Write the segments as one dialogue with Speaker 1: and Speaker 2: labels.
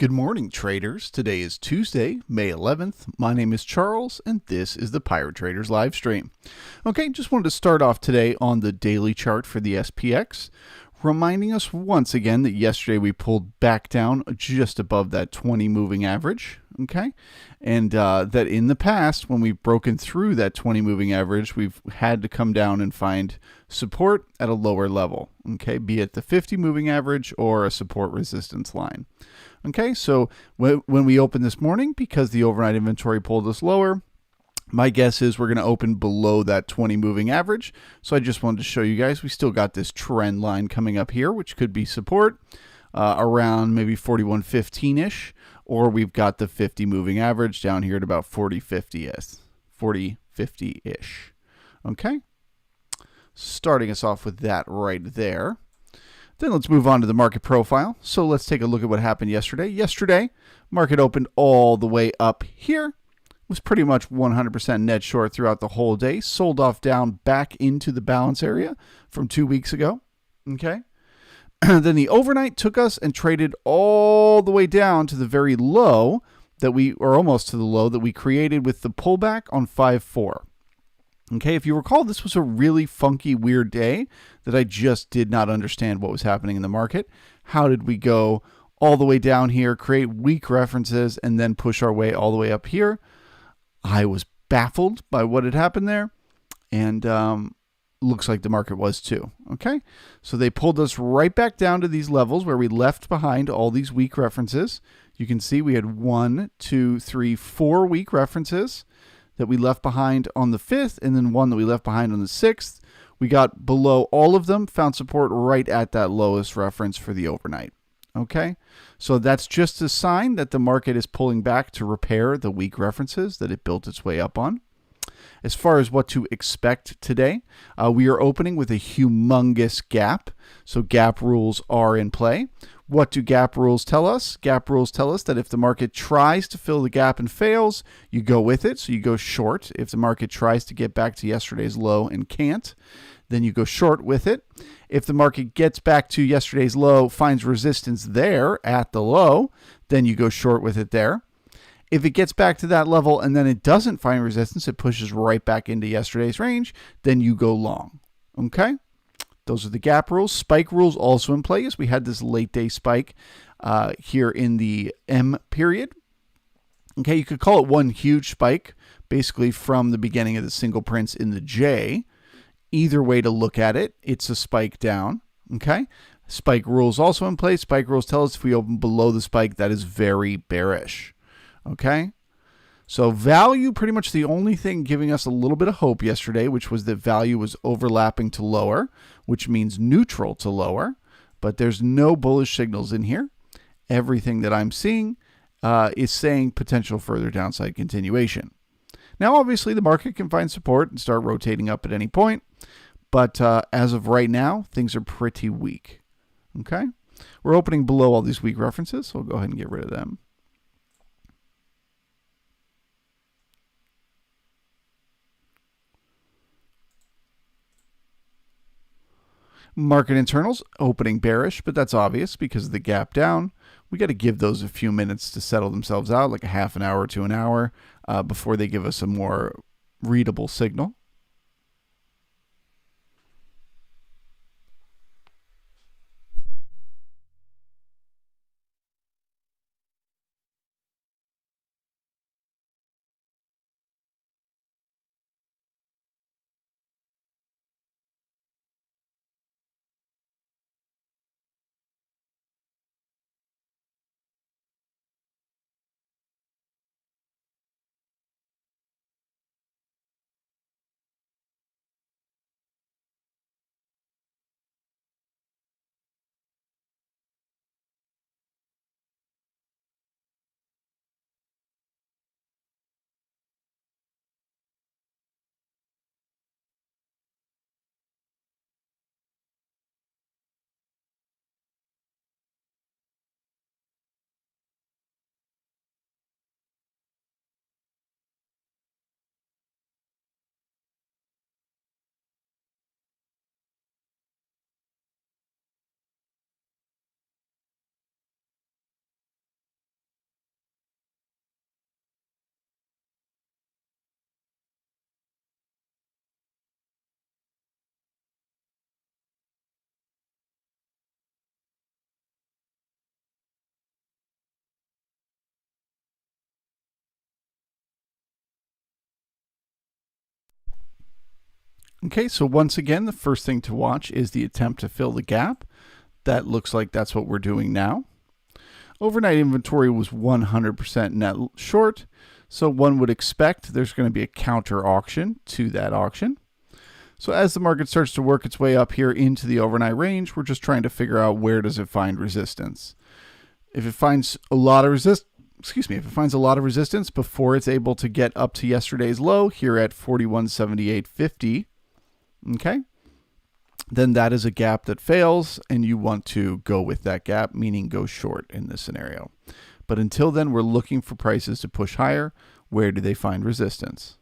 Speaker 1: Good morning, traders. Today is Tuesday, May 11th. My name is Charles, and this is the Pirate Traders live stream. Okay, just wanted to start off today on the daily chart for the SPX, reminding us once again that yesterday we pulled back down just above that 20 moving average. Okay, and that in the past, when we've broken through that 20 moving average, we've had to come down and find support at a lower level. Okay, be it the 50 moving average or a support resistance line. Okay, so when we open this morning, because the overnight inventory pulled us lower, my guess is we're going to open below that 20 moving average. So I just wanted to show you guys we still got this trend line coming up here, which could be support around maybe 41.15-ish, or we've got the 50 moving average down here at about 40.50-ish. Okay, starting us off with that right there. Then let's move on to the market profile. So let's take a look at what happened yesterday. Yesterday, market opened all the way up here. Was pretty much 100% net short throughout the whole day. Sold off down back into the balance area from 2 weeks ago. Okay. Then the overnight took us and traded all the way down to the very low that or almost to the low that we created with the pullback on 5-4. Okay, if you recall, this was a really funky, weird day that I just did not understand what was happening in the market. How did we go all the way down here, create weak references, and then push our way all the way up here? I was baffled by what had happened there, and looks like the market was too. Okay, so they pulled us right back down to these levels where we left behind all these weak references. You can see we had 1, 2, 3, 4 weak references that we left behind on the 5th, and then one that we left behind on the 6th. We got below all of them, found support right at that lowest reference for the overnight. Okay, so that's just a sign that the market is pulling back to repair the weak references that it built its way up on. As far as what to expect today, we are opening with a humongous gap. So gap rules are in play. What do gap rules tell us? Gap rules tell us that if the market tries to fill the gap and fails, you go with it. So you go short. If the market tries to get back to yesterday's low and can't, then you go short with it. If the market gets back to yesterday's low, finds resistance there at the low, then you go short with it there. If it gets back to that level and then it doesn't find resistance, it pushes right back into yesterday's range, then you go long. Okay? Those are the gap rules. Spike rules also in play as we had this late day spike here in the M period. Okay, you could call it one huge spike, basically from the beginning of the single prints in the J. Either way to look at it, it's a spike down. Okay, spike rules also in place. Spike rules tell us if we open below the spike, that is very bearish. Okay, so value, pretty much the only thing giving us a little bit of hope yesterday, which was that value was overlapping to lower, which means neutral to lower, but there's no bullish signals in here. Everything that I'm seeing is saying potential further downside continuation. Now, obviously, the market can find support and start rotating up at any point, but as of right now, things are pretty weak. Okay, we're opening below all these weak references, so we'll go ahead and get rid of them. Market internals opening bearish, but that's obvious because of the gap down. We got to give those a few minutes to settle themselves out, like a half an hour to an hour, before they give us a more readable signal. Okay, so once again, the first thing to watch is the attempt to fill the gap. That looks like that's what we're doing now. Overnight inventory was 100% net short, so one would expect there's going to be a counter auction to that auction. So as the market starts to work its way up here into the overnight range, we're just trying to figure out where does it find resistance. If it finds a lot of resistance before it's able to get up to yesterday's low here at 4178.50, okay, then that is a gap that fails and you want to go with that gap, meaning go short in this scenario. But until then, we're looking for prices to push higher. Where do they find resistance?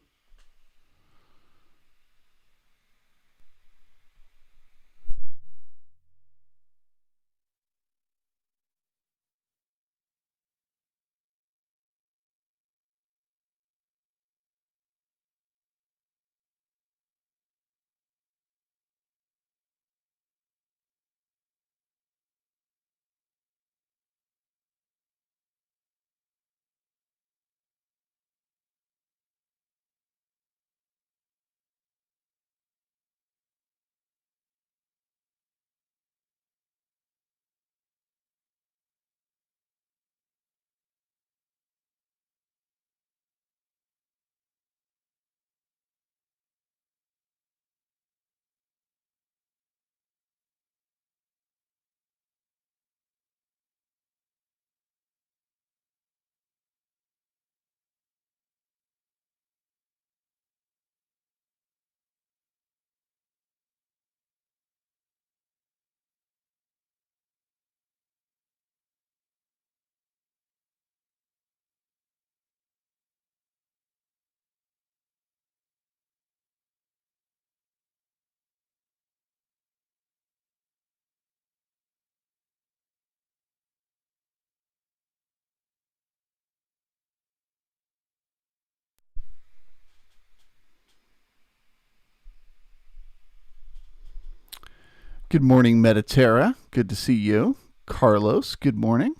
Speaker 1: Good morning, Mediterra. Good to see you. Carlos, good morning.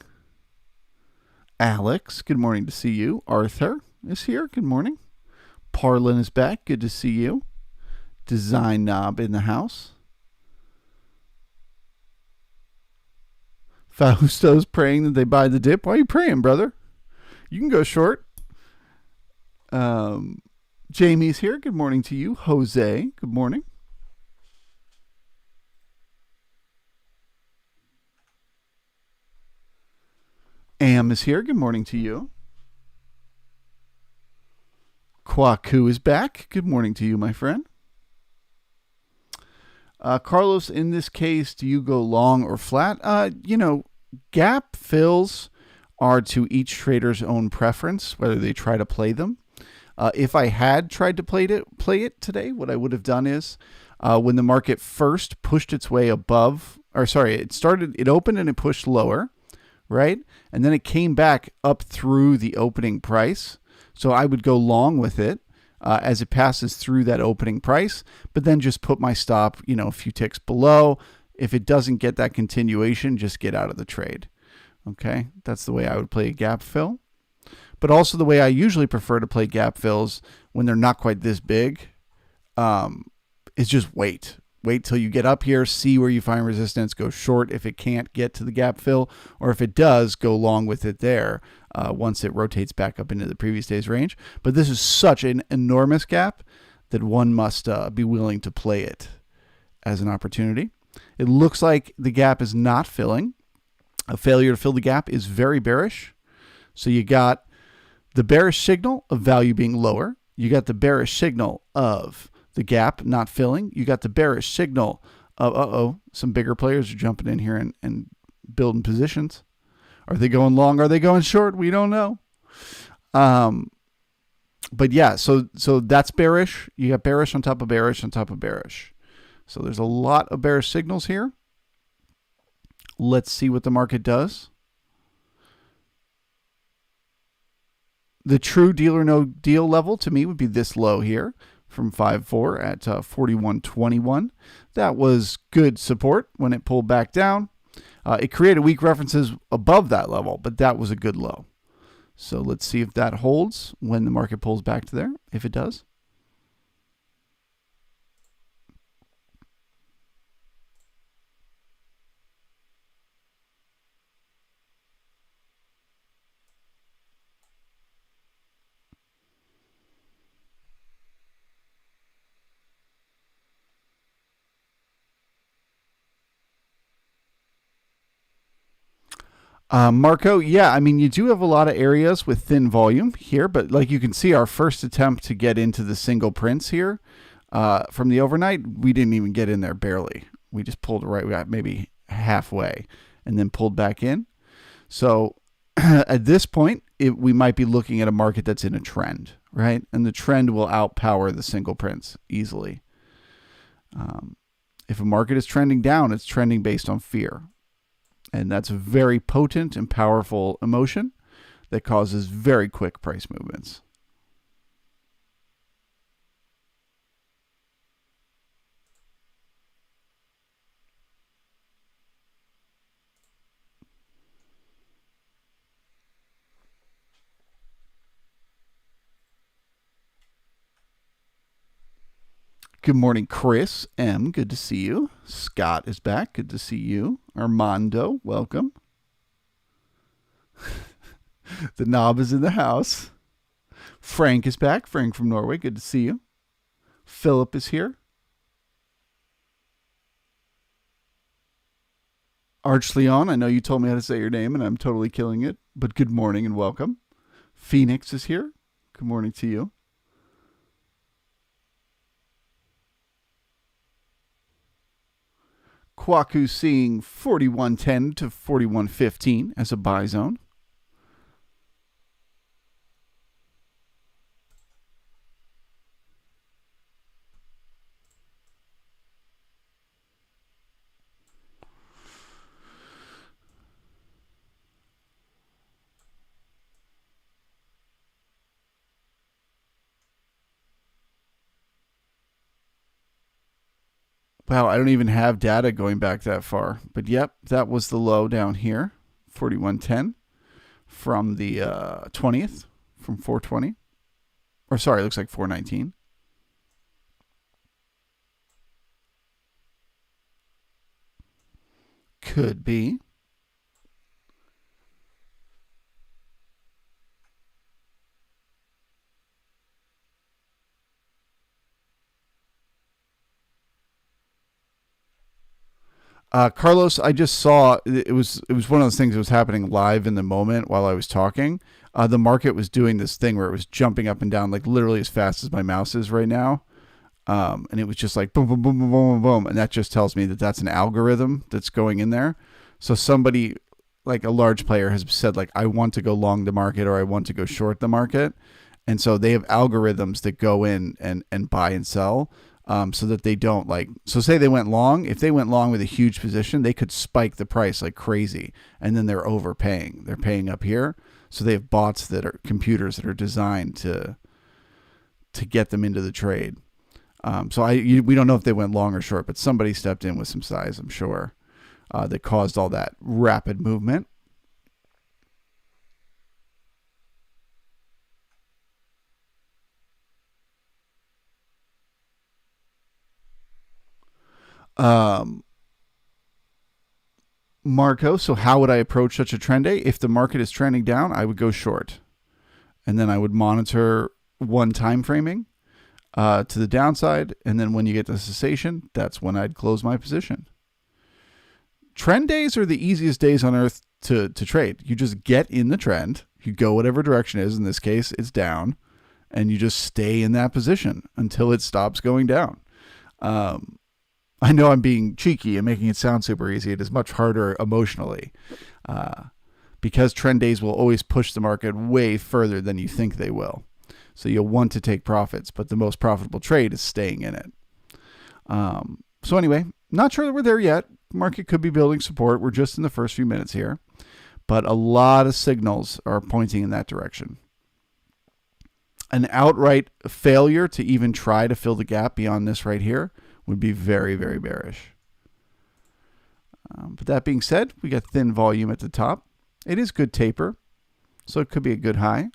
Speaker 1: Alex, good morning to see you. Arthur is here. Good morning. Parlin is back. Good to see you. Design Knob in the house. Fausto's praying that they buy the dip. Why are you praying, brother? You can go short. Jamie's here. Good morning to you. Jose, good morning. Am is here. Good morning to you. Kwaku is back. Good morning to you, my friend. Carlos, in this case, do you go long or flat? Gap fills are to each trader's own preference, whether they try to play them. If I had tried to play it today, what I would have done is when the market first pushed its way above, it opened and it pushed lower, right? And then it came back up through the opening price. So I would go long with it as it passes through that opening price, but then just put my stop, a few ticks below. If it doesn't get that continuation, just get out of the trade. Okay, that's the way I would play a gap fill. But also the way I usually prefer to play gap fills when they're not quite this big is just wait. Wait till you get up here, see where you find resistance, go short if it can't get to the gap fill, or if it does, go long with it there once it rotates back up into the previous day's range. But this is such an enormous gap that one must be willing to play it as an opportunity. It looks like the gap is not filling. A failure to fill the gap is very bearish. So you got the bearish signal of value being lower. You got the bearish signal of the gap not filling. You got the bearish signal of, some bigger players are jumping in here and building positions. Are they going long? Are they going short? We don't know. But yeah, so that's bearish. You got bearish on top of bearish on top of bearish. So there's a lot of bearish signals here. Let's see what the market does. The true deal or no deal level to me would be this low here from 5.4 at 41.21. That was good support when it pulled back down. It created weak references above that level, but that was a good low. So let's see if that holds when the market pulls back to there, if it does. Marco, yeah, I mean, you do have a lot of areas with thin volume here, but like you can see, our first attempt to get into the single prints here from the overnight, we didn't even get in there barely. We just pulled right, we got maybe halfway and then pulled back in. So at this point, we might be looking at a market that's in a trend, right? And the trend will outpower the single prints easily. If a market is trending down, it's trending based on fear. And that's a very potent and powerful emotion that causes very quick price movements. Good morning, Chris M. Good to see you. Scott is back. Good to see you. Armando, welcome. The knob is in the house. Frank is back. Frank from Norway. Good to see you. Philip is here. Arch Leon, I know you told me how to say your name, and I'm totally killing it, but good morning and welcome. Phoenix is here. Good morning to you. Kwaku seeing 41.10 to 41.15 as a buy zone. Wow, I don't even have data going back that far. But yep, that was the low down here, 41.10 from the 20th, from 420. Or sorry, it looks like 419. Could be. Carlos, I just saw it was one of those things that was happening live in the moment while I was talking. The market was doing this thing where it was jumping up and down like literally as fast as my mouse is right now, and it was just like boom, boom, boom, boom, boom, boom, and that just tells me that that's an algorithm that's going in there. So somebody like a large player has said like I want to go long the market or I want to go short the market, and so they have algorithms that go in and buy and sell. So that they don't like, so say they went long, if they went long with a huge position, they could spike the price like crazy and then they're overpaying. They're paying up here. So they have bots that are computers that are designed to get them into the trade. We don't know if they went long or short, but somebody stepped in with some size, I'm sure, that caused all that rapid movement. Marco, so how would I approach such a trend day? If the market is trending down, I would go short. And then I would monitor one time framing to the downside. And then when you get to cessation, that's when I'd close my position. Trend days are the easiest days on earth to trade. You just get in the trend. You go whatever direction it is. In this case, it's down. And you just stay in that position until it stops going down. I know I'm being cheeky and making it sound super easy. It is much harder emotionally because trend days will always push the market way further than you think they will. So you'll want to take profits, but the most profitable trade is staying in it. So anyway, not sure that we're there yet. Market could be building support. We're just in the first few minutes here, but a lot of signals are pointing in that direction. An outright failure to even try to fill the gap beyond this right here would be very, very bearish. But that being said, we got thin volume at the top. It is good taper, so it could be a good high.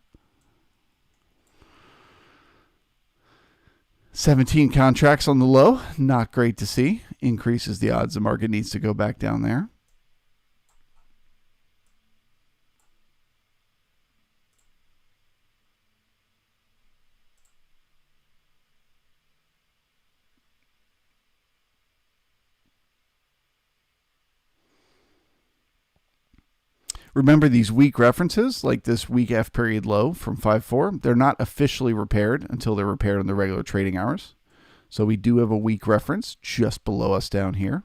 Speaker 1: 17 contracts on the low, not great to see. Increases the odds the market needs to go back down there. Remember these weak references, like this weak F period low from 5.4, they're not officially repaired until they're repaired on the regular trading hours. So we do have a weak reference just below us down here.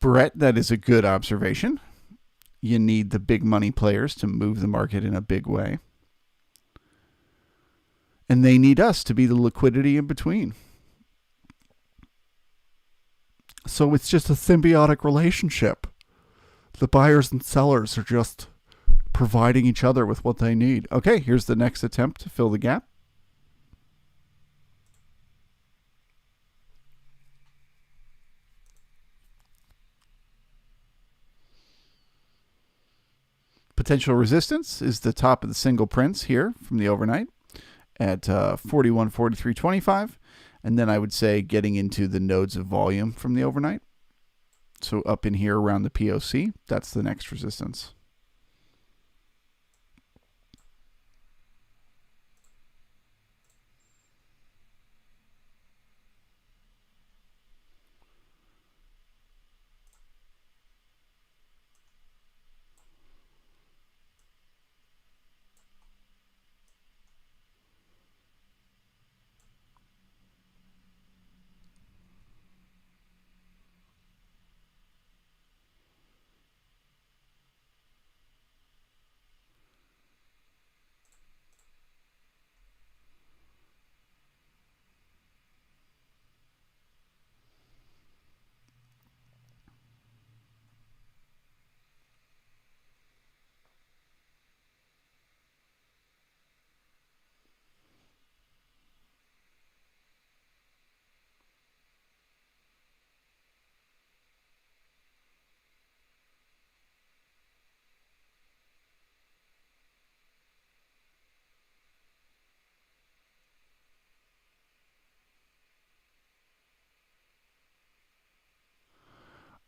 Speaker 1: Brett, that is a good observation. You need the big money players to move the market in a big way. And they need us to be the liquidity in between. So it's just a symbiotic relationship. The buyers and sellers are just providing each other with what they need. Okay, here's the next attempt to fill the gap. Potential resistance is the top of the single prints here from the overnight at 41.43.25. And then I would say getting into the nodes of volume from the overnight. So up in here around the POC, that's the next resistance.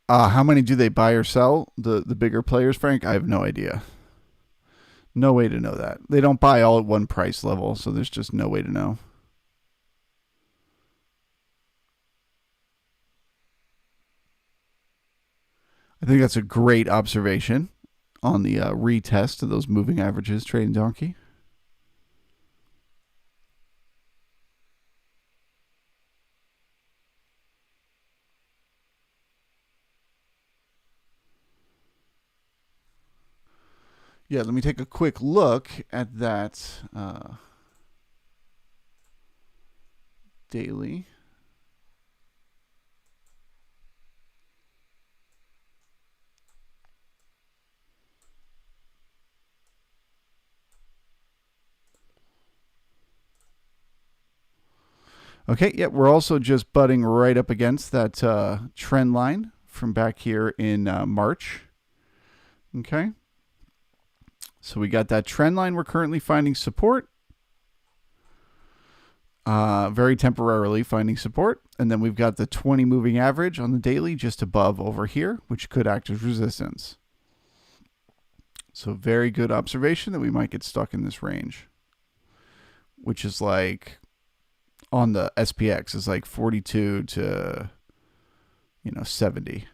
Speaker 1: How many do they buy or sell? The bigger players, Frank? I have no idea. No way to know that. They don't buy all at one price level, so there's just no way to know. I think that's a great observation on the retest of those moving averages, Trading Donkey. Yeah, let me take a quick look at that daily. Okay, yeah, we're also just butting right up against that trend line from back here in March. Okay. So we got that trend line we're currently finding support. Very temporarily finding support. And then we've got the 20 moving average on the daily just above over here, which could act as resistance. So very good observation that we might get stuck in this range, which is like on the SPX is like 42 to 70.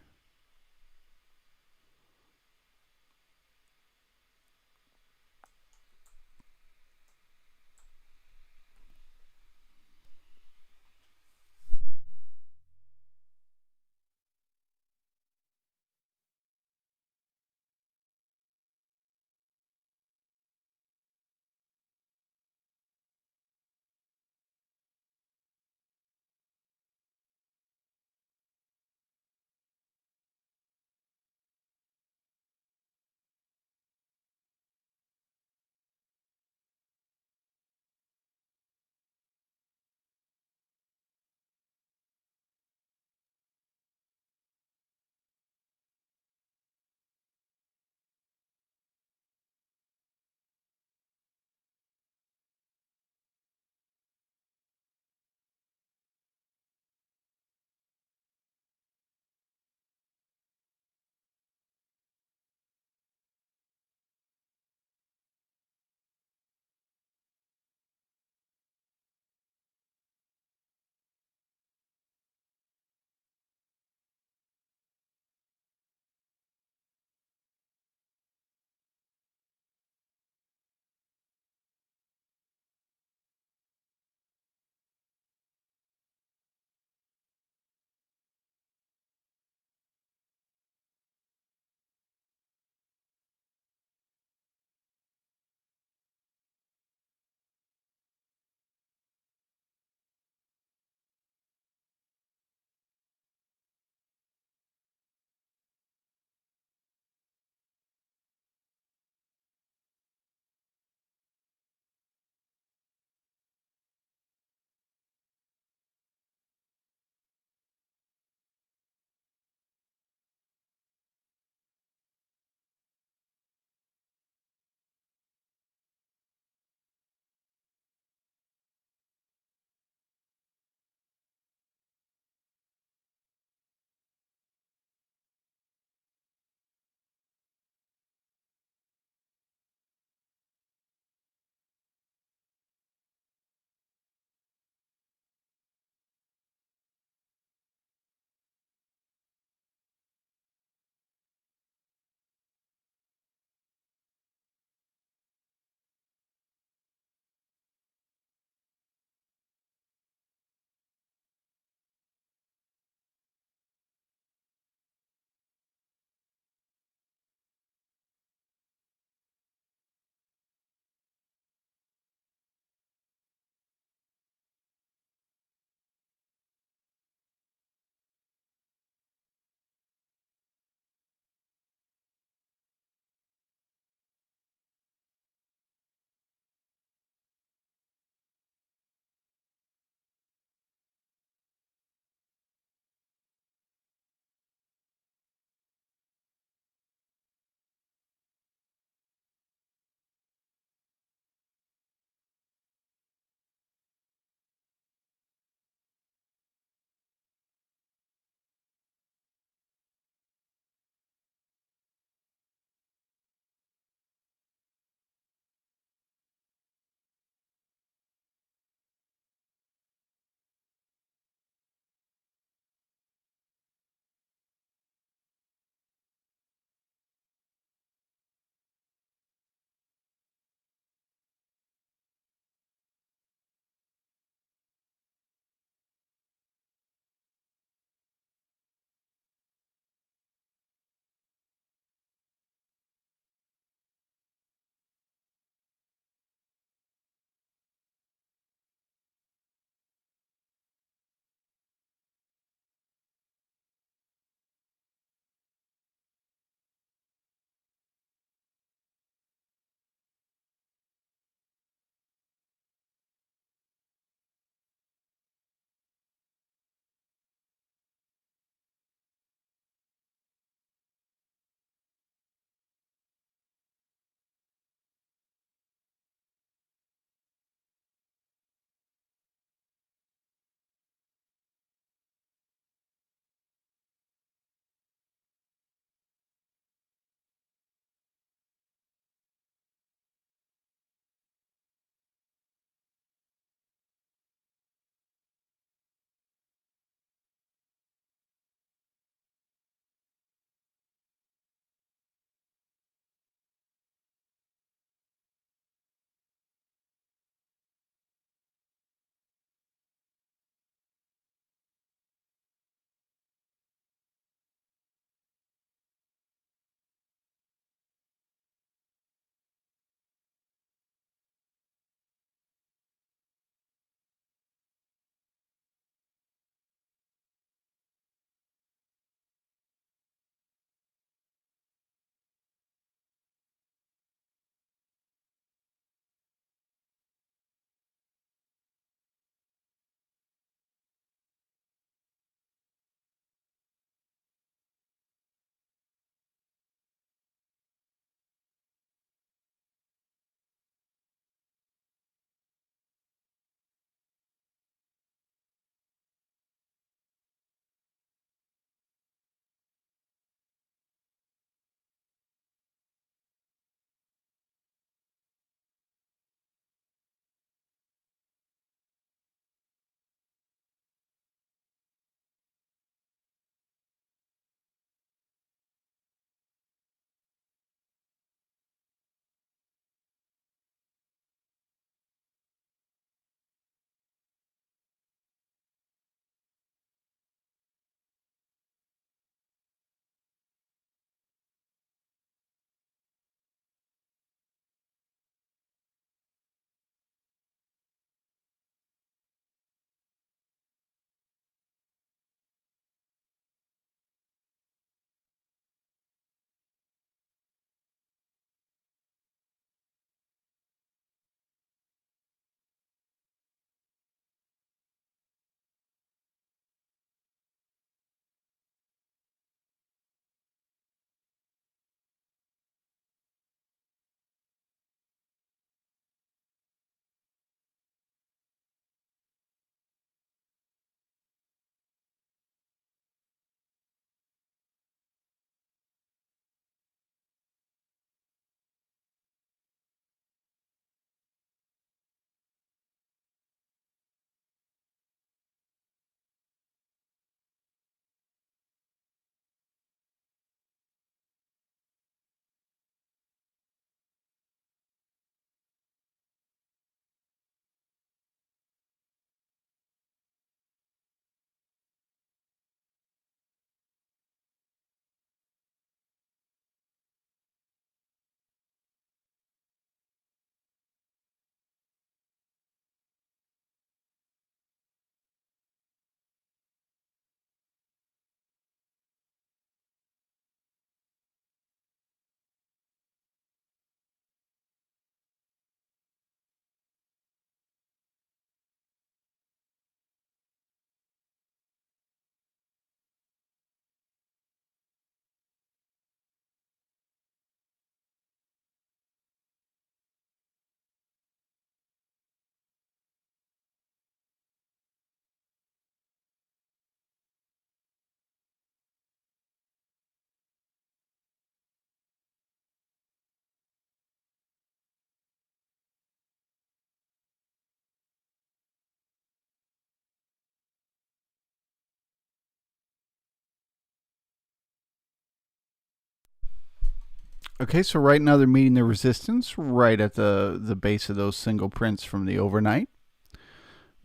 Speaker 1: Okay, so right now they're meeting the resistance right at the base of those single prints from the overnight.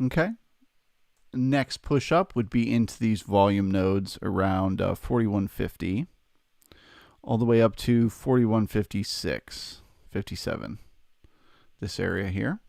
Speaker 1: Okay. Next push up would be into these volume nodes around 4150 all the way up to 4156, 57. This area here.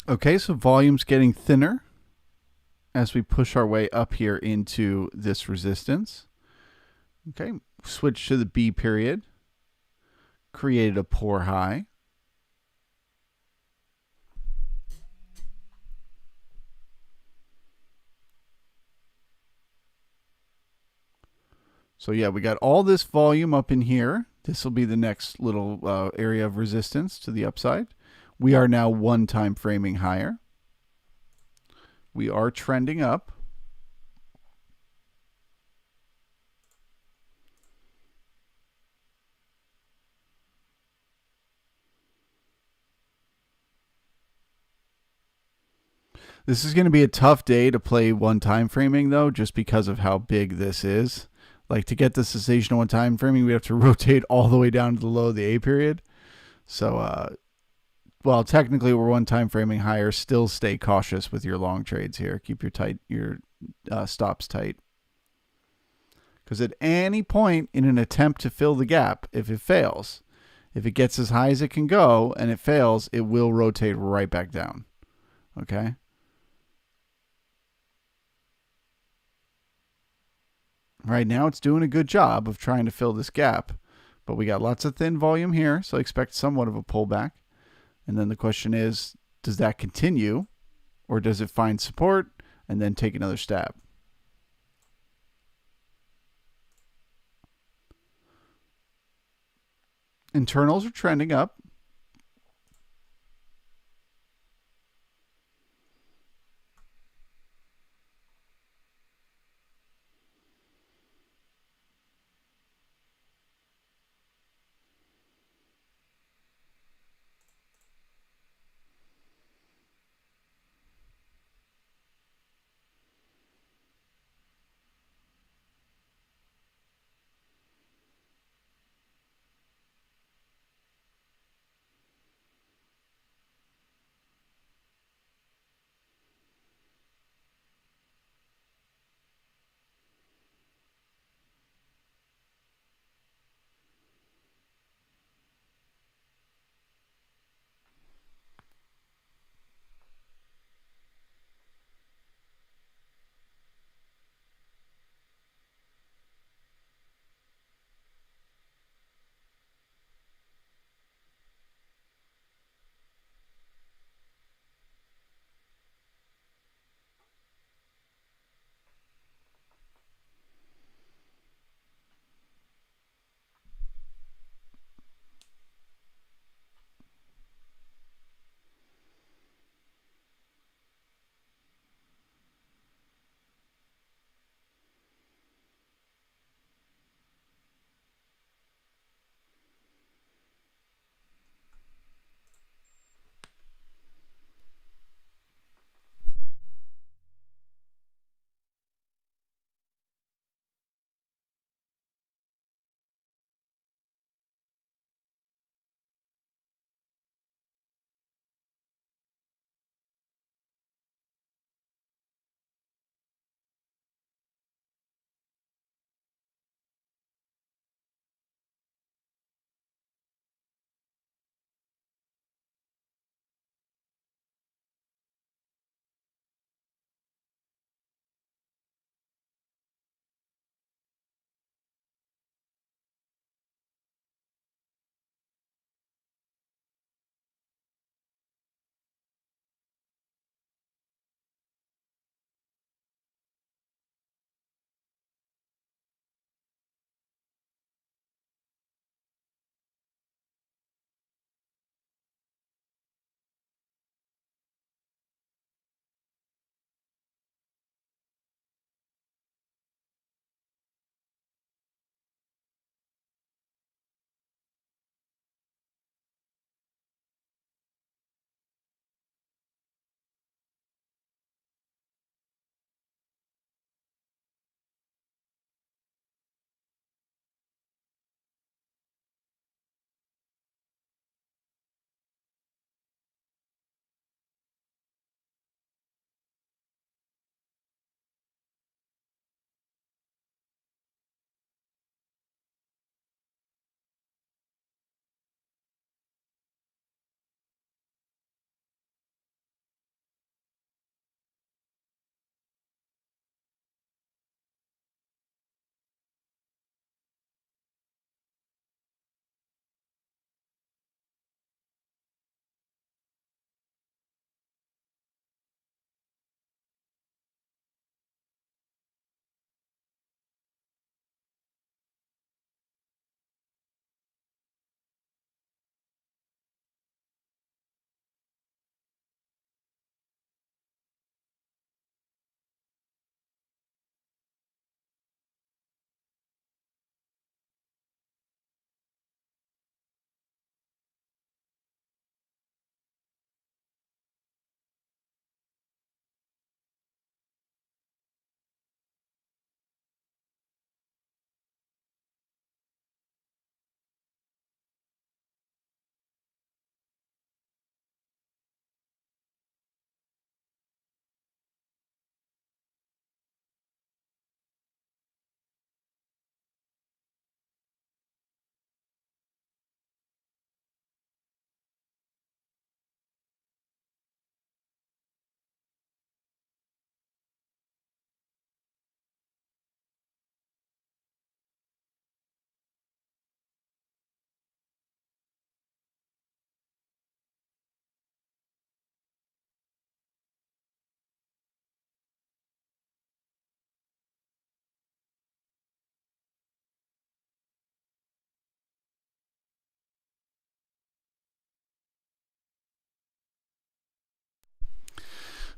Speaker 1: Okay, so volume's getting thinner as we push our way up here into this resistance. Okay, switch to the B period. Created a poor high. So yeah, we got all this volume up in here. This will be the next little area of resistance to the upside. We are now 1 time framing higher. We are trending up. This is going to be a tough day to play 1 time framing though, just because of how big this is. Like to get the cessation 1 time framing, we have to rotate all the way down to the low of the A period. So, well, technically we're 1 time framing higher. Still stay cautious with your long trades here. Keep your stops tight. Because at any point in an attempt to fill the gap, if it fails, if it gets as high as it can go and it fails, it will rotate right back down. Okay? Right now it's doing a good job of trying to fill this gap, but we got lots of thin volume here, so I expect somewhat of a pullback. And then the question is, does that continue, or does it find support and then take another stab? Internals are trending up.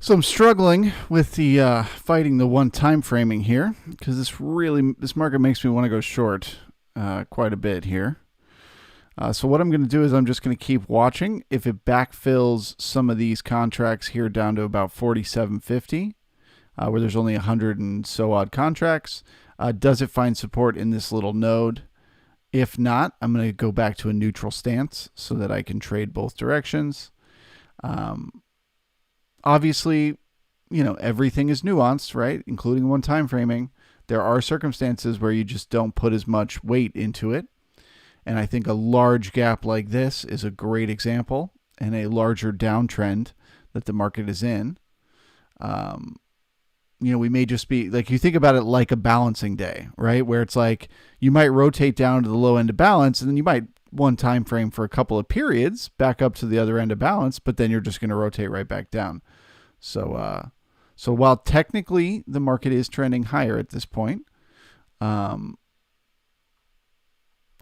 Speaker 1: So I'm struggling with the fighting the one time framing here because this market makes me want to go short quite a bit here. So what I'm going to do is I'm just going to keep watching. If it backfills some of these contracts here down to about 47.50, where there's only 100 and so odd contracts, does it find support in this little node? If not, I'm going to go back to a neutral stance so that I can trade both directions. Obviously, everything is nuanced, right? Including one time framing. There are circumstances where you just don't put as much weight into it. And I think a large gap like this is a great example, and a larger downtrend that the market is in. We may just be like, you think about it like a balancing day, right? Where it's like you might rotate down to the low end of balance, and then you might one time frame for a couple of periods back up to the other end of balance, but then you're just going to rotate right back down. So while technically the market is trending higher at this point, I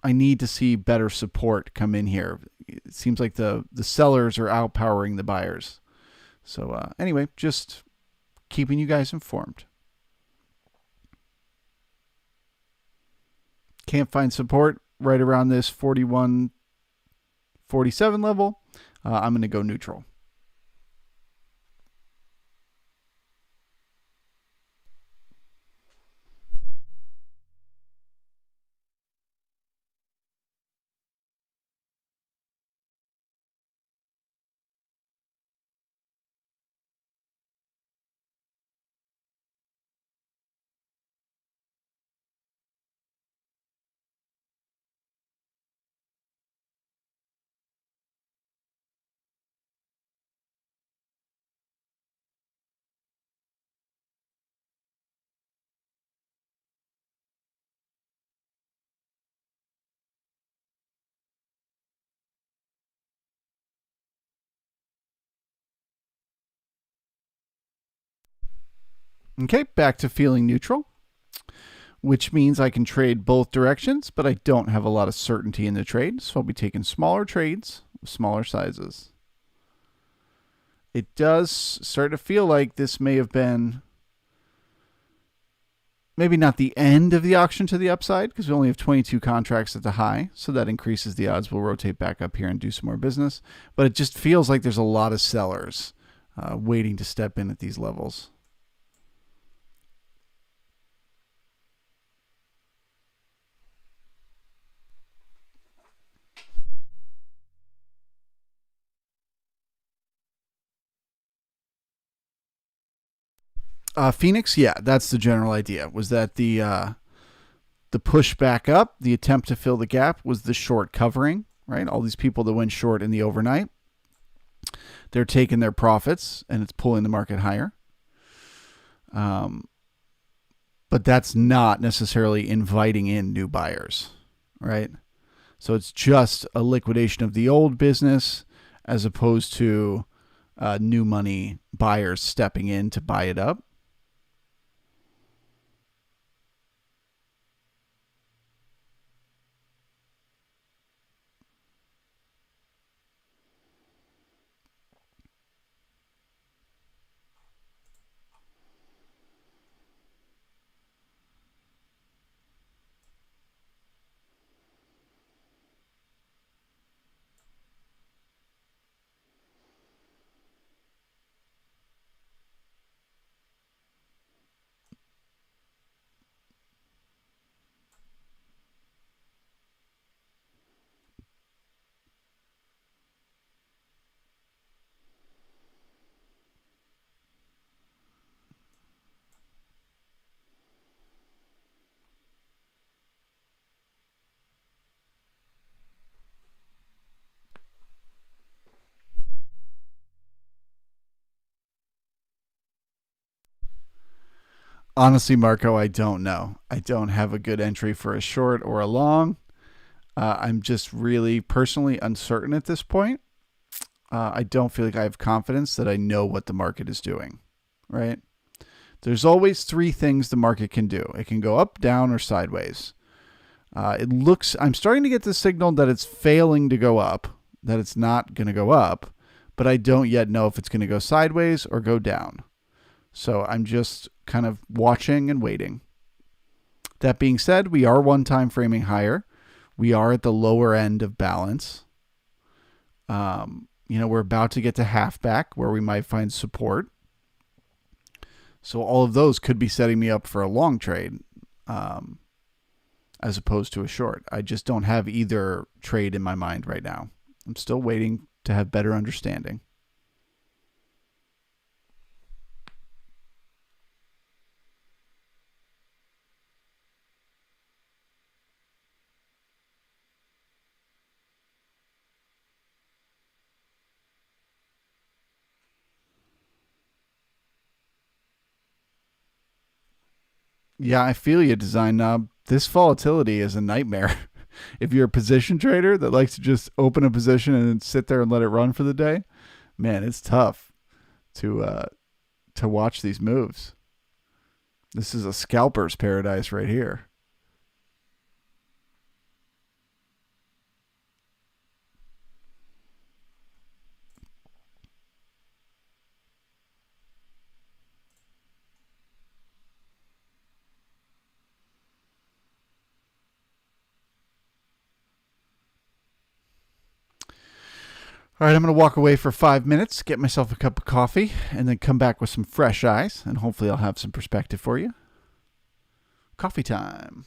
Speaker 1: need to see better support come in here. It seems like the sellers are outpowering the buyers. So anyway, just keeping you guys informed. Can't find support right around this 41.47 level. I'm going to go neutral. Okay, back to feeling neutral, which means I can trade both directions, but I don't have a lot of certainty in the trade, so I'll be taking smaller trades with smaller sizes. It does start to feel like this may have been maybe not the end of the auction to the upside, because we only have 22 contracts at the high, so that increases the odds we'll rotate back up here and do some more business. But it just feels like there's a lot of sellers waiting to step in at these levels. Phoenix, yeah, that's the general idea, was that the push back up, the attempt to fill the gap, was the short covering, right? All these people that went short in the overnight, they're taking their profits, and it's pulling the market higher. But that's not necessarily inviting in new buyers, right? So it's just a liquidation of the old business as opposed to new money buyers stepping in to buy it up. Honestly, Marco, I don't know. I don't have a good entry for a short or a long. I'm just really personally uncertain at this point. I don't feel like I have confidence that I know what the market is doing, right? There's always three things the market can do. It can go up, down, or sideways. I'm starting to get the signal that it's failing to go up, that it's not going to go up, but I don't yet know if it's going to go sideways or go down. So I'm just kind of watching and waiting. That being said, we are one time framing higher. We are at the lower end of balance. We're about to get to halfback where we might find support. So all of those could be setting me up for a long trade as opposed to a short. I just don't have either trade in my mind right now. I'm still waiting to have better understanding. Yeah, I feel you, Design Knob. This volatility is a nightmare. If you're a position trader that likes to just open a position and then sit there and let it run for the day, man, it's tough to watch these moves. This is a scalper's paradise right here. All right, I'm going to walk away for 5 minutes, get myself a cup of coffee, and then come back with some fresh eyes, and hopefully I'll have some perspective for you. Coffee time.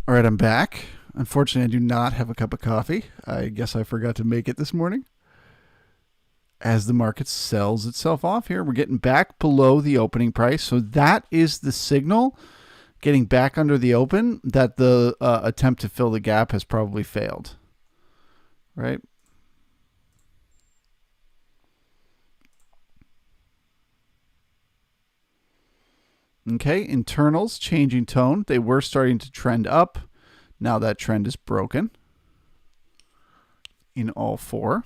Speaker 1: All right, I'm back. Unfortunately, I do not have a cup of coffee. I guess I forgot to make it this morning. as the market sells itself off here. We're getting back below the opening price. So that is the signal, getting back under the open, that the attempt to fill the gap has probably failed. Right? Okay, internals changing tone. They were starting to trend up. Now that trend is broken in all four.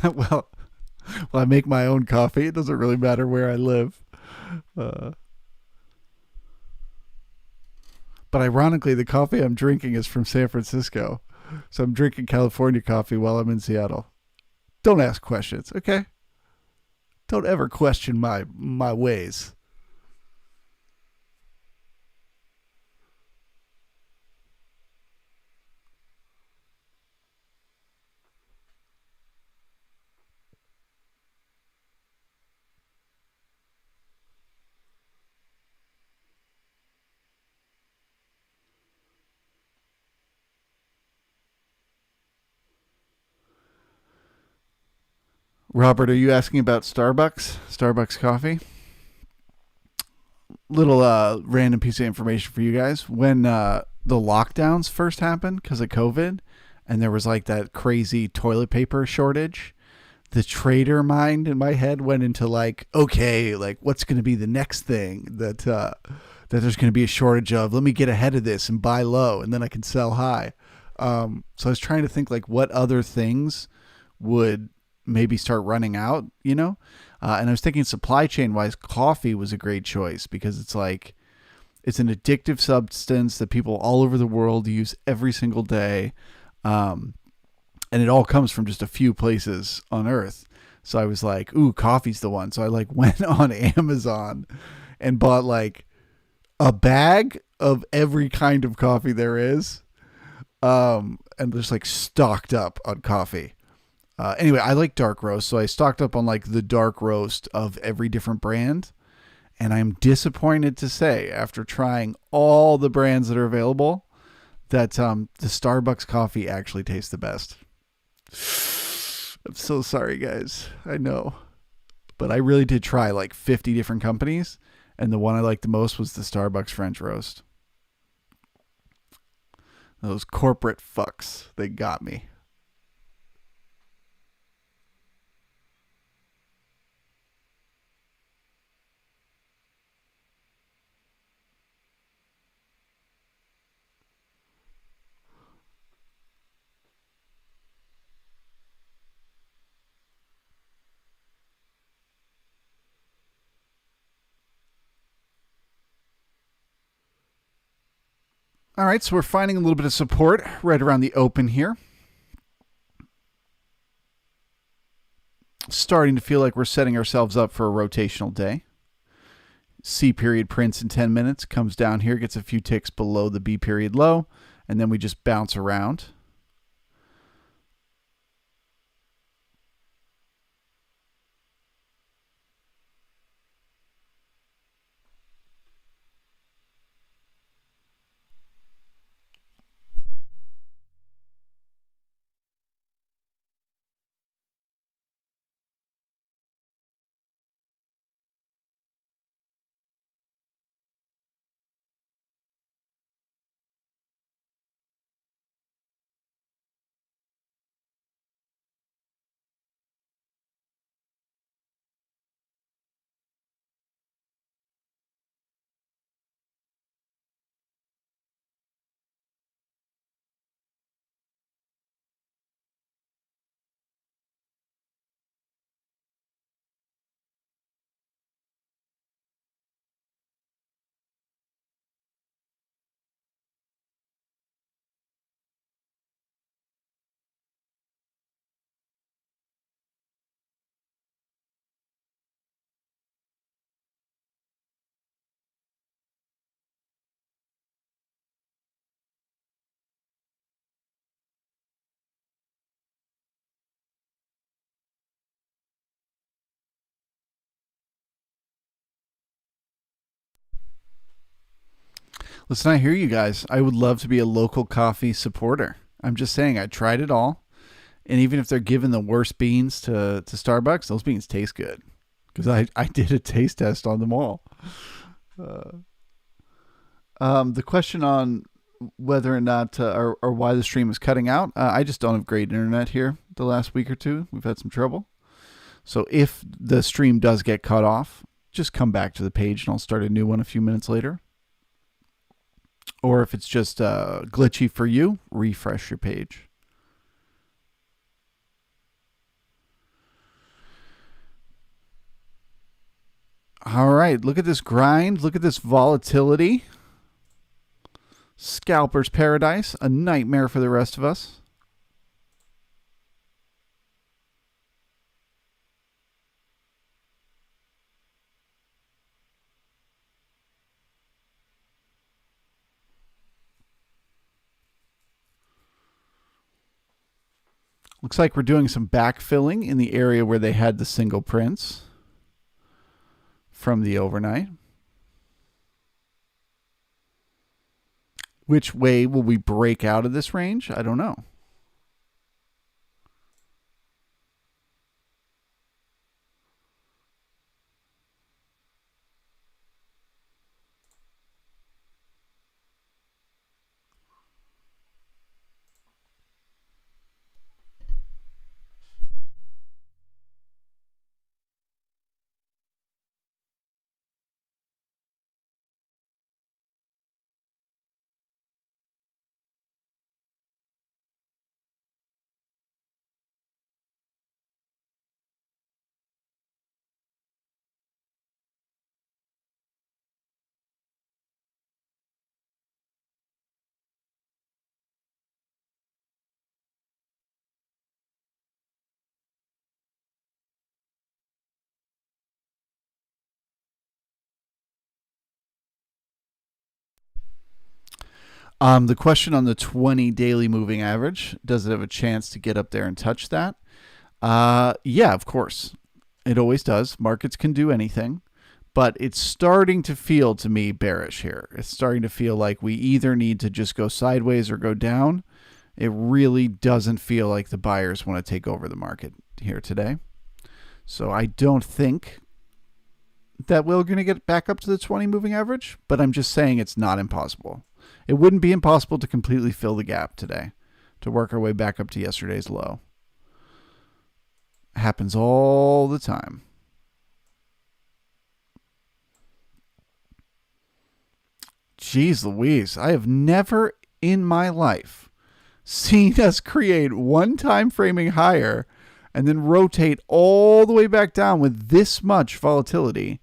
Speaker 1: well, I make my own coffee. It doesn't really matter where I live. Uh, but ironically, the coffee I'm drinking is from San Francisco. So I'm drinking California coffee while I'm in Seattle. Don't ask questions, okay? Don't ever question my ways. Robert, are you asking about Starbucks? Starbucks coffee? Little random piece of information for you guys. When the lockdowns first happened because of COVID, and there was like that crazy toilet paper shortage, the trader mind in my head went into like, okay, like what's going to be the next thing that there's going to be a shortage of? Let me get ahead of this and buy low, and then I can sell high. So I was trying to think like what other things would maybe start running out, you know? And I was thinking supply chain wise, coffee was a great choice because it's like, it's an addictive substance that people all over the world use every single day. And it all comes from just a few places on earth. So I was like, ooh, coffee's the one. So I like went on Amazon and bought like a bag of every kind of coffee there is. And just like stocked up on coffee. Anyway, I like dark roast, so I stocked up on like the dark roast of every different brand. And I'm disappointed to say, after trying all the brands that are available, that the Starbucks coffee actually tastes the best. I'm so sorry, guys. I know. But I really did try like 50 different companies, and the one I liked the most was the Starbucks French roast. Those corporate fucks, they got me. All right, so we're finding a little bit of support right around the open here. Starting to feel like we're setting ourselves up for a rotational day. C period prints in 10 minutes, comes down here, gets a few ticks below the B period low, and then we just bounce around. Listen, I hear you guys. I would love to be a local coffee supporter. I'm just saying, I tried it all. And even if they're giving the worst beans to Starbucks, those beans taste good. Because I did a taste test on them all. The question on whether or not or why the stream is cutting out, I just don't have great internet here the last week or two. We've had some trouble. So if the stream does get cut off, just come back to the page and I'll start a new one a few minutes later. Or if it's just glitchy for you, refresh your page. All right, look at this grind. Look at this volatility. Scalper's paradise, a nightmare for the rest of us. Looks like we're doing some backfilling in the area where they had the single prints from the overnight. Which way will we break out of this range? I don't know. The question on the 20 daily moving average, does it have a chance to get up there and touch that? Yeah, of course. It always does. Markets can do anything, but it's starting to feel to me bearish here. It's starting to feel like we either need to just go sideways or go down. It really doesn't feel like the buyers want to take over the market here today. So I don't think that we're going to get back up to the 20 moving average, but I'm just saying it's not impossible. It wouldn't be impossible to completely fill the gap today, to work our way back up to yesterday's low. Happens all the time. Jeez Louise, I have never in my life seen us create one time framing higher and then rotate all the way back down with this much volatility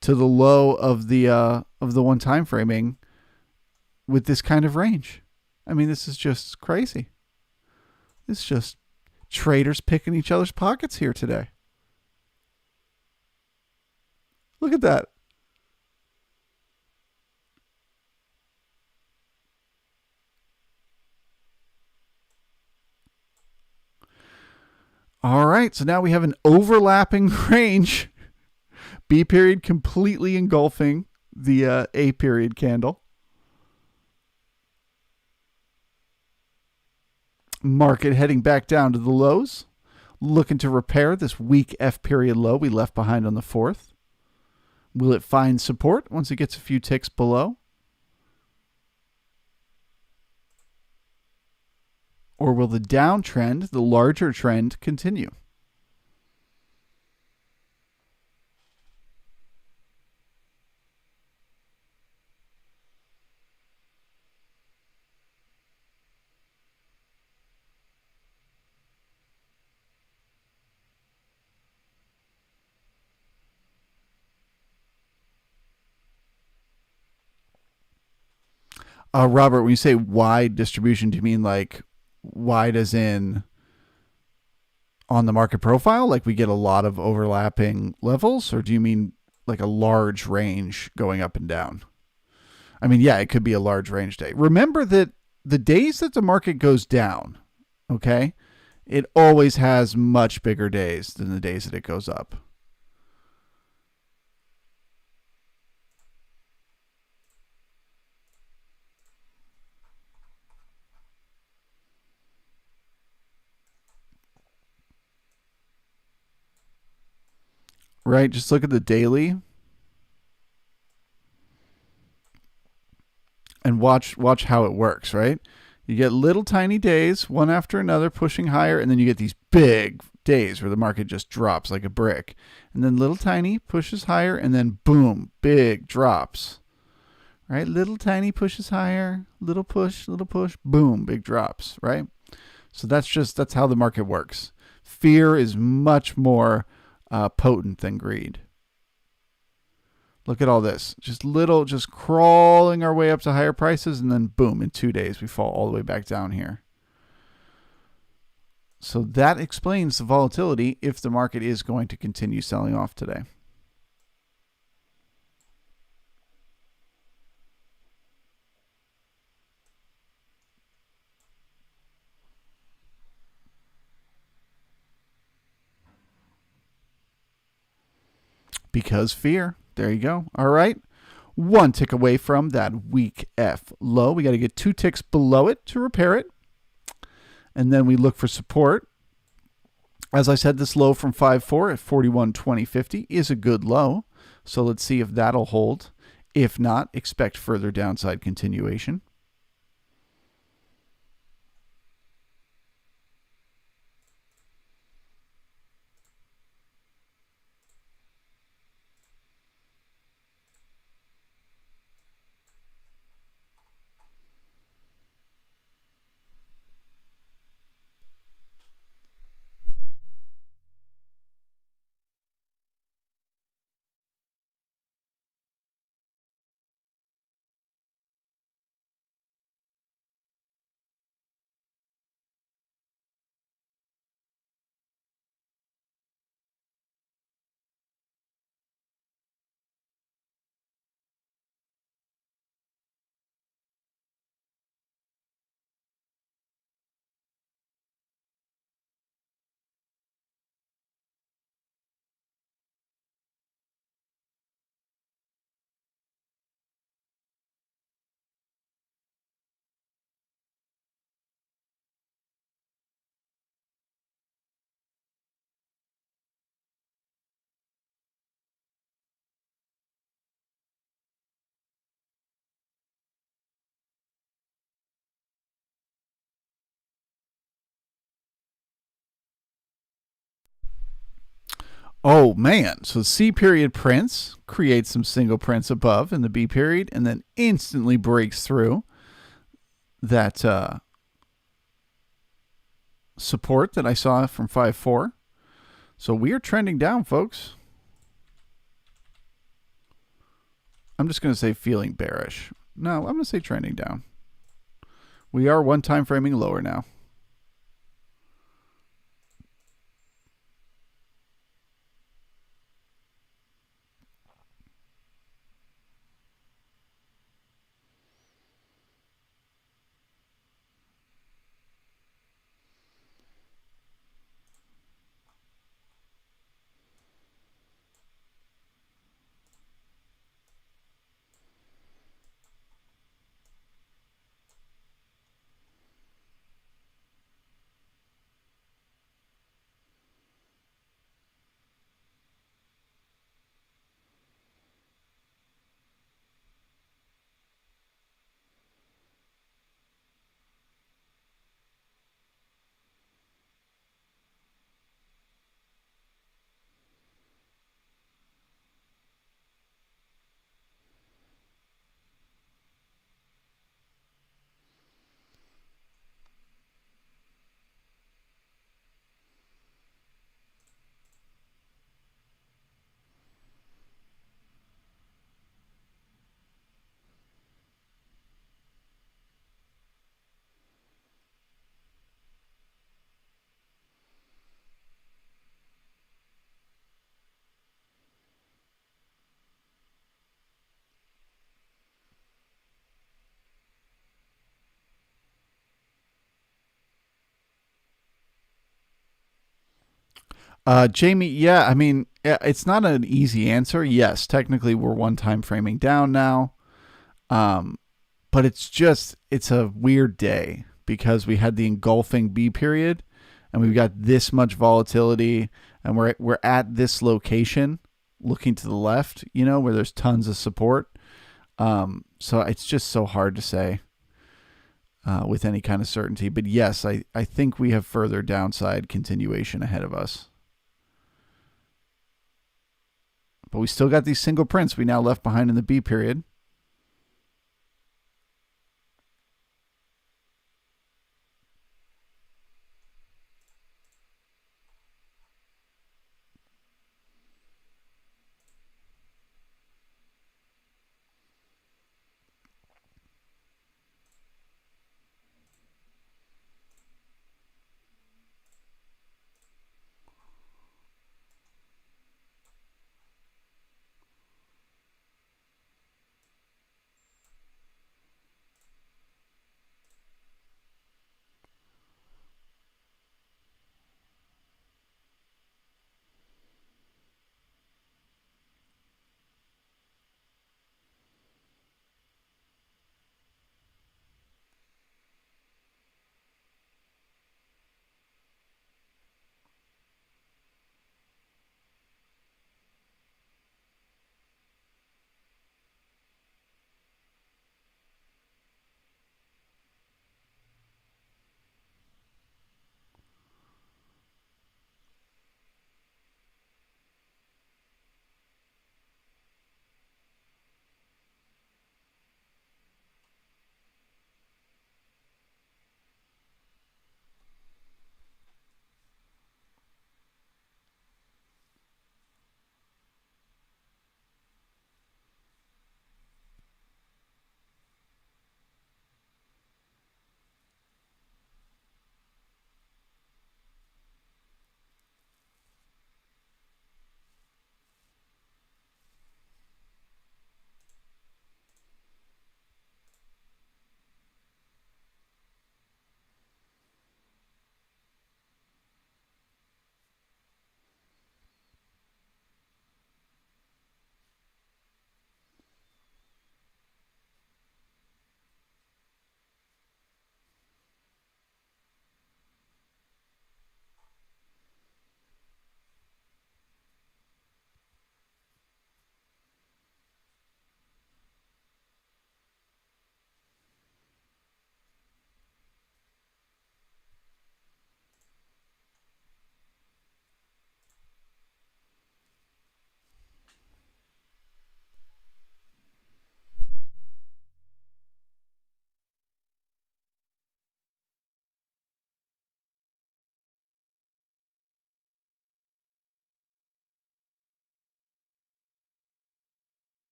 Speaker 1: to the low of the one time framing with this kind of range. I mean, this is just crazy. This is just traders picking each other's pockets here today. Look at that. All right, so now we have an overlapping range. B period completely engulfing the A period candle. Market heading back down to the lows, looking to repair this weak F period low we left behind on the 4th. Will it find support once it gets a few ticks below? Or will the downtrend, the larger trend, continue? Robert, when you say wide distribution, do you mean like wide as in on the market profile, like we get a lot of overlapping levels, or do you mean like a large range going up and down? I mean, yeah, it could be a large range day. Remember that the days that the market goes down, okay, it always has much bigger days than the days that it goes up. right? Just look at the daily and watch how it works, right? You get little tiny days, one after another, pushing higher, and then you get these big days where the market just drops like a brick. And then little tiny pushes higher, and then boom, big drops. Right? Little tiny pushes higher, little push, boom, big drops, right? So that's how the market works. Fear is much more potent than greed. Look at all this. Just crawling our way up to higher prices, and then boom, in 2 days we fall all the way back down here. So that explains the volatility if the market is going to continue selling off today. Because fear. There you go. All right. One tick away from that weak F low. We got to get 2 ticks below it to repair it. And then we look for support. As I said, this low from 5.4 at 41.2050 is a good low. So let's see if that'll hold. If not, expect further downside continuation. Oh man, so C period prints, creates some single prints above in the B period, and then instantly breaks through that support that I saw from 5.4. So we are trending down, folks. I'm just going to say feeling bearish. No, I'm going to say trending down. We are one time framing lower now. Jamie, yeah, I mean, it's not an easy answer. Yes, technically we're one time framing down now. But it's a weird day because we had the engulfing B period and we've got this much volatility and we're at this location looking to the left, where there's tons of support. So it's just so hard to say with any kind of certainty. But yes, I think we have further downside continuation ahead of us. But we still got these single prints we now left behind in the B period.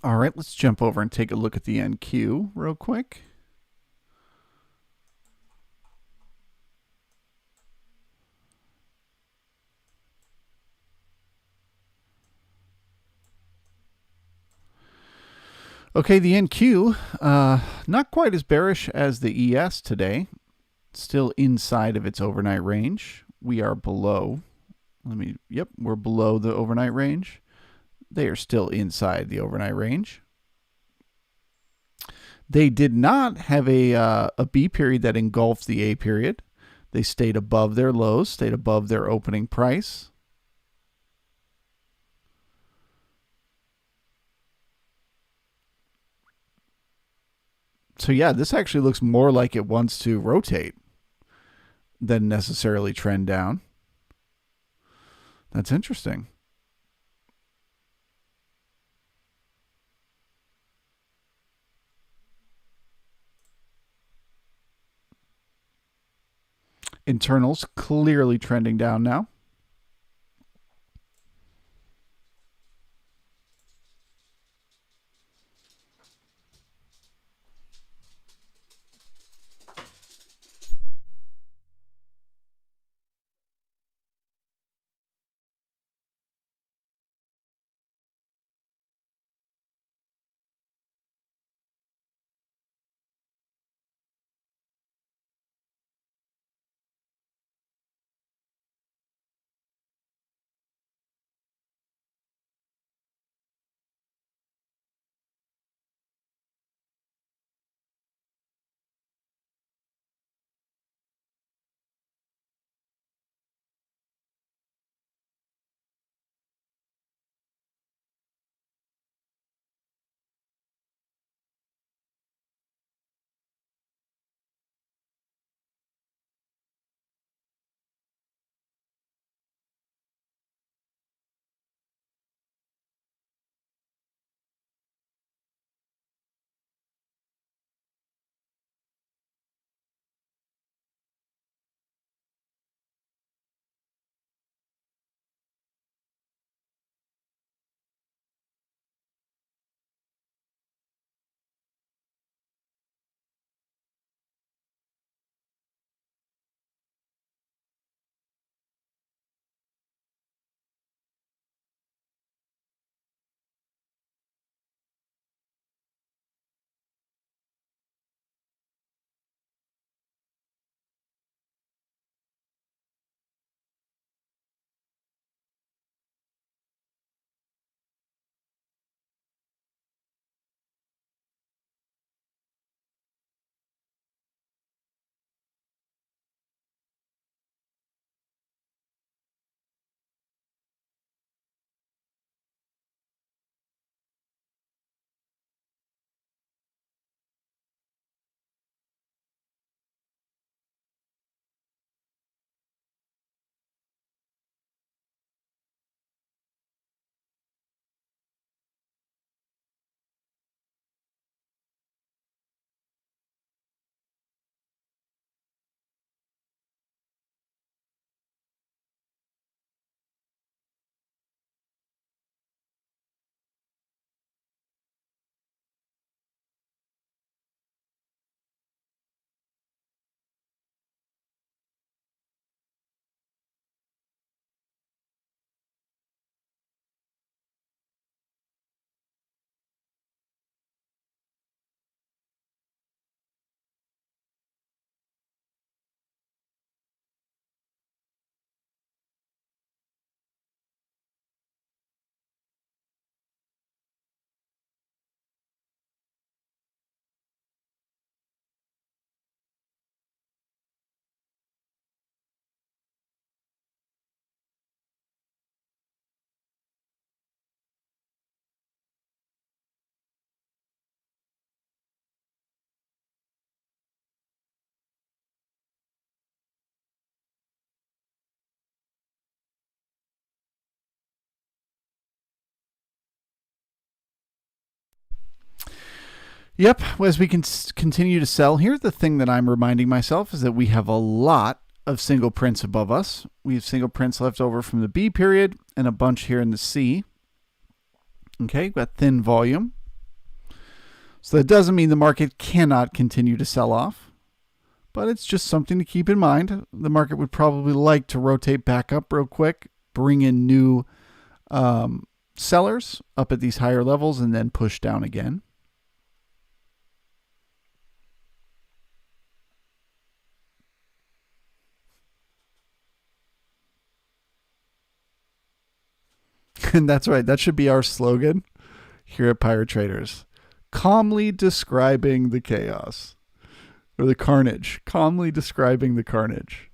Speaker 1: All right, let's jump over and take a look at the NQ real quick. Okay, the NQ, not quite as bearish as the ES today. Still inside of its overnight range. We are below. We're below the overnight range. They are still inside the overnight range. They did not have a B period that engulfed the A period. They stayed above their lows, stayed above their opening price. So yeah, this actually looks more like it wants to rotate than necessarily trend down. That's interesting. Internals clearly trending down now. Yep, as we can continue to sell here, the thing that I'm reminding myself is that we have a lot of single prints above us. We have single prints left over from the B period and a bunch here in the C. Okay, we've got thin volume. So that doesn't mean the market cannot continue to sell off, but it's just something to keep in mind. The market would probably like to rotate back up real quick, bring in new sellers up at these higher levels, and then push down again. And that's right. That should be our slogan here at Pirate Traders. Calmly describing the chaos. Or the carnage. Calmly describing the carnage.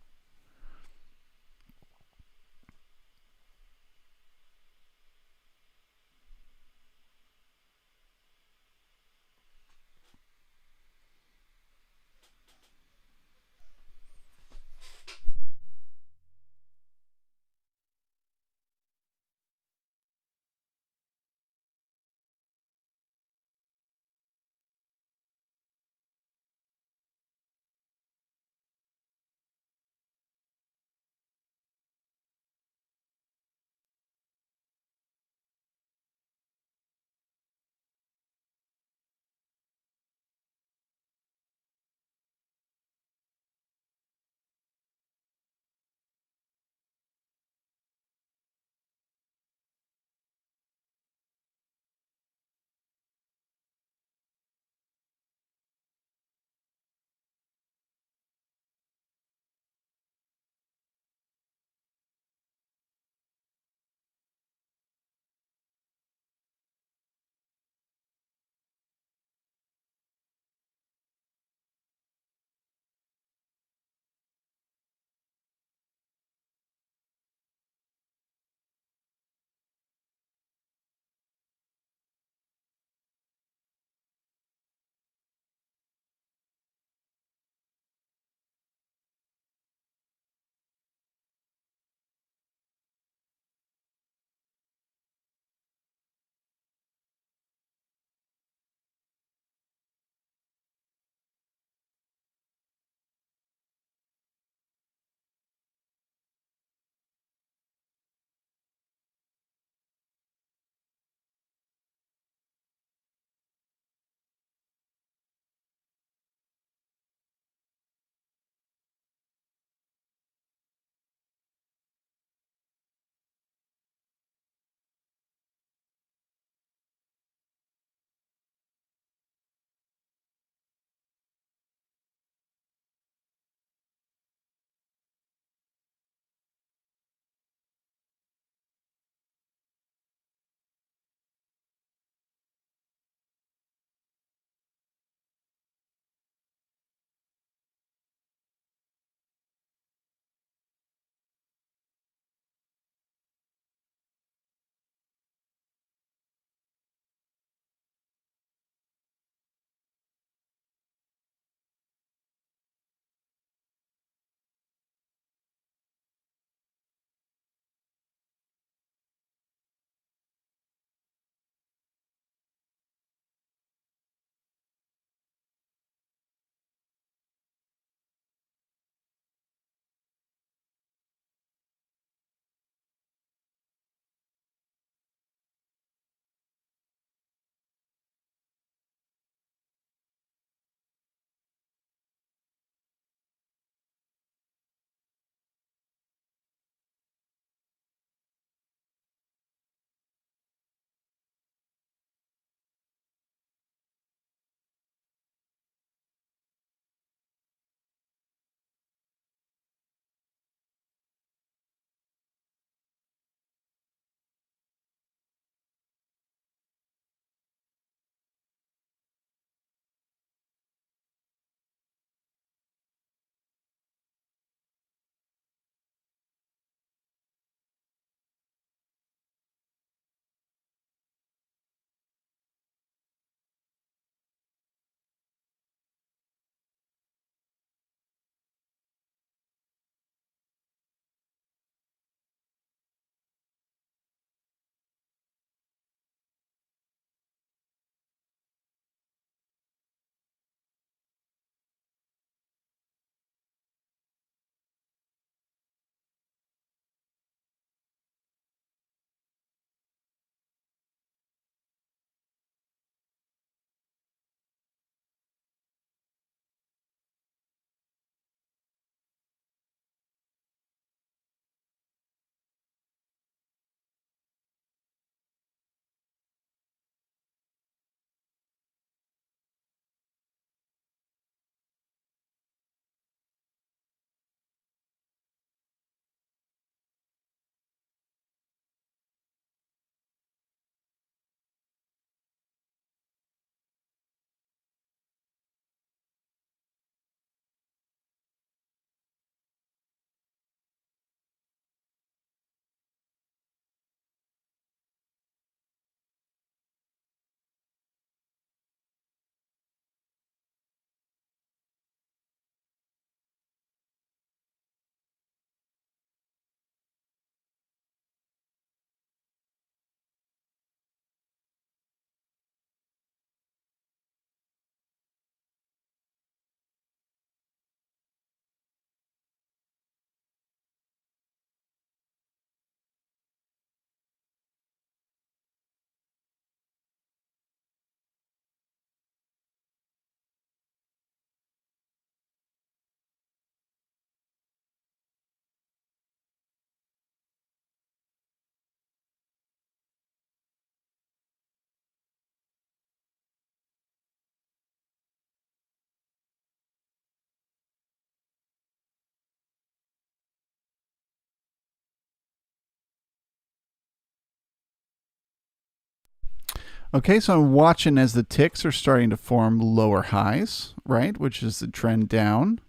Speaker 1: Okay, so I'm watching as the ticks are starting to form lower highs, right? Which is the trend down.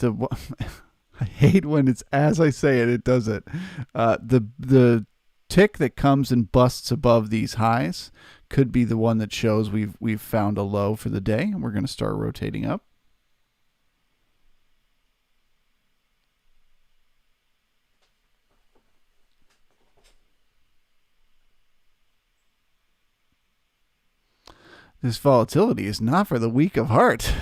Speaker 1: The I hate when it's as I say it, it does it. The tick that comes and busts above these highs could be the one that shows we've found a low for the day, and we're going to start rotating up. This volatility is not for the weak of heart.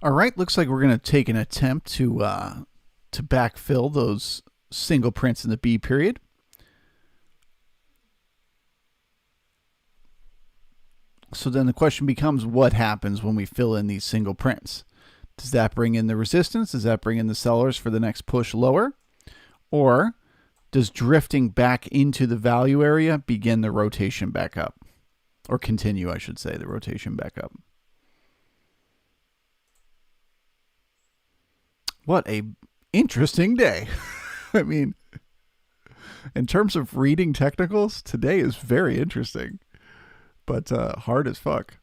Speaker 1: All right, looks like we're going to take an attempt to backfill those single prints in the B period. So then the question becomes, what happens when we fill in these single prints? Does that bring in the resistance? Does that bring in the sellers for the next push lower? Or does drifting back into the value area begin the rotation back up? Or continue, I should say, the rotation back up. What a interesting day. I mean, in terms of reading technicals, today is very interesting, but hard as fuck.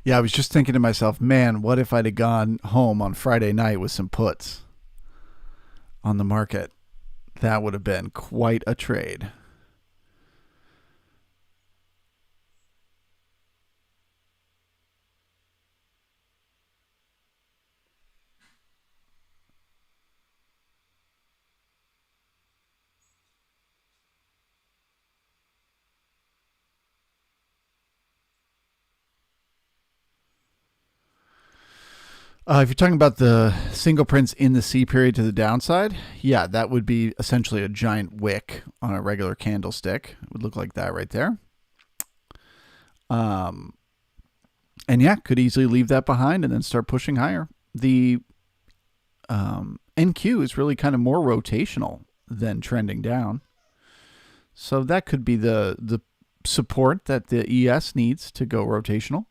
Speaker 1: Yeah, I was just thinking to myself, man, what if I'd have gone home on Friday night with some puts on the market? That would have been quite a trade. If you're talking about the single prints in the C period to the downside, yeah, that would be essentially a giant wick on a regular candlestick. It would look like that right there. Um, and yeah, could easily leave that behind and then start pushing higher. The NQ is really kind of more rotational than trending down. So that could be the support that the ES needs to go rotational.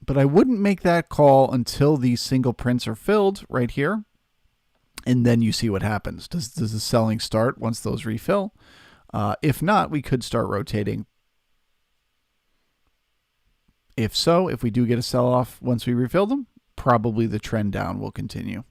Speaker 1: But I wouldn't make that call until these single prints are filled right here. And then you see what happens. Does the selling start once those refill? If not, we could start rotating. If so, if we do get a sell-off once we refill them, probably the trend down will continue.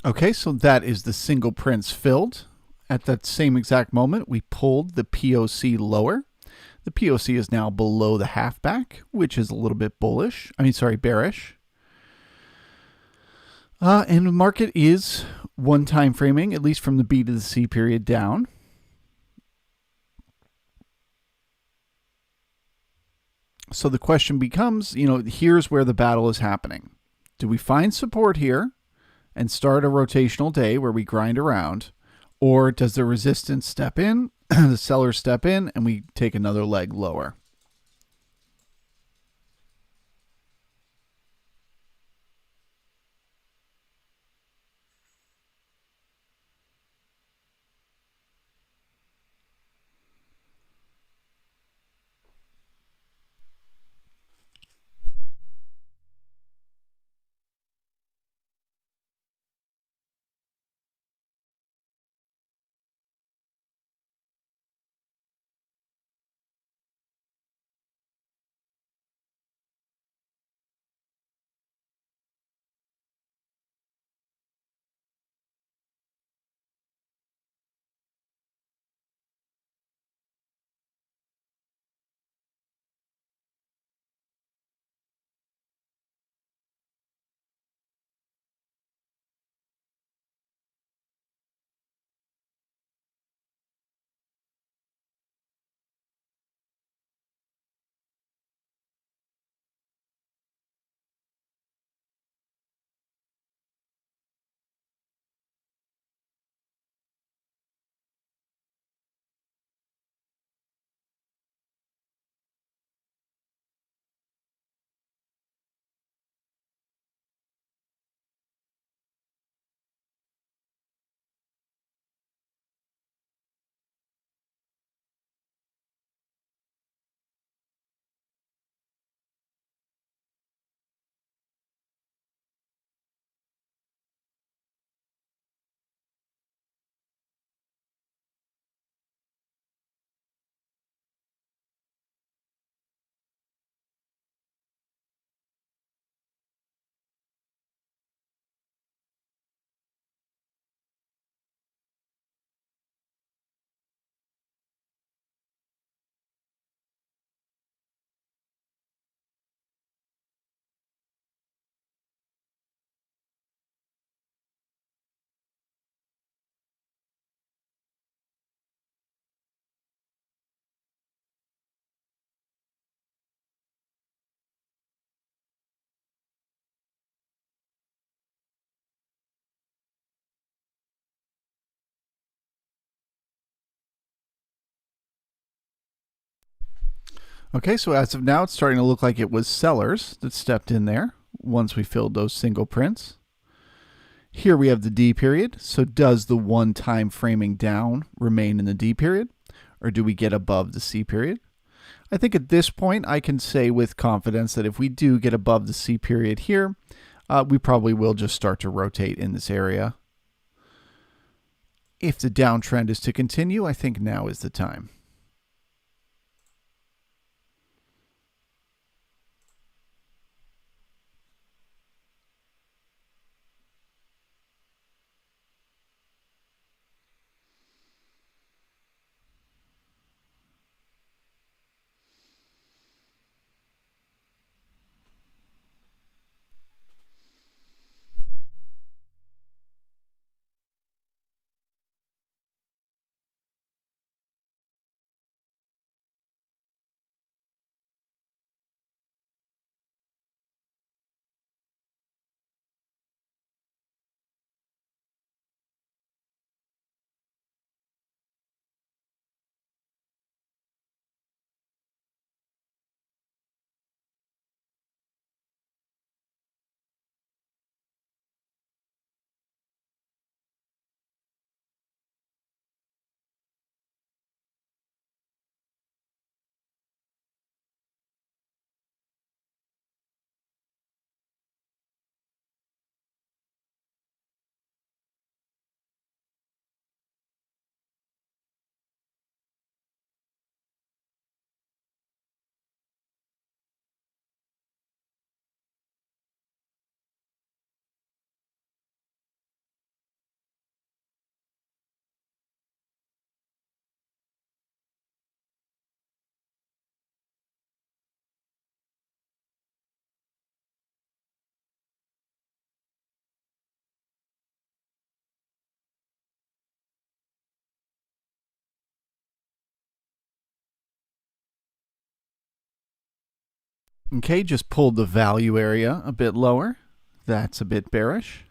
Speaker 1: Okay, so that is the single prints filled. At that same exact moment, we pulled the POC lower. The POC is now below the halfback, which is a little bit bullish. Bearish. And the market is one time framing, at least from the B to the C period down. So the question becomes, here's where the battle is happening. Do we find support here and start a rotational day where we grind around? Or does the resistance step in, the sellers step in, and we take another leg lower? Okay, so as of now, it's starting to look like it was sellers that stepped in there once we filled those single prints. Here we have the D period. So does the one time framing down remain in the D period, or do we get above the C period? I think at this point I can say with confidence that if we do get above the C period here, we probably will just start to rotate in this area. If the downtrend is to continue, I think now is the time. Okay, just pulled the value area a bit lower. That's a bit bearish.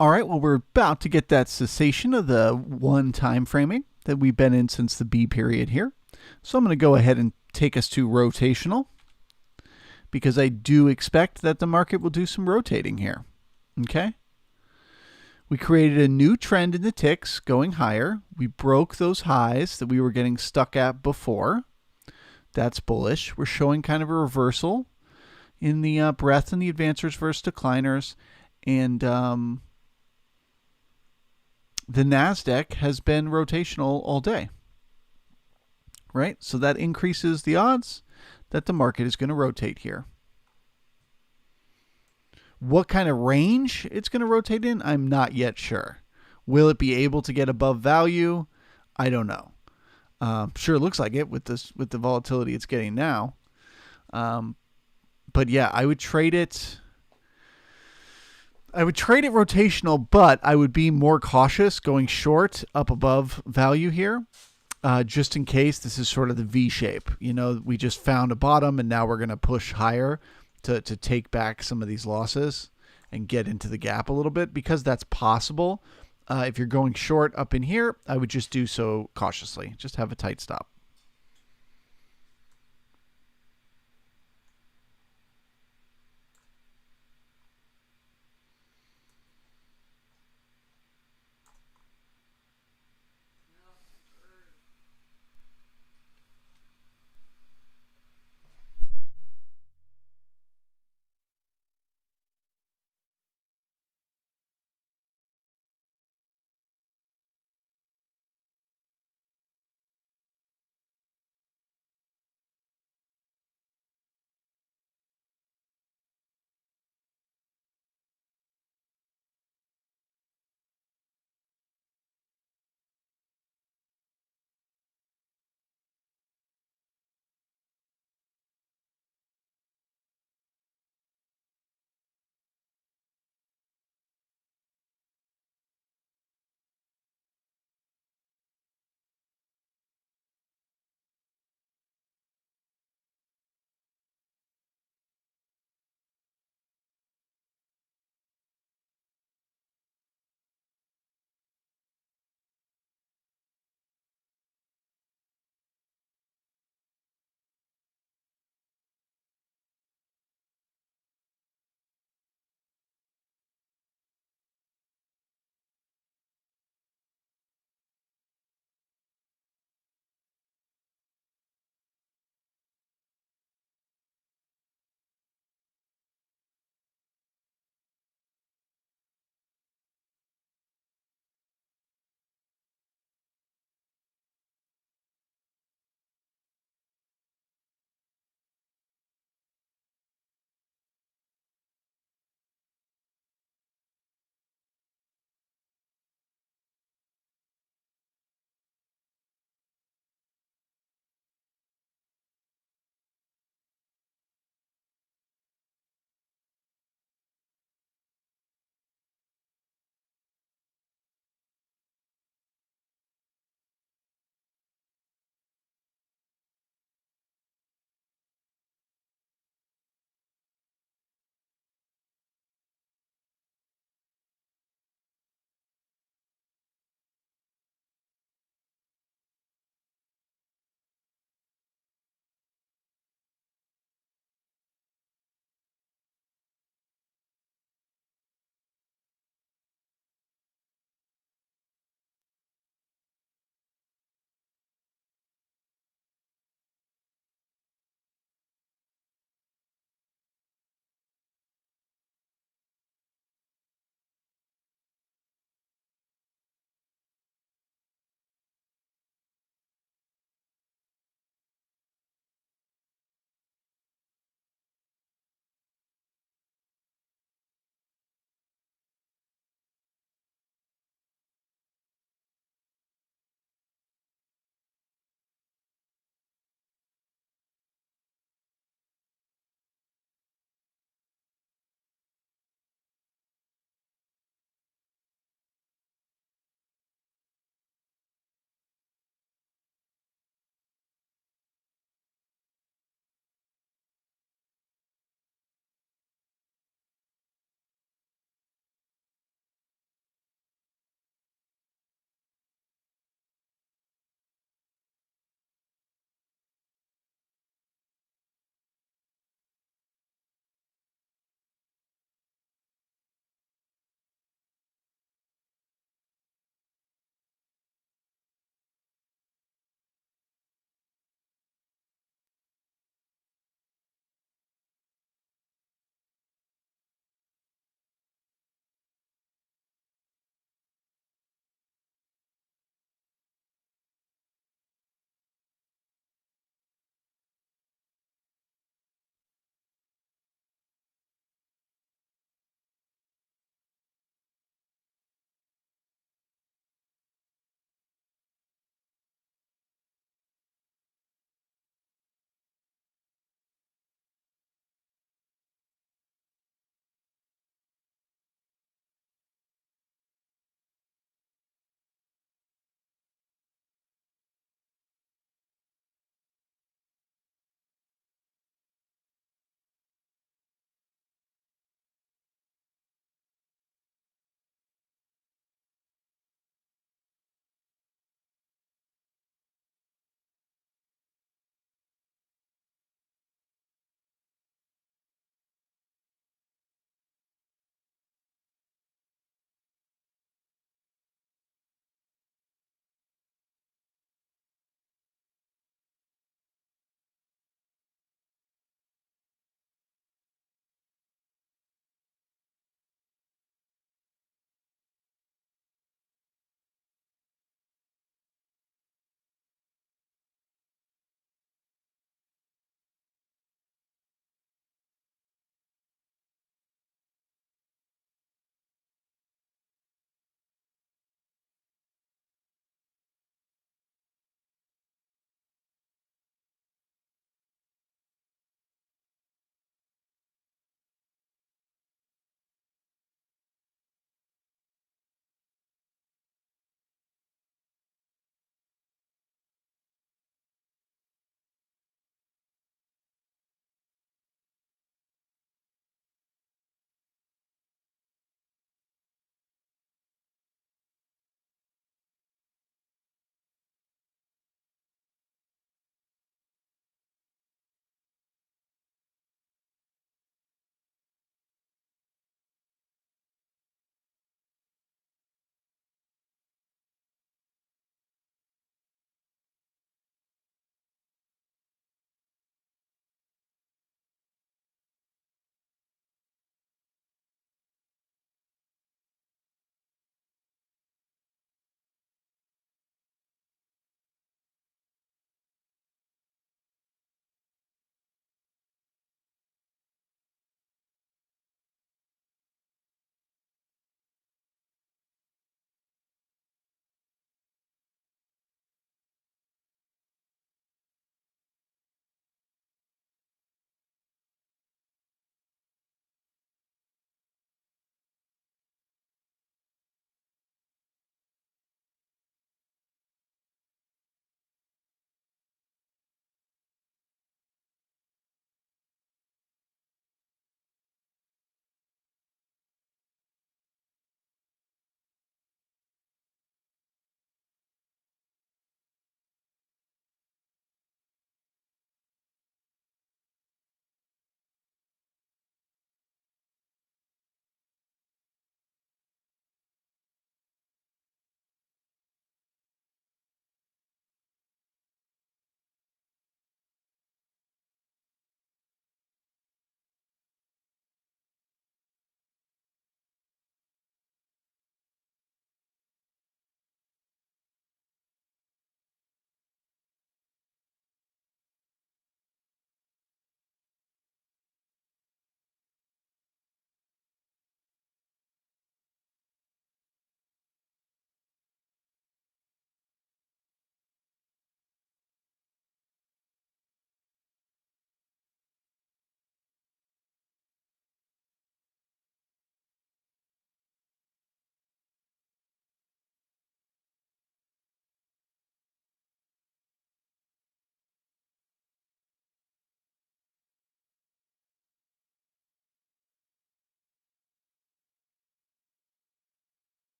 Speaker 1: All right, well, we're about to get that cessation of the one time framing that we've been in since the B period here. So I'm going to go ahead and take us to rotational because I do expect that the market will do some rotating here. Okay? We created a new trend in the ticks going higher. We broke those highs that we were getting stuck at before. That's bullish. We're showing kind of a reversal in the breadth and the advancers versus decliners. And the NASDAQ has been rotational all day. Right? So that increases the odds that the market is going to rotate here. What kind of range it's going to rotate in, I'm not yet sure. Will it be able to get above value? I don't know. Sure, it looks like it with the volatility it's getting now. But yeah, I would trade it. I would trade it rotational, but I would be more cautious going short up above value here, just in case this is sort of the V shape. You know, we just found a bottom and now we're going to push higher to take back some of these losses and get into the gap a little bit, because that's possible. If you're going short up in here, I would just do so cautiously. Just have a tight stop.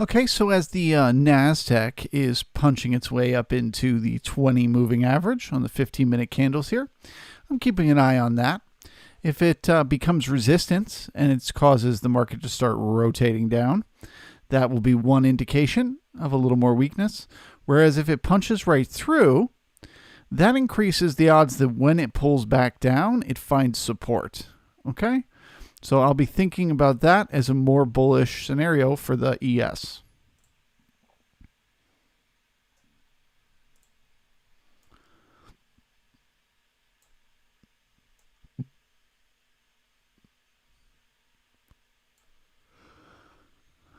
Speaker 1: Okay, so as the NASDAQ is punching its way up into the 20 moving average on the 15-minute candles here, I'm keeping an eye on that. If it becomes resistance and it causes the market to start rotating down, that will be one indication of a little more weakness. Whereas if it punches right through, that increases the odds that when it pulls back down, it finds support. Okay? So I'll be thinking about that as a more bullish scenario for the ES.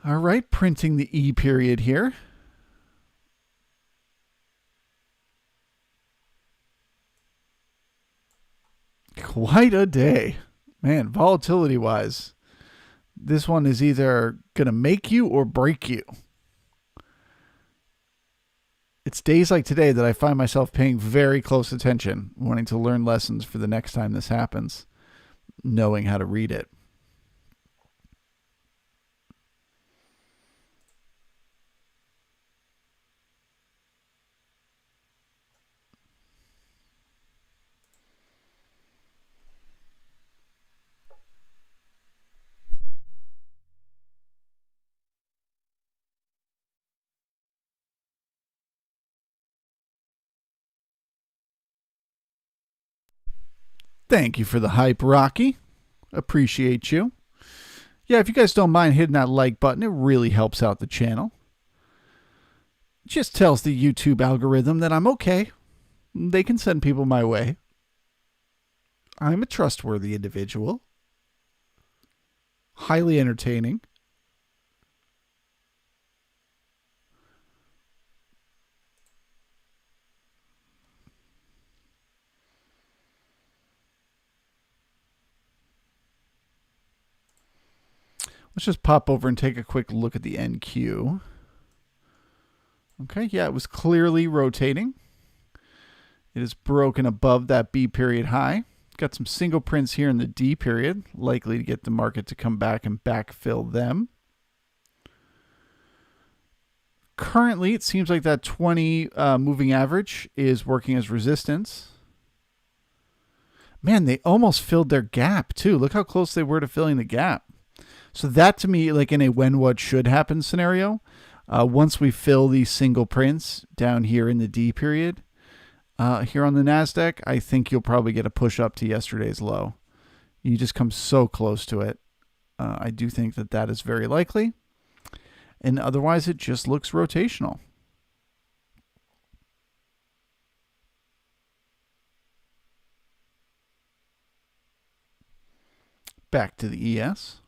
Speaker 1: All right, printing the E period here. Quite a day. Man, volatility-wise, this one is either going to make you or break you. It's days like today that I find myself paying very close attention, wanting to learn lessons for the next time this happens, knowing how to read it. Thank you for the hype, Rocky. Appreciate you. Yeah, if you guys don't mind hitting that like button, it really helps out the channel. It just tells the YouTube algorithm that I'm okay. They can send people my way. I'm a trustworthy individual. Highly entertaining. Let's just pop over and take a quick look at the NQ. Okay, yeah, it was clearly rotating. It is broken above that B period high. Got some single prints here in the D period, likely to get the market to come back and backfill them. Currently, it seems like that 20 moving average is working as resistance. Man, they almost filled their gap, too. Look how close they were to filling the gap. So that, to me, like in a when what should happen scenario, once we fill these single prints down here in the D period, here on the NASDAQ, I think you'll probably get a push up to yesterday's low. You just come so close to it. I do think that that is very likely. And otherwise, it just looks rotational. Back to the ES.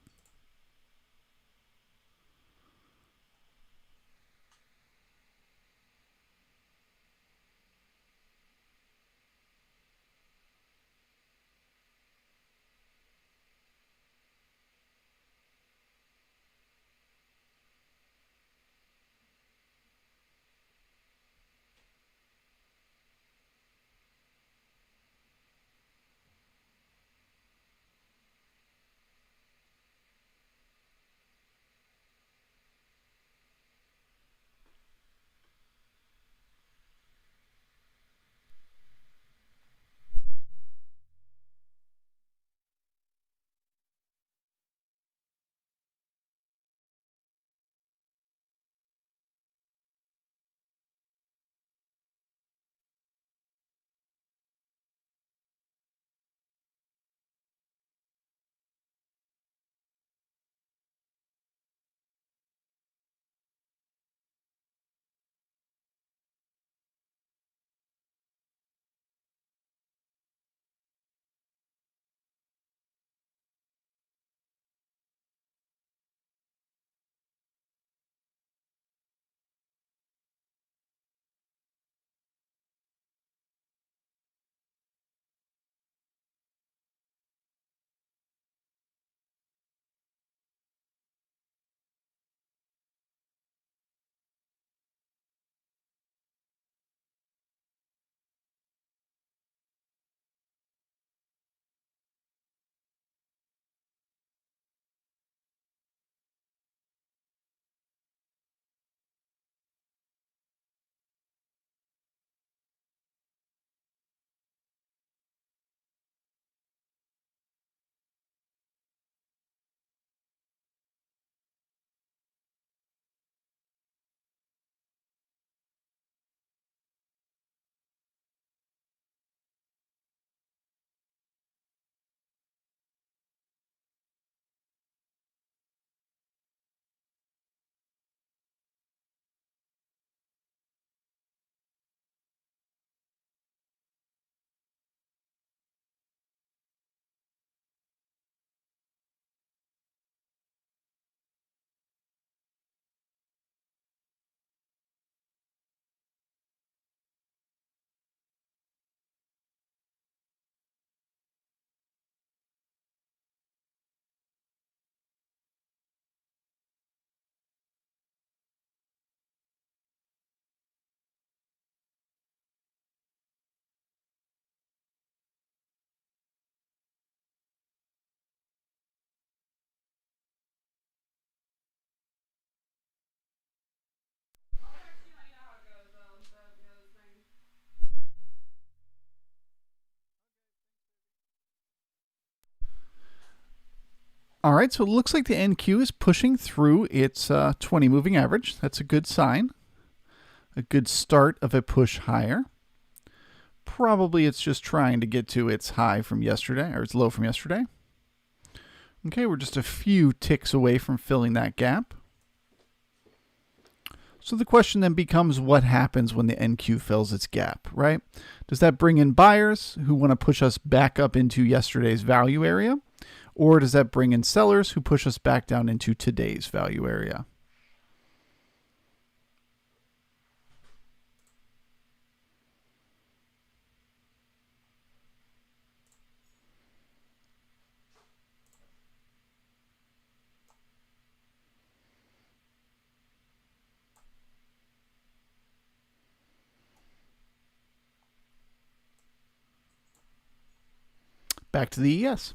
Speaker 1: All right, so it looks like the NQ is pushing through its 20 moving average. That's a good sign. A good start of a push higher. Probably it's just trying to get to its high from yesterday, or its low from yesterday. Okay, we're just a few ticks away from filling that gap. So the question then becomes, what happens when the NQ fills its gap, right? Does that bring in buyers who want to push us back up into yesterday's value area? Or does that bring in sellers who push us back down into today's value area? Back to the ES.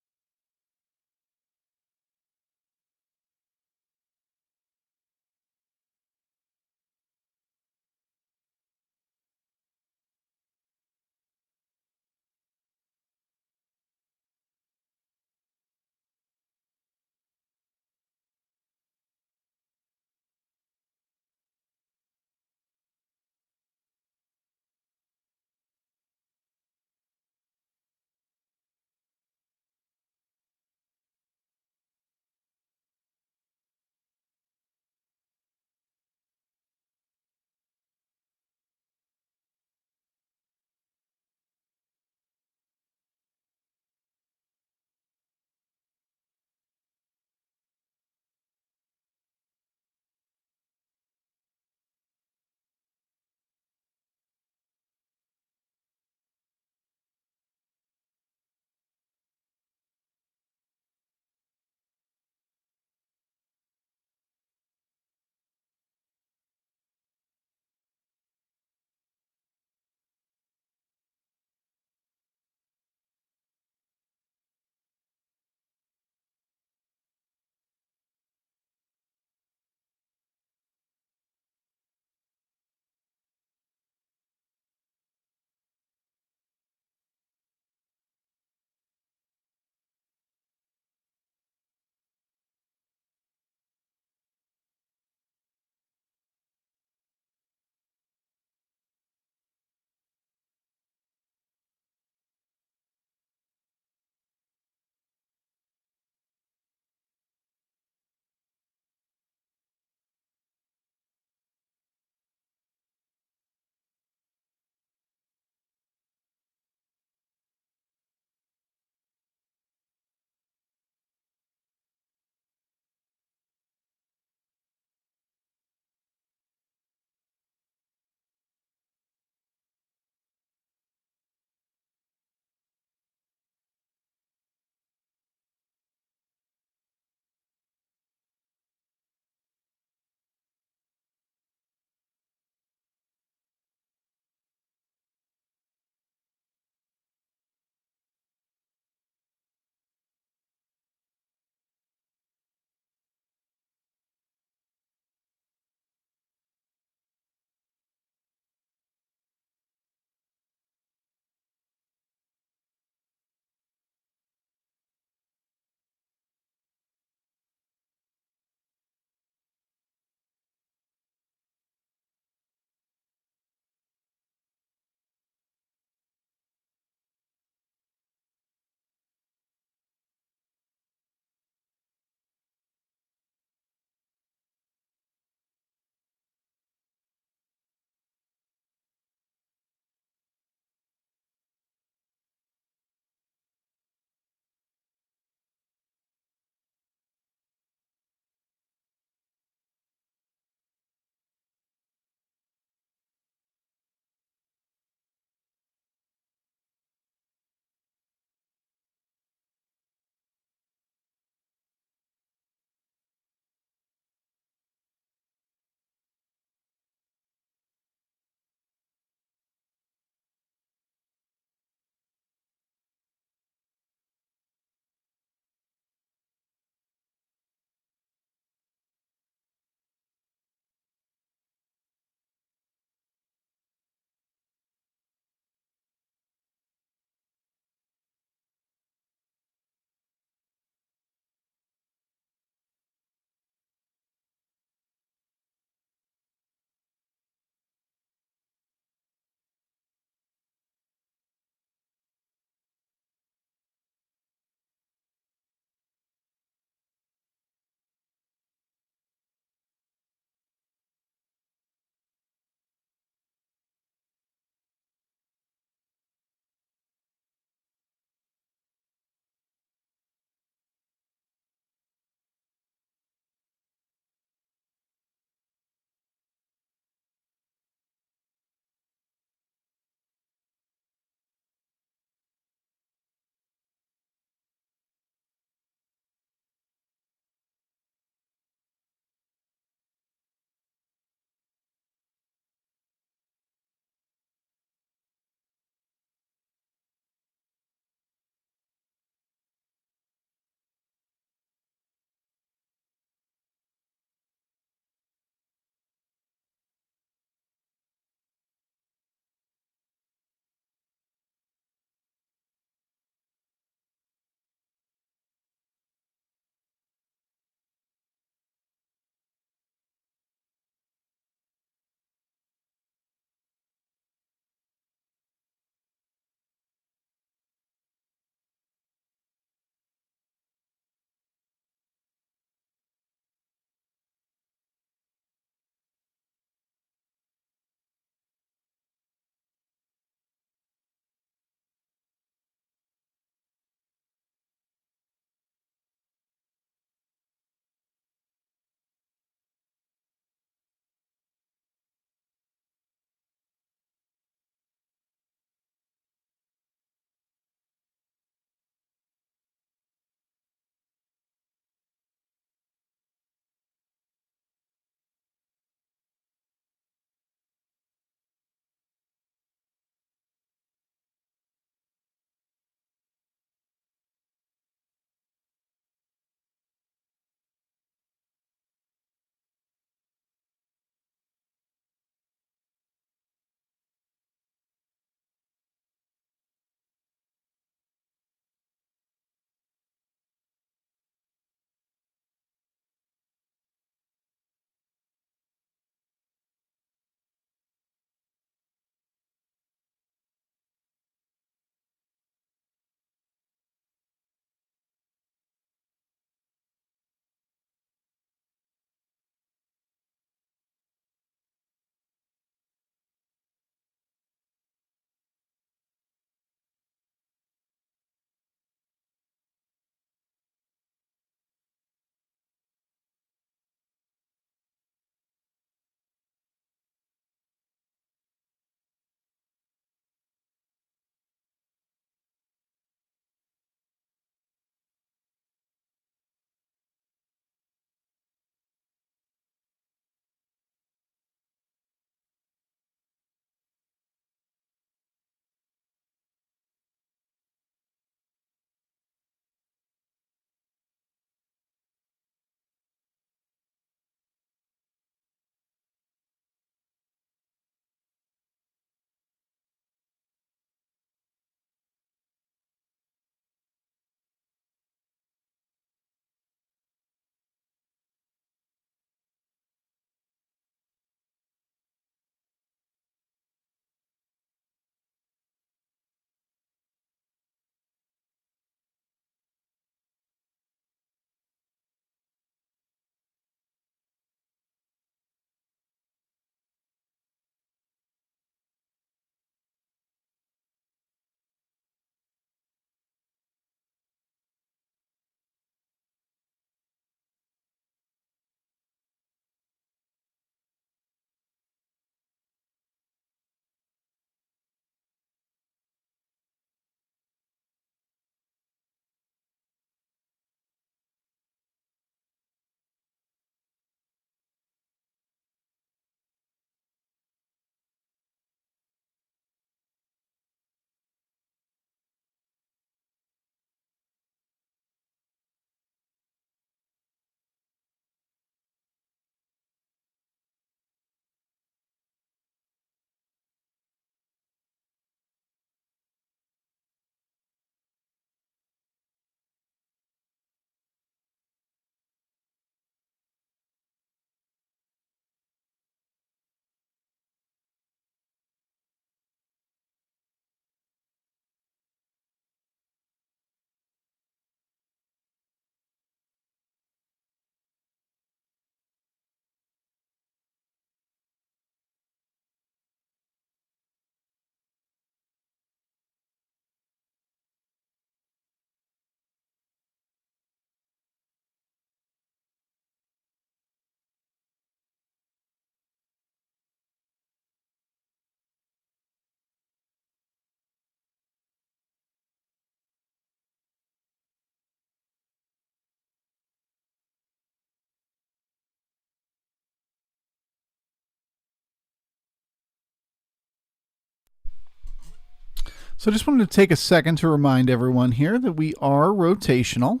Speaker 1: So I just wanted to take a second to remind everyone here that we are rotational.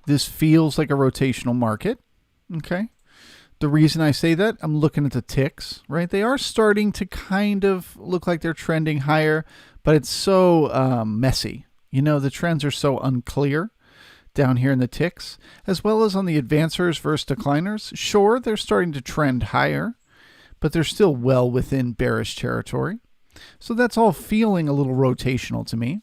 Speaker 1: This feels like a rotational market. Okay. The reason I say that, I'm looking at the ticks, right? They are starting to kind of look like they're trending higher, but it's so messy. You know, the trends are so unclear down here in the ticks, as well as on the advancers versus decliners. Sure, they're starting to trend higher, but they're still well within bearish territory. So that's all feeling a little rotational to me.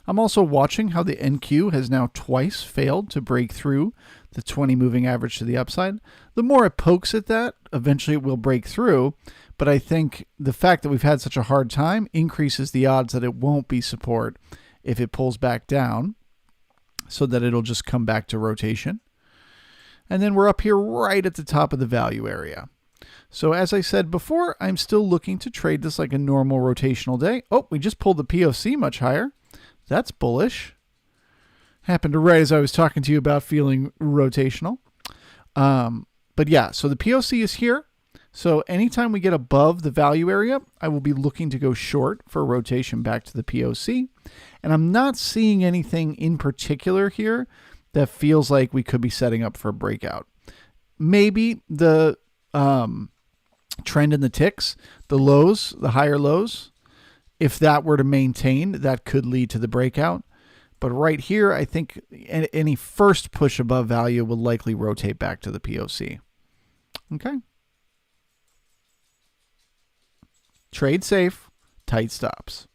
Speaker 1: I'm also watching how the NQ has now twice failed to break through the 20 moving average to the upside. The more it pokes at that, eventually it will break through. But I think the fact that we've had such a hard time increases the odds that it won't be support if it pulls back down, so that it'll just come back to rotation. And then we're up here right at the top of the value area. So as I said before, I'm still looking to trade this like a normal rotational day. Oh, we just pulled the POC much higher. That's bullish. Happened to right as I was talking to you about feeling rotational. But yeah, so the POC is here. So anytime we get above the value area, I will be looking to go short for a rotation back to the POC. And I'm not seeing anything in particular here that feels like we could be setting up for a breakout. Maybe the trend in the ticks, the lows, the higher lows, if that were to maintain, that could lead to the breakout. But right here, I think any first push above value will likely rotate back to the POC. Okay. Trade safe, tight stops.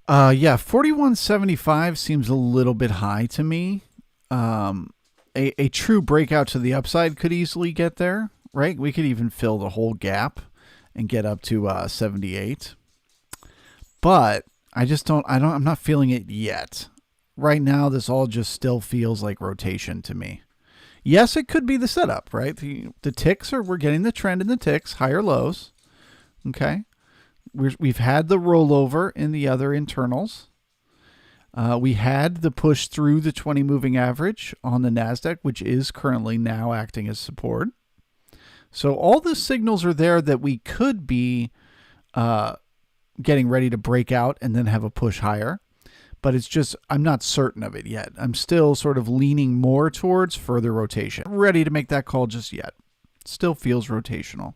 Speaker 1: Yeah, 4175 seems a little bit high to me. A true breakout to the upside could easily get there, right? We could even fill the whole gap and get up to 78. But I'm not feeling it yet. Right now, this all just still feels like rotation to me. Yes, it could be the setup, right? The ticks we're getting the trend in the ticks, higher lows. Okay. We've had the rollover in the other internals. We had the push through the 20 moving average on the NASDAQ, which is currently now acting as support. So all the signals are there that we could be getting ready to break out and then have a push higher. But it's just, I'm not certain of it yet. I'm still sort of leaning more towards further rotation. Ready to make that call just yet. Still feels rotational.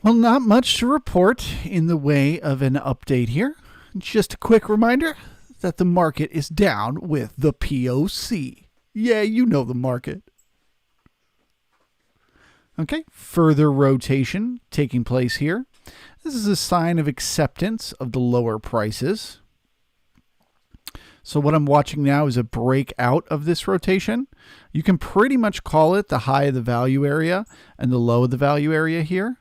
Speaker 1: Well, not much to report in the way of an update here. Just a quick reminder that the market is down with the POC. Yeah, you know the market. Okay, further rotation taking place here. This is a sign of acceptance of the lower prices. So what I'm watching now is a breakout of this rotation. You can pretty much call it the high of the value area and the low of the value area here.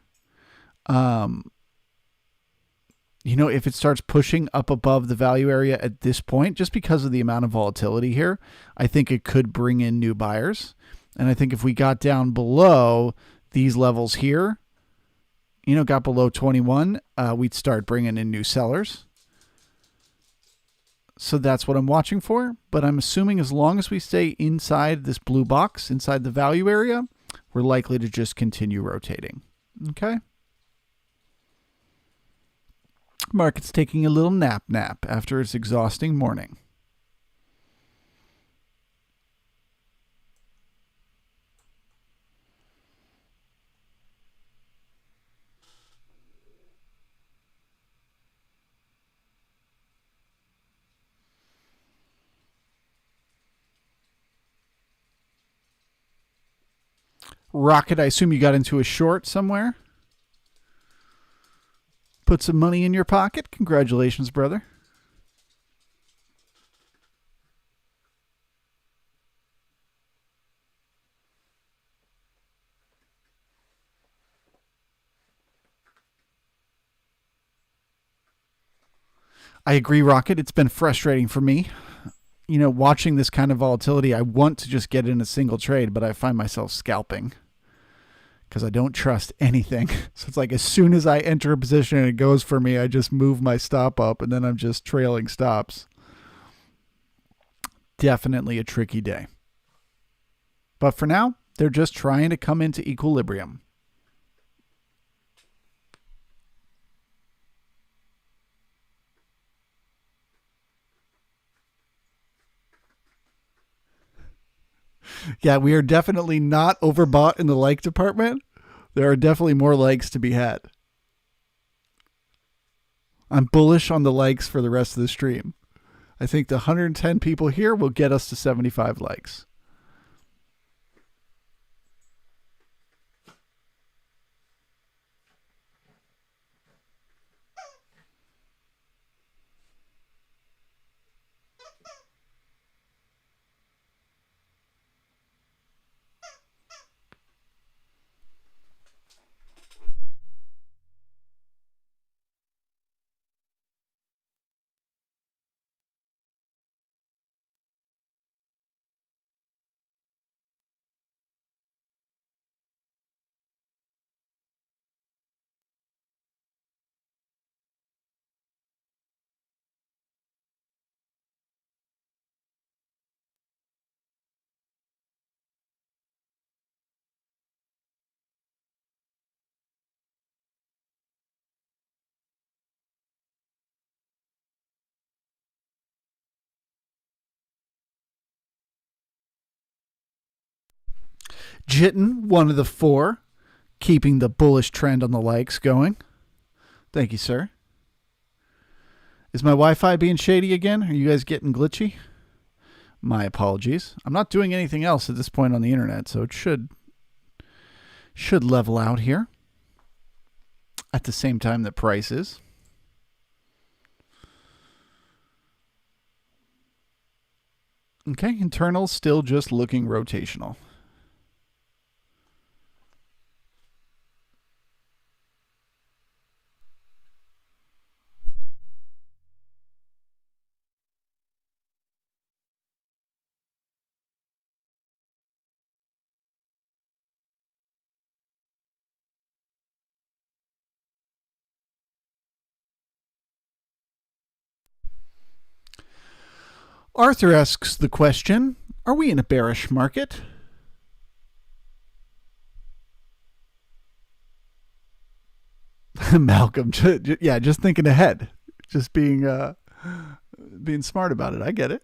Speaker 1: You know, if it starts pushing up above the value area at this point, just because of the amount of volatility here, I think it could bring in new buyers. And I think if we got down below these levels here, you know, got below 21, we'd start bringing in new sellers. So that's what I'm watching for. But I'm assuming as long as we stay inside this blue box, inside the value area, we're likely to just continue rotating. Okay. Market's taking a little nap after its exhausting morning. Rocket, I assume you got into a short somewhere? Put some money in your pocket? Congratulations, brother. I agree, Rocket. It's been frustrating for me. You know, watching this kind of volatility, I want to just get in a single trade, but I find myself scalping because I don't trust anything. So it's like as soon as I enter a position and it goes for me, I just move my stop up and then I'm just trailing stops. Definitely a tricky day. But for now, they're just trying to come into equilibrium. Yeah, we are definitely not overbought in the like department. There are definitely more likes to be had. I'm bullish on the likes for the rest of the stream. I think the 110 people here will get us to 75 likes. Jitten, one of the four, keeping the bullish trend on the likes going. Thank you, sir. Is my Wi-Fi being shady again? Are you guys getting glitchy? My apologies. I'm not doing anything else at this point on the internet, so it should level out here at the same time that price is. Okay, internal still just looking rotational. Arthur asks the question, are we in a bearish market? Malcolm, yeah, just thinking ahead, just being smart about it. I get it.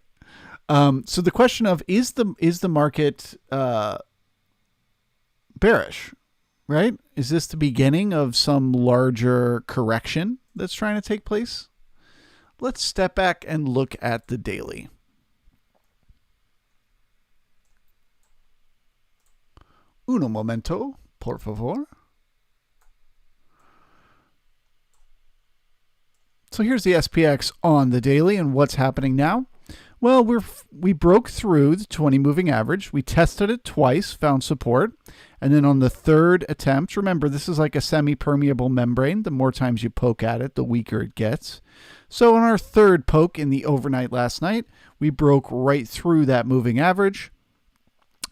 Speaker 1: So the question of is the market bearish, right? Is this the beginning of some larger correction that's trying to take place? Let's step back and look at the daily. Uno momento, por favor. So here's the SPX on the daily and what's happening now. Well, we broke through the 20 moving average. We tested it twice, found support. And then on the third attempt, remember, this is like a semi-permeable membrane. The more times you poke at it, the weaker it gets. So on our third poke in the overnight last night, we broke right through that moving average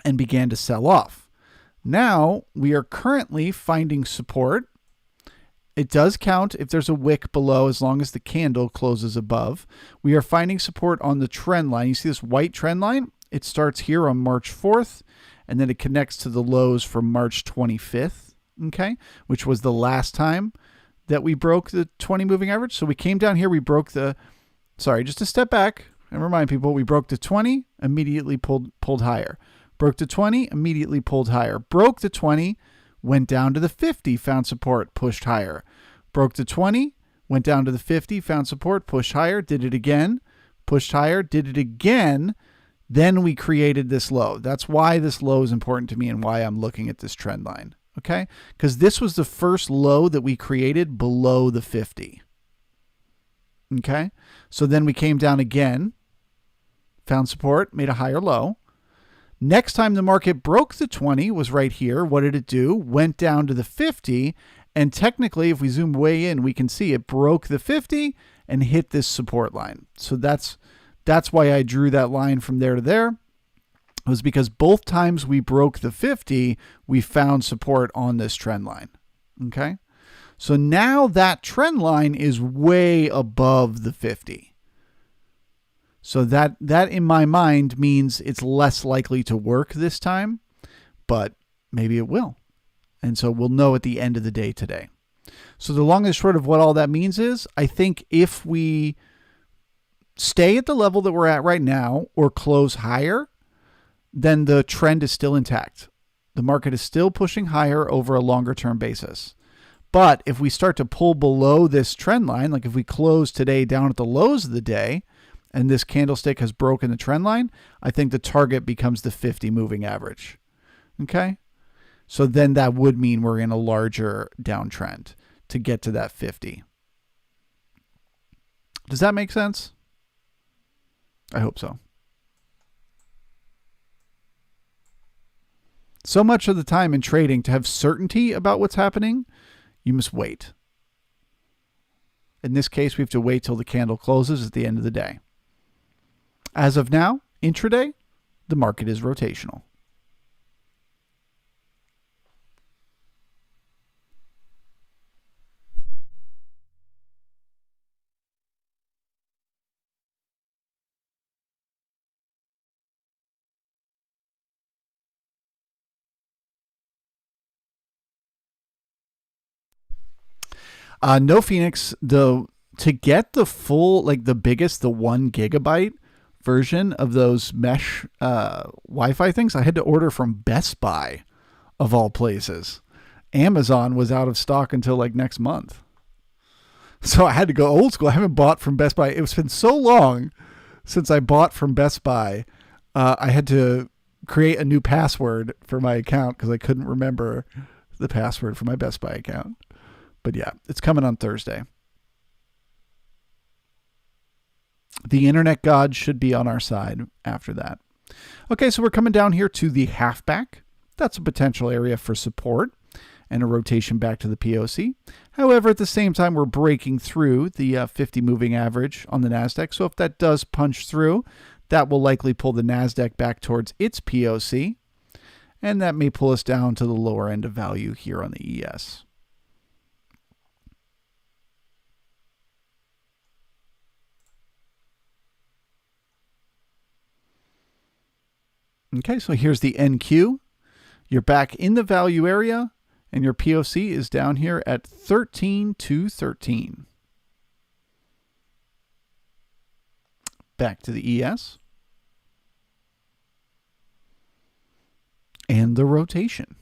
Speaker 1: and began to sell off. Now we are currently finding support. It does count if there's a wick below as long as the candle closes above. We are finding support on the trend line. You see this white trend line? It starts here on March 4th, and then it connects to the lows from March 25th, okay, which was the last time that we broke the 20 moving average. So we came down here, we broke the, just to step back and remind people, we broke the 20, immediately pulled higher. Broke the 20, immediately pulled higher. Broke the 20, went down to the 50, found support, pushed higher. Broke the 20, went down to the 50, found support, pushed higher, did it again, pushed higher, did it again. Then we created this low. That's why this low is important to me and why I'm looking at this trend line. Okay? Because this was the first low that we created below the 50. Okay? So then we came down again, found support, made a higher low. Next time the market broke the 20 was right here. What did it do? Went down to the 50. And technically, if we zoom way in, we can see it broke the 50 and hit this support line. So that's why I drew that line from there to there. It was because both times we broke the 50, we found support on this trend line. Okay? So now that trend line is way above the 50. So that in my mind means it's less likely to work this time, but maybe it will. And so we'll know at the end of the day today. So the long and short of what all that means is, I think if we stay at the level that we're at right now or close higher, then the trend is still intact. The market is still pushing higher over a longer term basis. But if we start to pull below this trend line, like if we close today down at the lows of the day, and this candlestick has broken the trend line, I think the target becomes the 50 moving average. Okay? So then that would mean we're in a larger downtrend to get to that 50. Does that make sense? I hope so. So much of the time in trading, to have certainty about what's happening, you must wait. In this case, we have to wait till the candle closes at the end of the day. As of now, intraday, the market is rotational. No, Phoenix, to get the full, like the biggest, the 1 gigabyte version of those mesh Wi-Fi things, I had to order from Best Buy, of all places. Amazon was out of stock until like next month. So I had to go old school. I haven't bought from Best Buy. It's been so long since I bought from Best Buy. I had to create a new password for my account because I couldn't remember the password for my Best Buy account. But yeah, it's coming on Thursday. The internet god should be on our side after that. Okay, so we're coming down here to the halfback. That's a potential area for support and a rotation back to the POC. However, at the same time, we're breaking through the 50 moving average on the NASDAQ. So if that does punch through, that will likely pull the NASDAQ back towards its POC. And that may pull us down to the lower end of value here on the ES. Okay, so here's the NQ. You're back in the value area, and your POC is down here at 13,213. Back to the ES. And the rotation.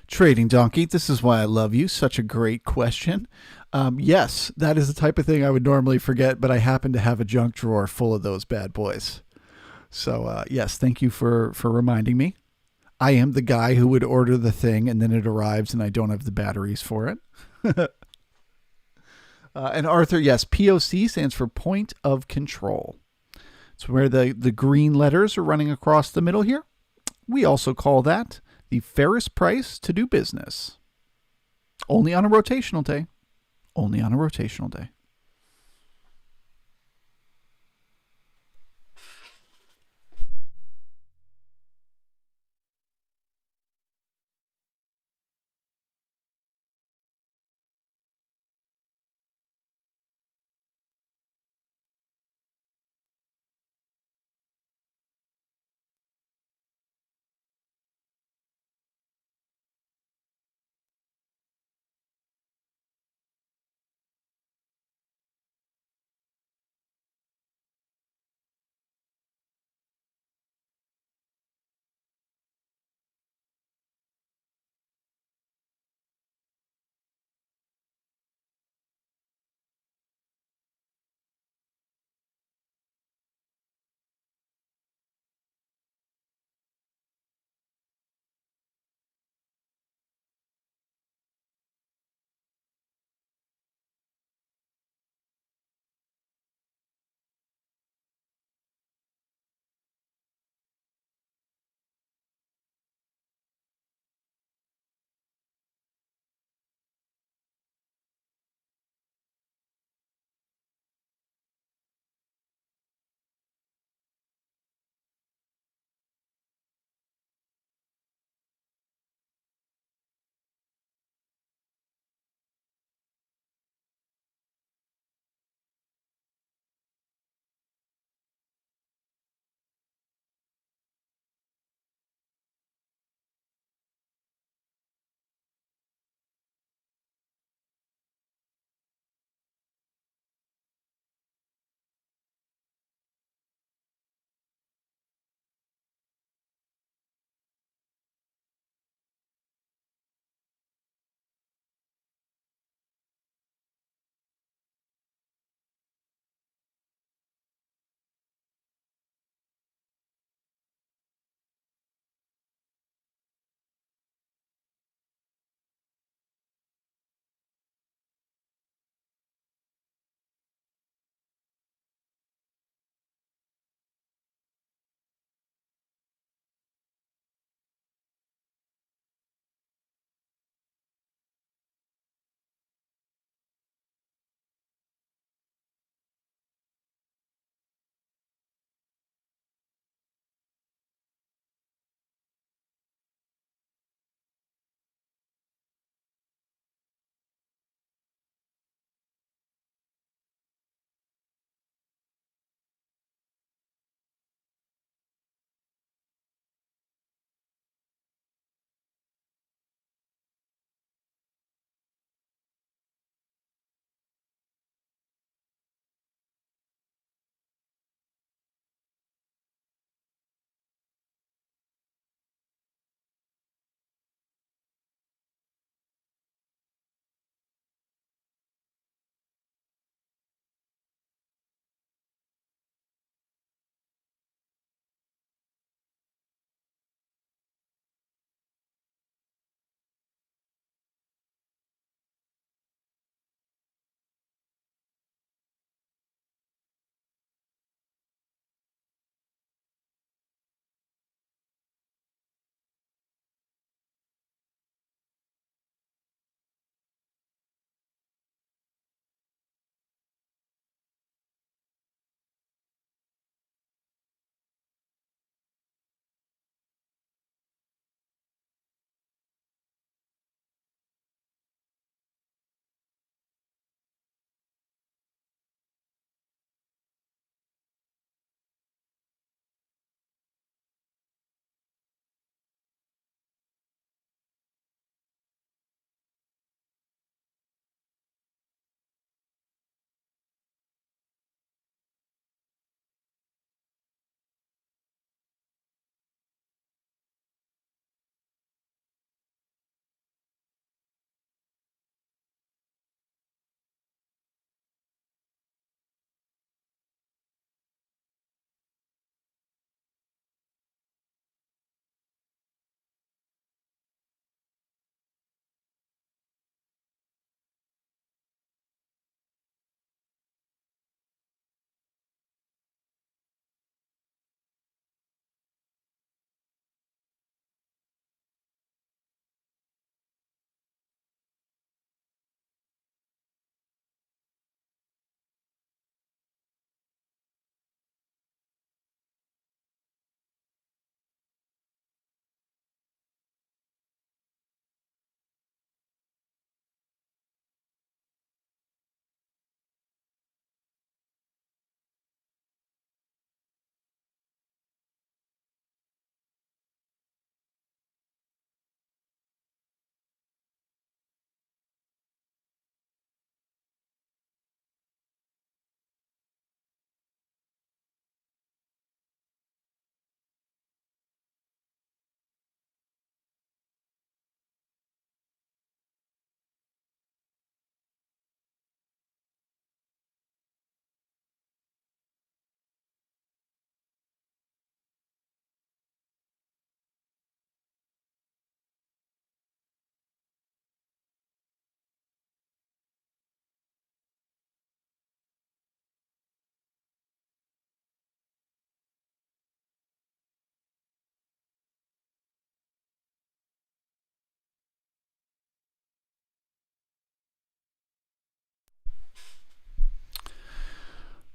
Speaker 1: Trading Donkey, this is why I love you. Such a great question. Yes, that is the type of thing I would normally forget, but I happen to have a junk drawer full of those bad boys. So, yes, thank you for reminding me. I am the guy who would order the thing and then it arrives and I don't have the batteries for it. And Arthur, yes, POC stands for point of control. It's where the green letters are running across the middle here. We also call that the fairest price to do business. Only on a rotational day. Only on a rotational day.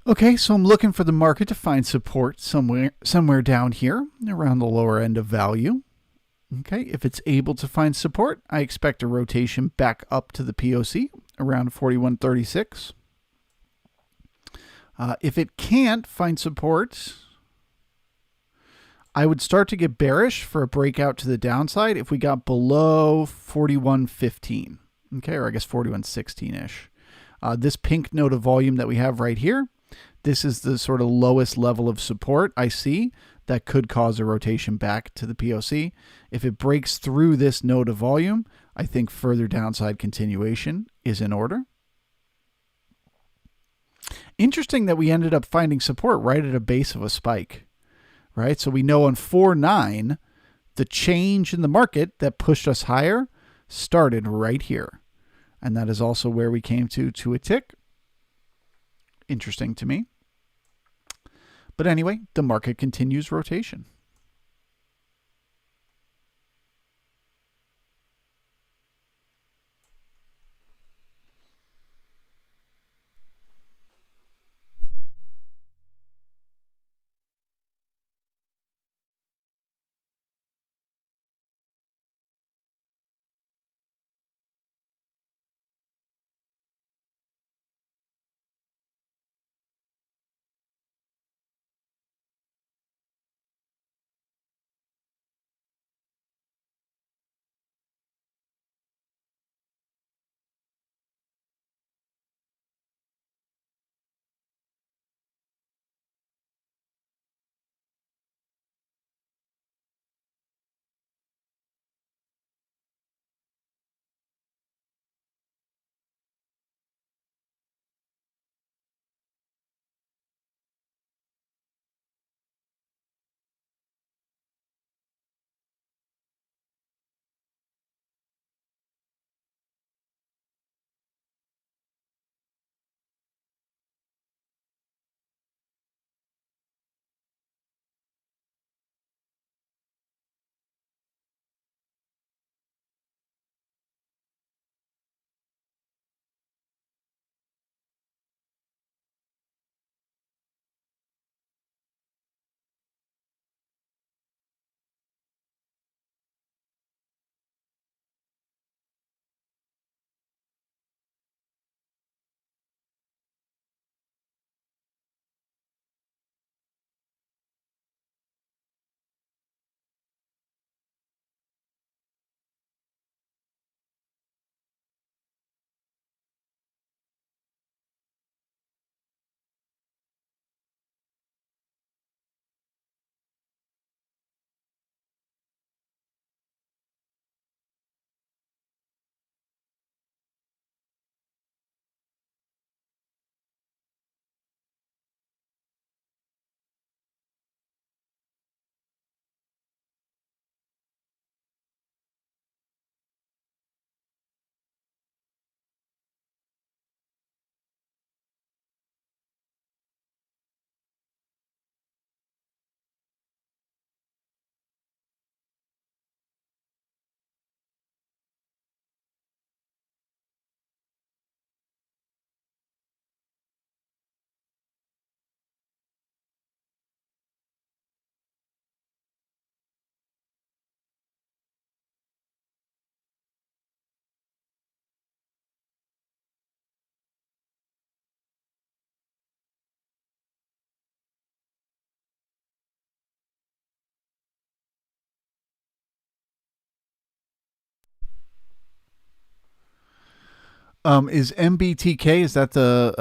Speaker 1: Okay, so I'm looking for the market to find support somewhere down here around the lower end of value. Okay, if it's able to find support, I expect a rotation back up to the POC around 41.36. If it can't find support, I would start to get bearish for a breakout to the downside if we got below 41.15. Okay, or I guess 41.16-ish. This pink node of volume that we have right here, this is the sort of lowest level of support I see that could cause a rotation back to the POC. If it breaks through this node of volume, I think further downside continuation is in order. Interesting that we ended up finding support right at a base of a spike, right? So we know on 4.9, the change in the market that pushed us higher started right here. And that is also where we came to a tick. Interesting to me. But anyway, the market continues rotation. Is MBTK, is that the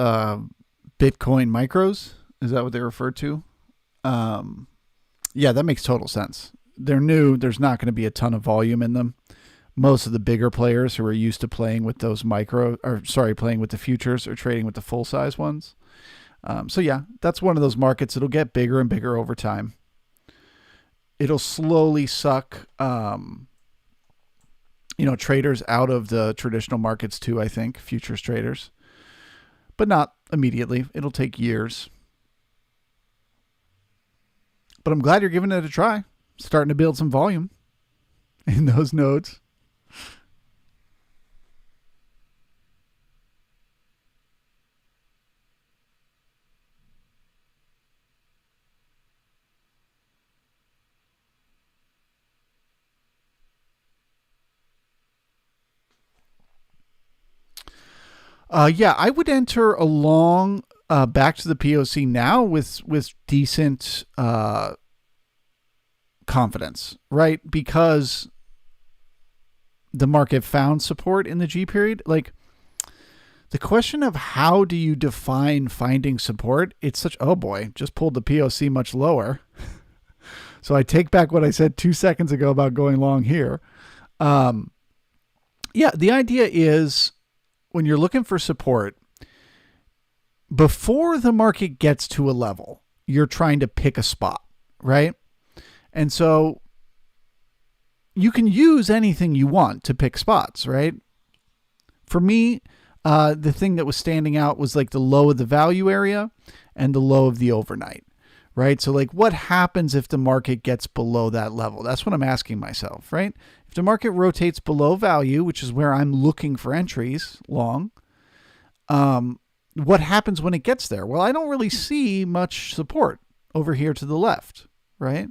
Speaker 1: Bitcoin micros? Is that what they refer to? Um, yeah, that makes total sense. They're new. There's not going to be a ton of volume in them. Most of the bigger players who are used to playing with those playing with the futures or trading with the full size ones. So yeah, that's one of those markets. It'll get bigger and bigger over time. It'll slowly suck, traders out of the traditional markets too, I think, futures traders. But not immediately. It'll take years. But I'm glad you're giving it a try. Starting to build some volume in those nodes. Yeah, I would enter along back to the POC now with decent confidence, right? Because the market found support in the G period. Like the question of how do you define finding support? It's such, oh boy, just pulled the POC much lower. So I take back what I said 2 seconds ago about going long here. Yeah, the idea is when you're looking for support, before the market gets to a level, you're trying to pick a spot, right? And so you can use anything you want to pick spots, right? For me, the thing that was standing out was like the low of the value area and the low of the overnight, right? So like what happens if the market gets below that level? That's what I'm asking myself, right? If the market rotates below value, which is where I'm looking for entries long, what happens when it gets there? Well, I don't really see much support over here to the left, right?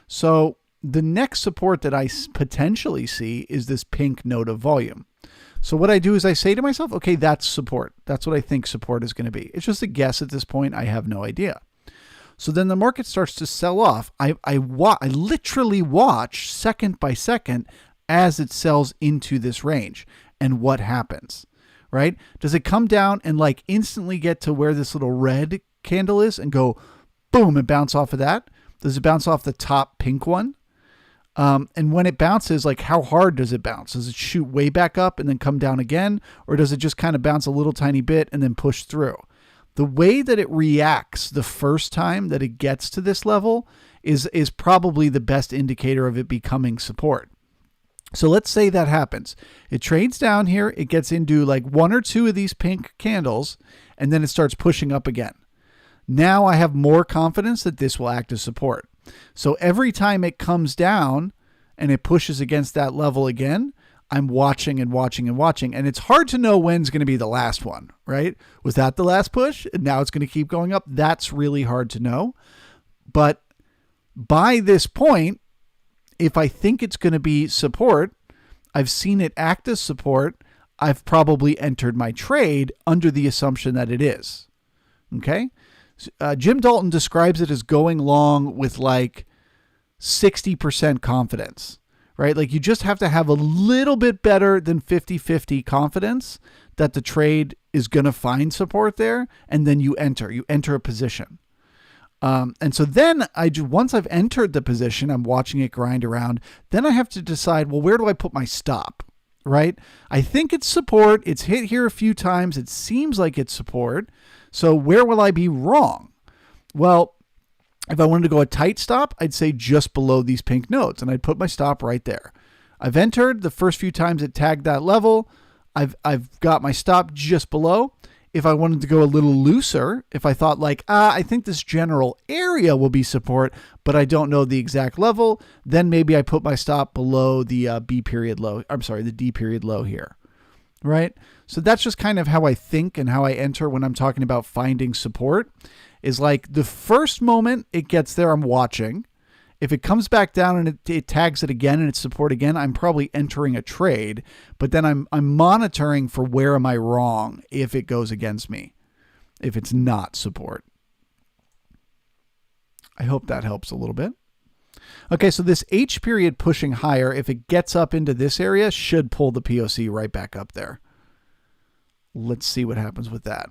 Speaker 1: So the next support that I potentially see is this pink node of volume. So what I do is I say to myself, okay, that's support. That's what I think support is going to be. It's just a guess at this point. I have no idea. So then the market starts to sell off. I literally watch second by second as it sells into this range. And what happens, right? Does it come down and like instantly get to where this little red candle is and go boom and bounce off of that? Does it bounce off the top pink one? And when it bounces, like how hard does it bounce? Does it shoot way back up and then come down again? Or does it just kind of bounce a little tiny bit and then push through? The way that it reacts the first time that it gets to this level is probably the best indicator of it becoming support. So let's say that happens. It trades down here. It gets into like one or two of these pink candles, and then it starts pushing up again. Now I have more confidence that this will act as support. So every time it comes down and it pushes against that level again, I'm watching and watching and watching. And it's hard to know when's going to be the last one, right? Was that the last push? And now it's going to keep going up. That's really hard to know. But by this point, if I think it's going to be support, I've seen it act as support, I've probably entered my trade under the assumption that it is. Okay? Jim Dalton describes it as going long with like 60% confidence, right? Like you just have to have a little bit better than 50-50 confidence that the trade is going to find support there. And then you enter a position. And so then once I've entered the position, I'm watching it grind around. Then I have to decide, well, where do I put my stop? Right? I think it's support. It's hit here a few times. It seems like it's support. So where will I be wrong? Well, if I wanted to go a tight stop, I'd say just below these pink nodes, and I'd put my stop right there. I've entered the first few times it tagged that level. I've got my stop just below. If I wanted to go a little looser, if I thought like, I think this general area will be support, but I don't know the exact level, then maybe I put my stop below the B period low. I'm sorry, the D period low here. Right? So that's just kind of how I think and how I enter when I'm talking about finding support is like the first moment it gets there, I'm watching. If it comes back down and it tags it again and it's support again, I'm probably entering a trade, but then I'm monitoring for where am I wrong if it goes against me, if it's not support. I hope that helps a little bit. Okay, so this H period pushing higher, if it gets up into this area, should pull the POC right back up there. Let's see what happens with that.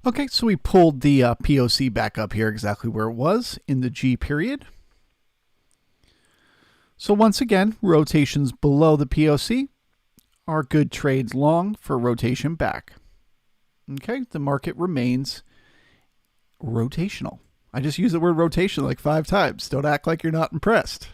Speaker 1: Okay, so we pulled the POC back up here exactly where it was in the G period. So once again, rotations below the POC are good trades long for rotation back. Okay, the market remains rotational. I just used the word rotation like 5 times. Don't act like you're not impressed.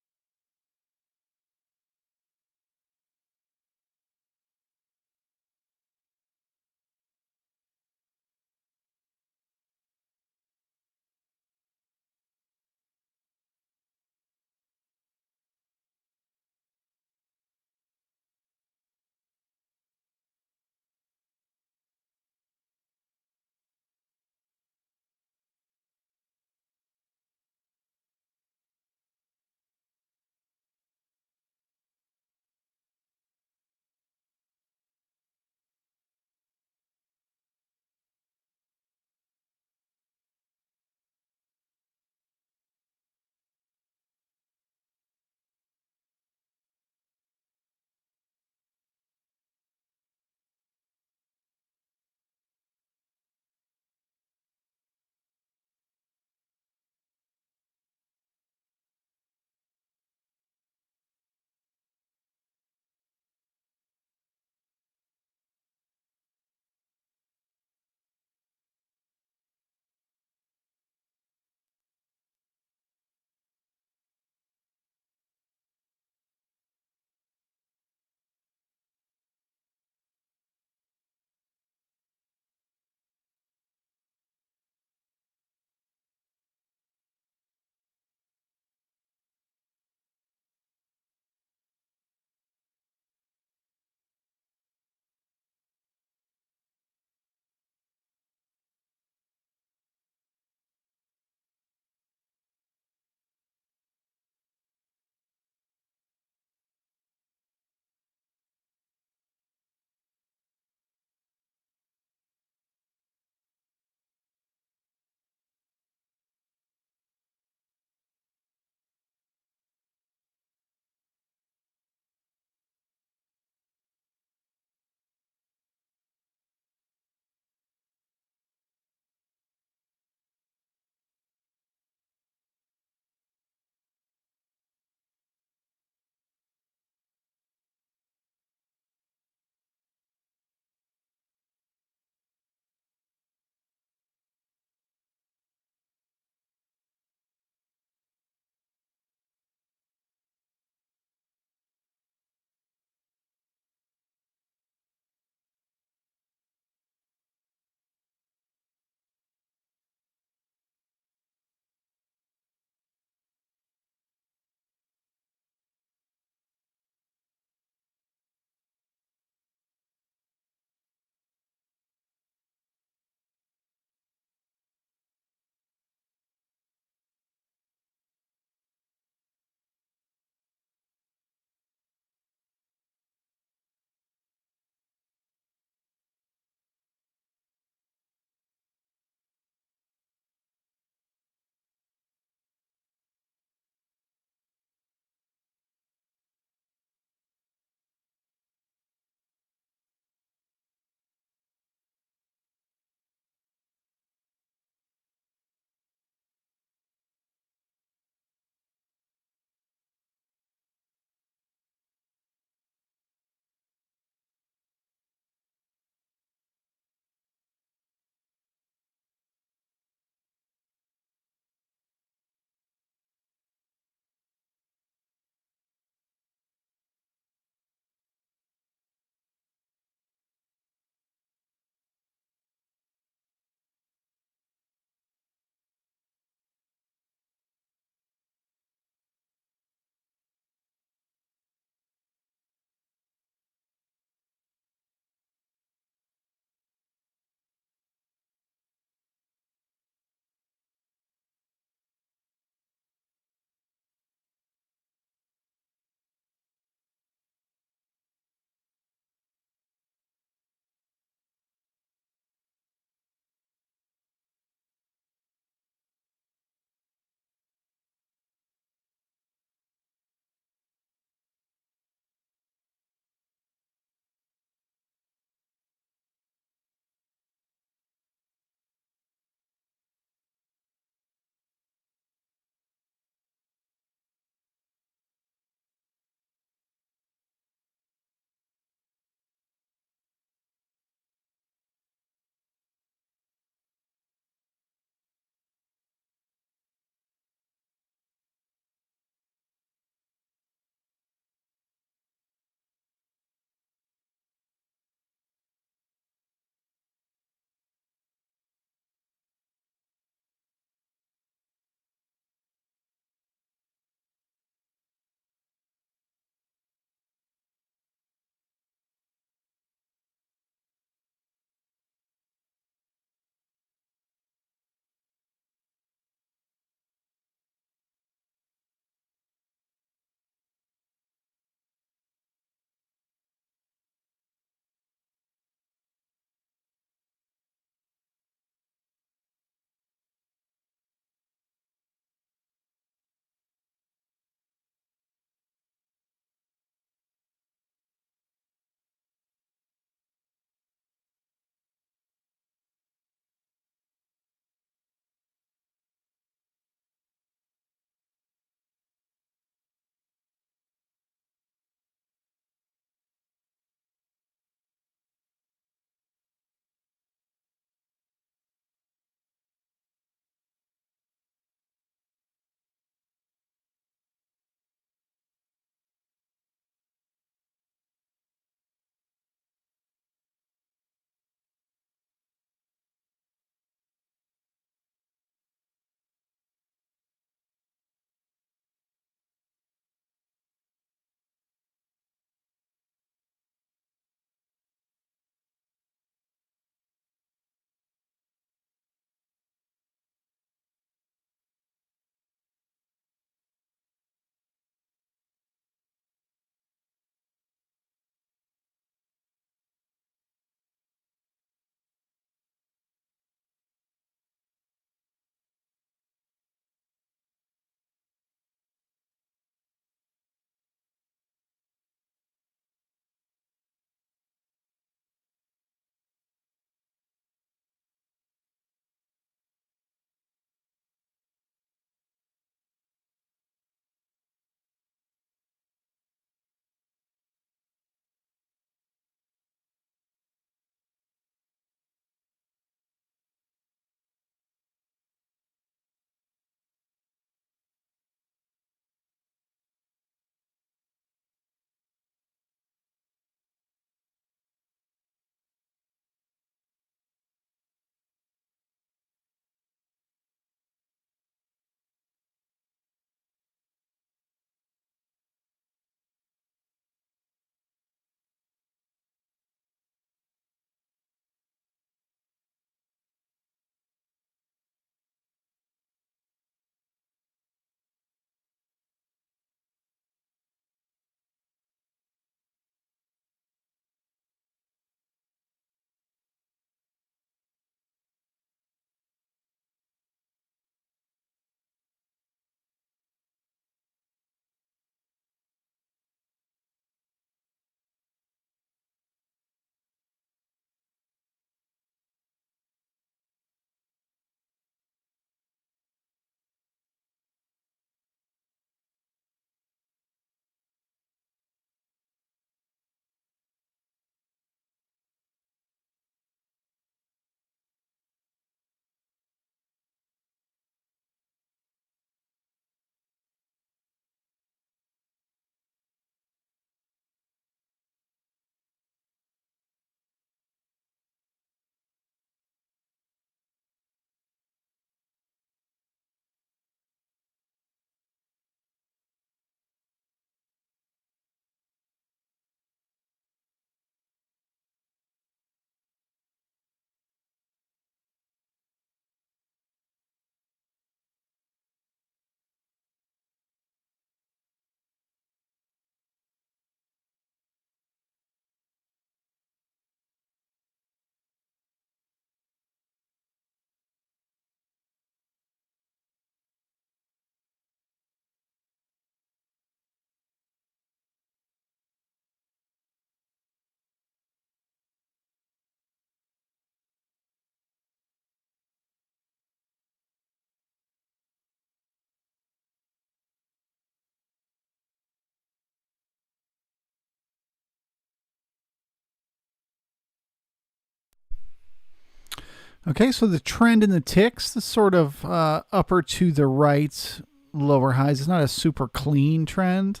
Speaker 1: Okay, so the trend in the ticks, the sort of upper to the right, lower highs, is not a super clean trend.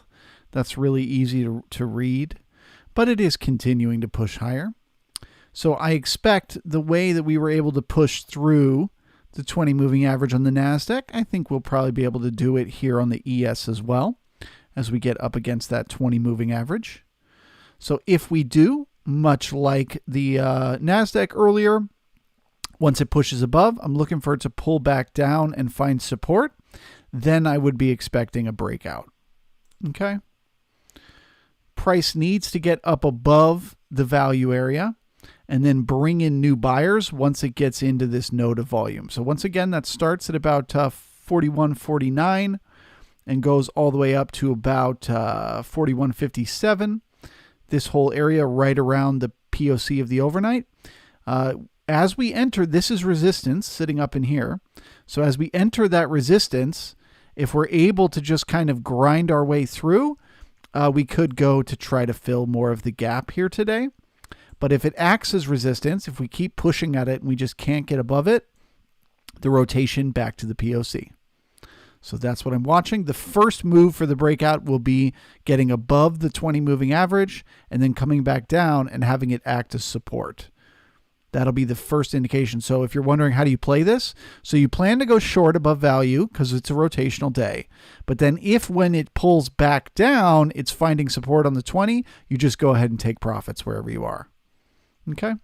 Speaker 1: That's really easy to read, but it is continuing to push higher. So I expect the way that we were able to push through the 20 moving average on the NASDAQ, I think we'll probably be able to do it here on the ES as well as we get up against that 20 moving average. So if we do, much like the NASDAQ earlier, once it pushes above, I'm looking for it to pull back down and find support. Then I would be expecting a breakout. Okay. Price needs to get up above the value area and then bring in new buyers once it gets into this node of volume. So once again, that starts at about 41.49 and goes all the way up to about 41.57. This whole area right around the POC of the overnight. As we enter, this is resistance sitting up in here. So as we enter that resistance, if we're able to just kind of grind our way through, we could go to try to fill more of the gap here today. But if it acts as resistance, if we keep pushing at it and we just can't get above it, the rotation back to the POC. So that's what I'm watching. The first move for the breakout will be getting above the 20 moving average and then coming back down and having it act as support. That'll be the first indication. So if you're wondering how do you play this, so you plan to go short above value because it's a rotational day. But then if when it pulls back down, it's finding support on the 20, you just go ahead and take profits wherever you are. Okay.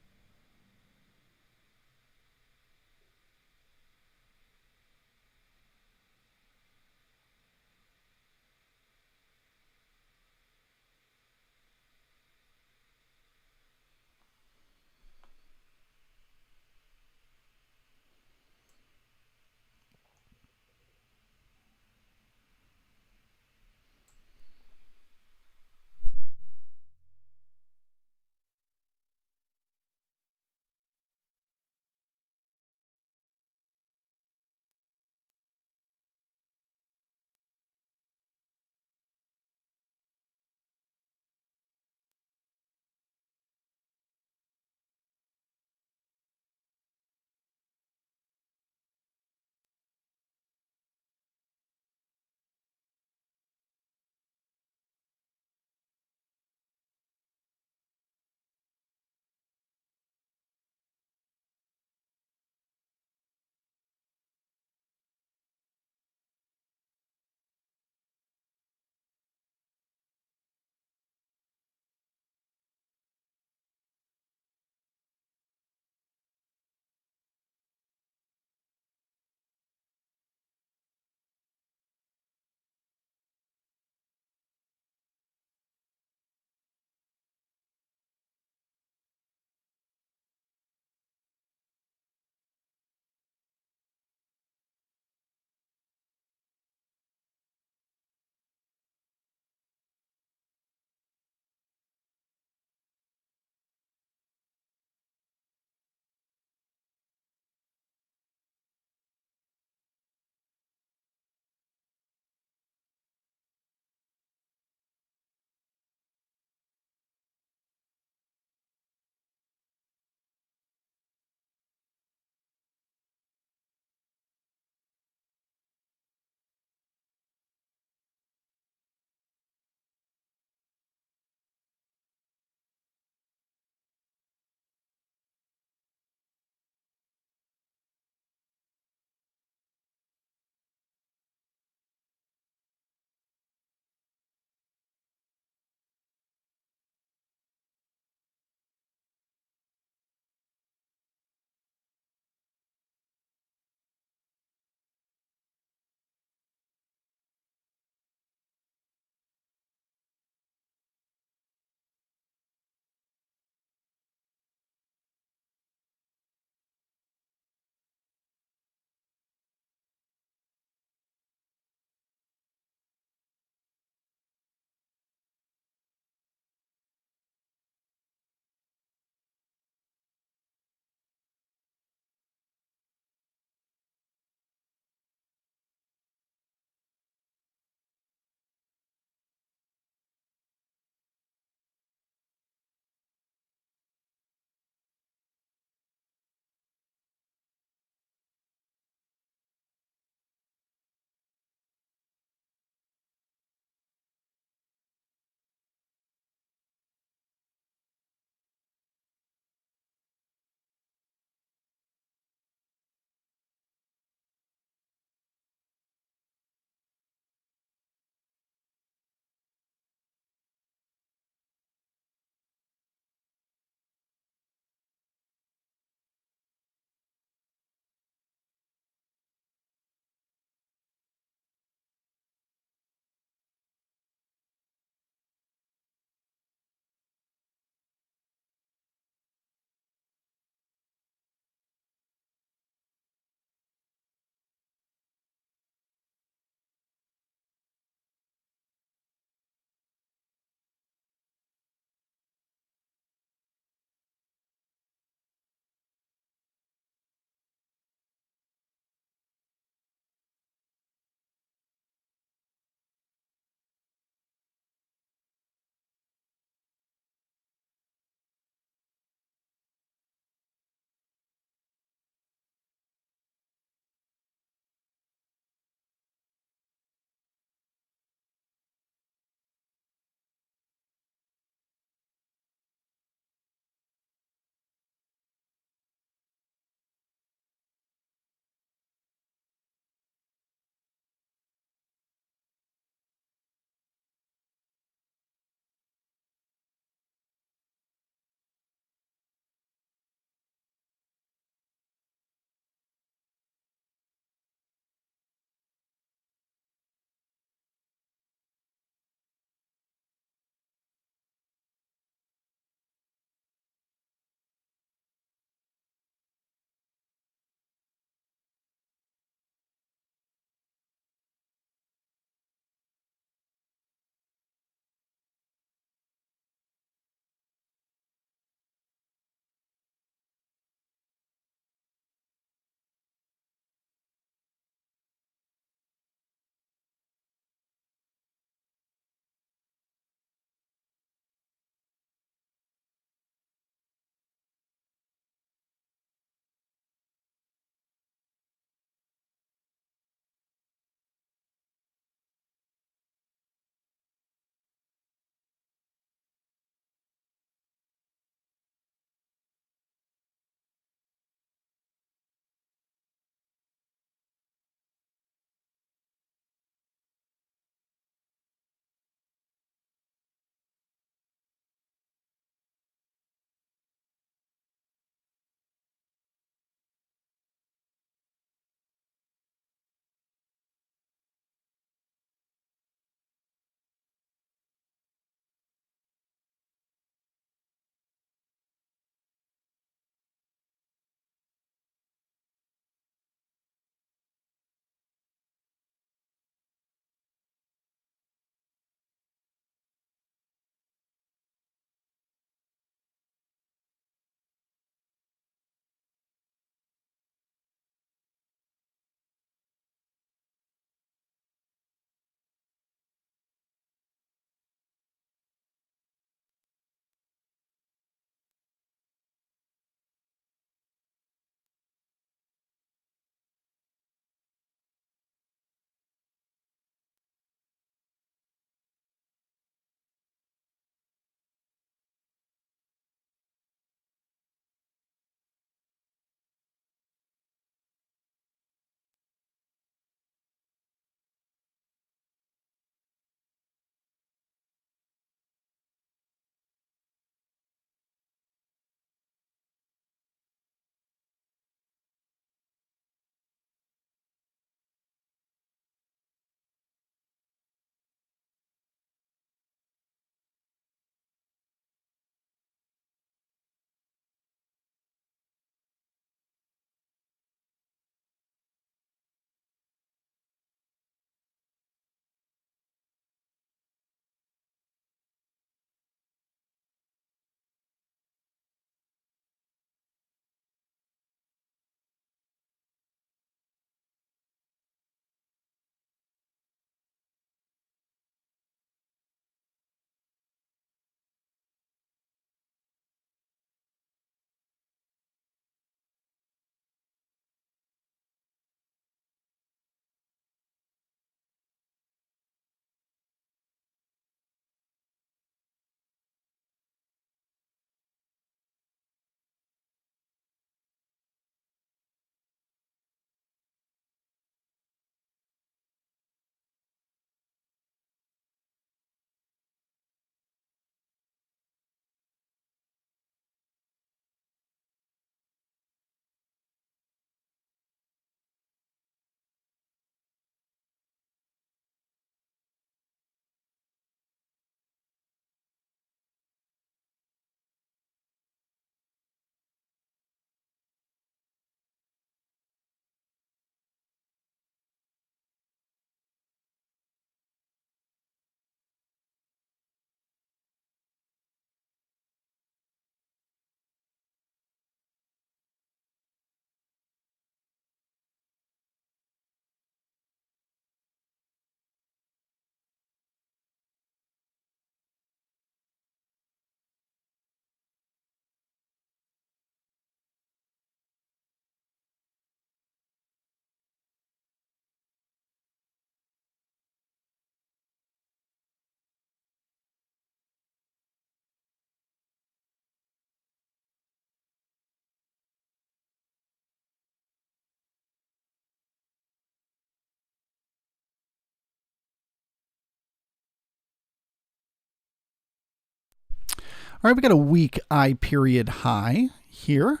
Speaker 1: All right, we got a weak I period high here.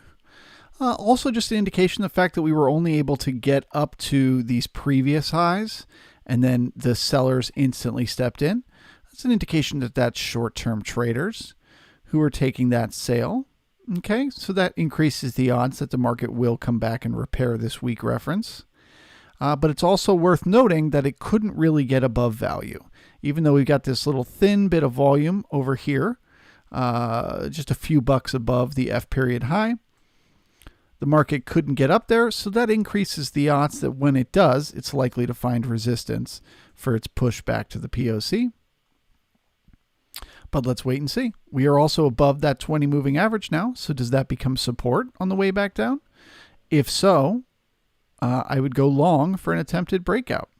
Speaker 1: Also just an indication of the fact that we were only able to get up to these previous highs and then the sellers instantly stepped in. That's an indication that that's short-term traders who are taking that sale. Okay, so that increases the odds that the market will come back and repair this weak reference. But it's also worth noting that it couldn't really get above value. Even though we've got this little thin bit of volume over here, just a few bucks above the F period high, the market couldn't get up there, so that increases the odds that when it does, it's likely to find resistance for its push back to the POC. But let's wait and see. We are also above that 20 moving average now, so does that become support on the way back down? If so, I would go long for an attempted breakout.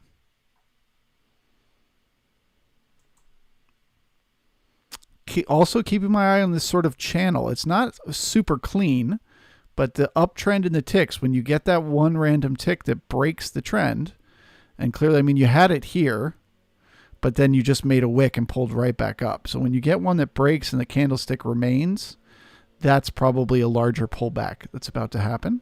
Speaker 1: Also keeping my eye on this sort of channel. It's not super clean, but the uptrend in the ticks, when you get that one random tick that breaks the trend, and clearly, I mean, you had it here, but then you just made a wick and pulled right back up. So when you get one that breaks and the candlestick remains, that's probably a larger pullback that's about to happen.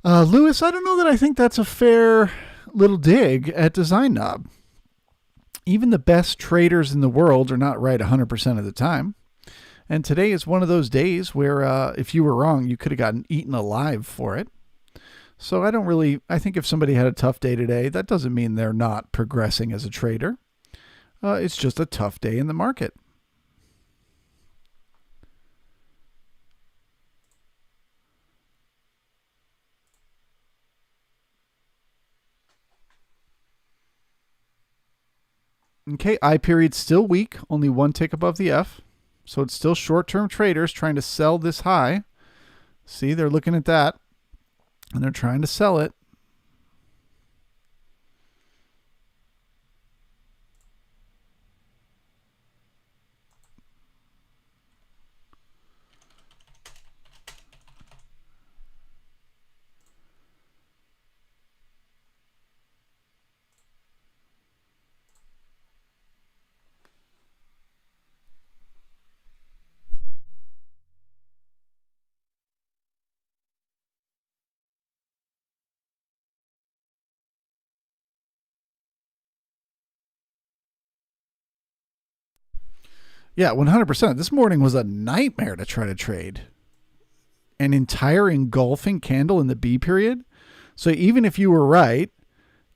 Speaker 1: Lewis, I don't know that I think that's a fair little dig at Design Knob. Even the best traders in the world are not right 100% of the time. And today is one of those days where if you were wrong, you could have gotten eaten alive for it. So I think if somebody had a tough day today, that doesn't mean they're not progressing as a trader. It's just a tough day in the market. Okay, I period still weak, only one tick above the F. So it's still short-term traders trying to sell this high. See, they're looking at that, and they're trying to sell it. Yeah, 100%. This morning was a nightmare to try to trade. An entire engulfing candle in the B period. So even if you were right,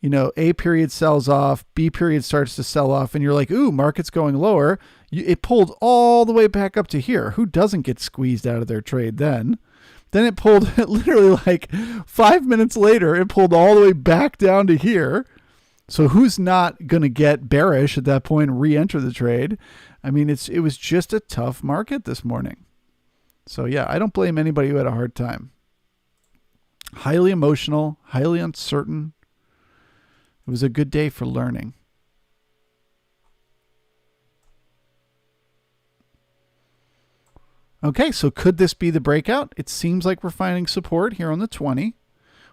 Speaker 1: you know, A period sells off, B period starts to sell off, and you're like, ooh, market's going lower. It pulled all the way back up to here. Who doesn't get squeezed out of their trade then? Then it pulled literally like 5 minutes later, it pulled all the way back down to here. So who's not going to get bearish at that point and re-enter the trade? I mean, it was just a tough market this morning. So yeah, I don't blame anybody who had a hard time. Highly emotional, highly uncertain. It was a good day for learning. Okay, so could this be the breakout? It seems like we're finding support here on the 20.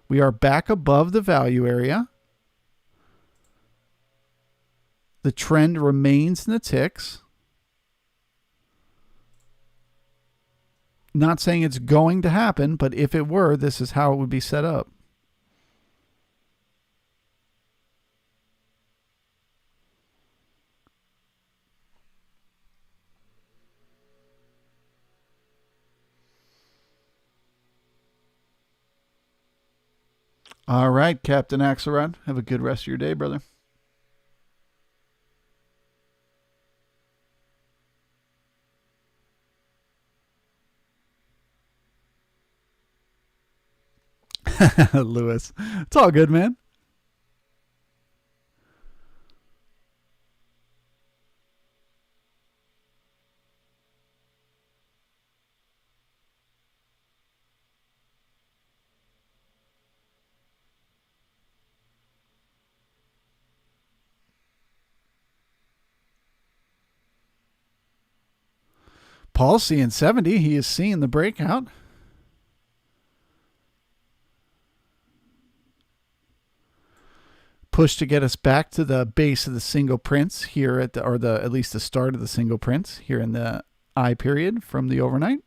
Speaker 1: We are back above the value area. The trend remains in the ticks. Not saying it's going to happen, but if it were, this is how it would be set up. All right, Captain Axelrod. Have a good rest of your day, brother. Lewis. It's all good, man. Paul's seeing 70. He is seeing the breakout. Push to get us back to the base of the single prints here at the, or the at least the start of the single prints here in the I period from the overnight.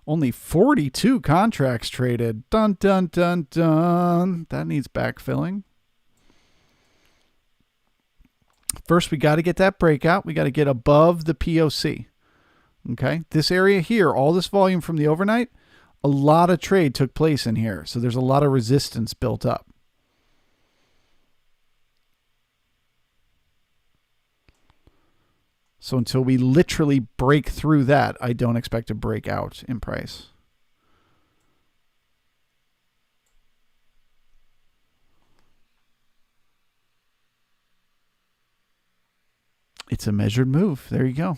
Speaker 1: Only 42 contracts traded. Dun, dun, dun, dun. That needs backfilling. First, we got to get that breakout. We got to get above the POC. Okay, this area here, all this volume from the overnight, a lot of trade took place in here. So there's a lot of resistance built up. So until we literally break through that, I don't expect to break out in price. It's a measured move. There you go.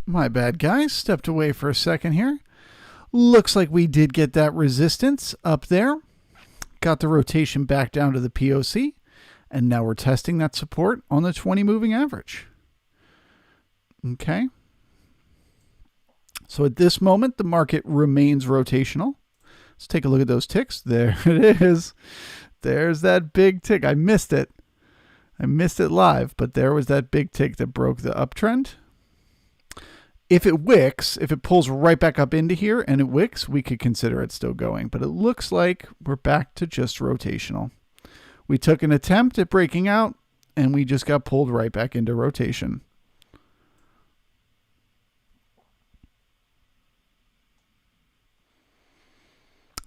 Speaker 1: My bad, guys. Stepped away for a second here. Looks like we did get that resistance up there. Got the rotation back down to the POC. And now we're testing that support on the 20 moving average. Okay. So at this moment, the market remains rotational. Let's take a look at those ticks. There it is. There's that big tick. I missed it. I missed it live, but there was that big tick that broke the uptrend. If it wicks, if it pulls right back up into here and it wicks, we could consider it still going. But it looks like we're back to just rotational. We took an attempt at breaking out, and we just got pulled right back into rotation.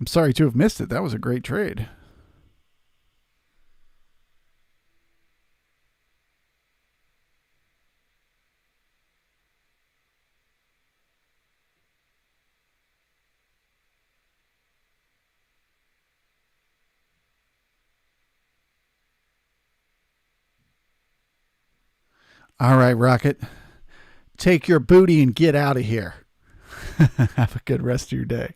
Speaker 1: I'm sorry to have missed it. That was a great trade. All right, Rocket. Take your booty and get out of here. Have a good rest of your day.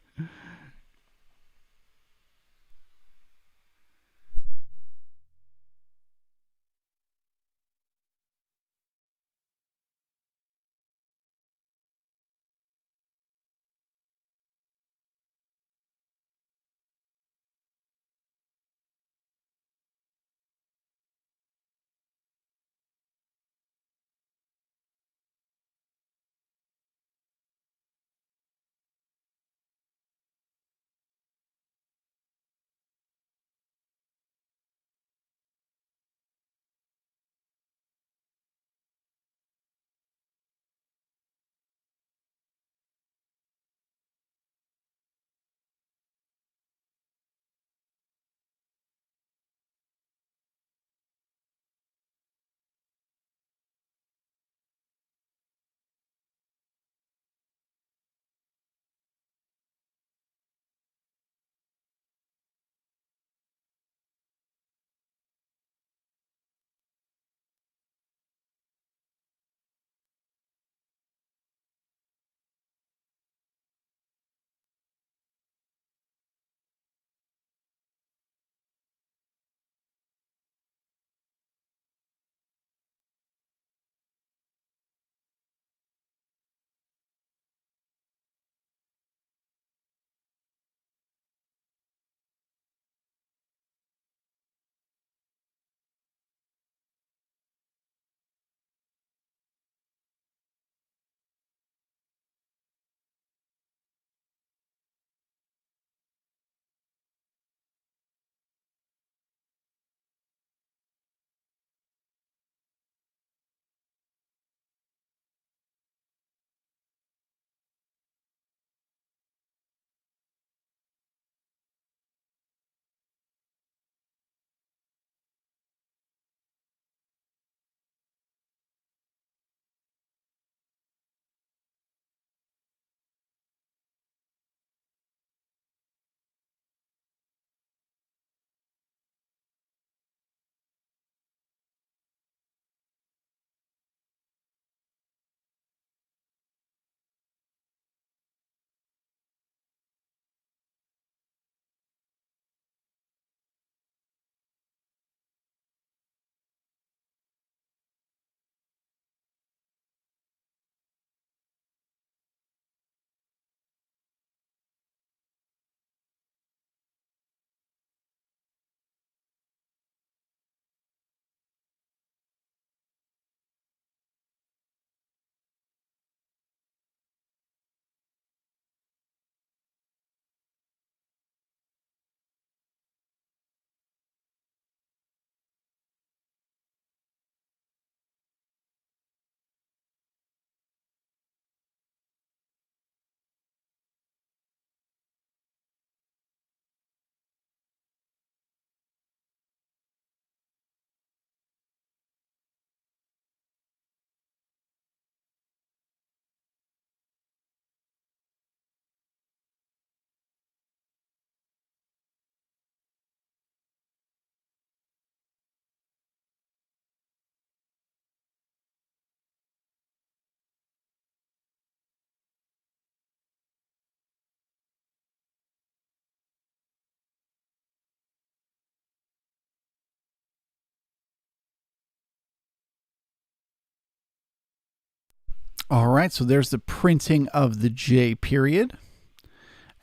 Speaker 1: All right, so there's the printing of the J period.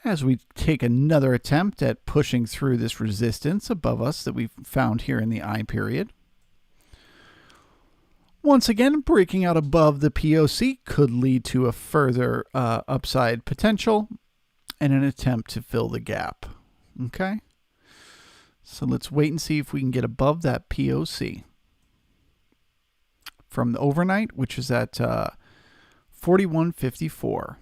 Speaker 1: As we take another attempt at pushing through this resistance above us that we've found here in the I period. Once again, breaking out above the POC could lead to a further upside potential and an attempt to fill the gap. Okay, so let's wait and see if we can get above that POC from the overnight, which is at 41.54.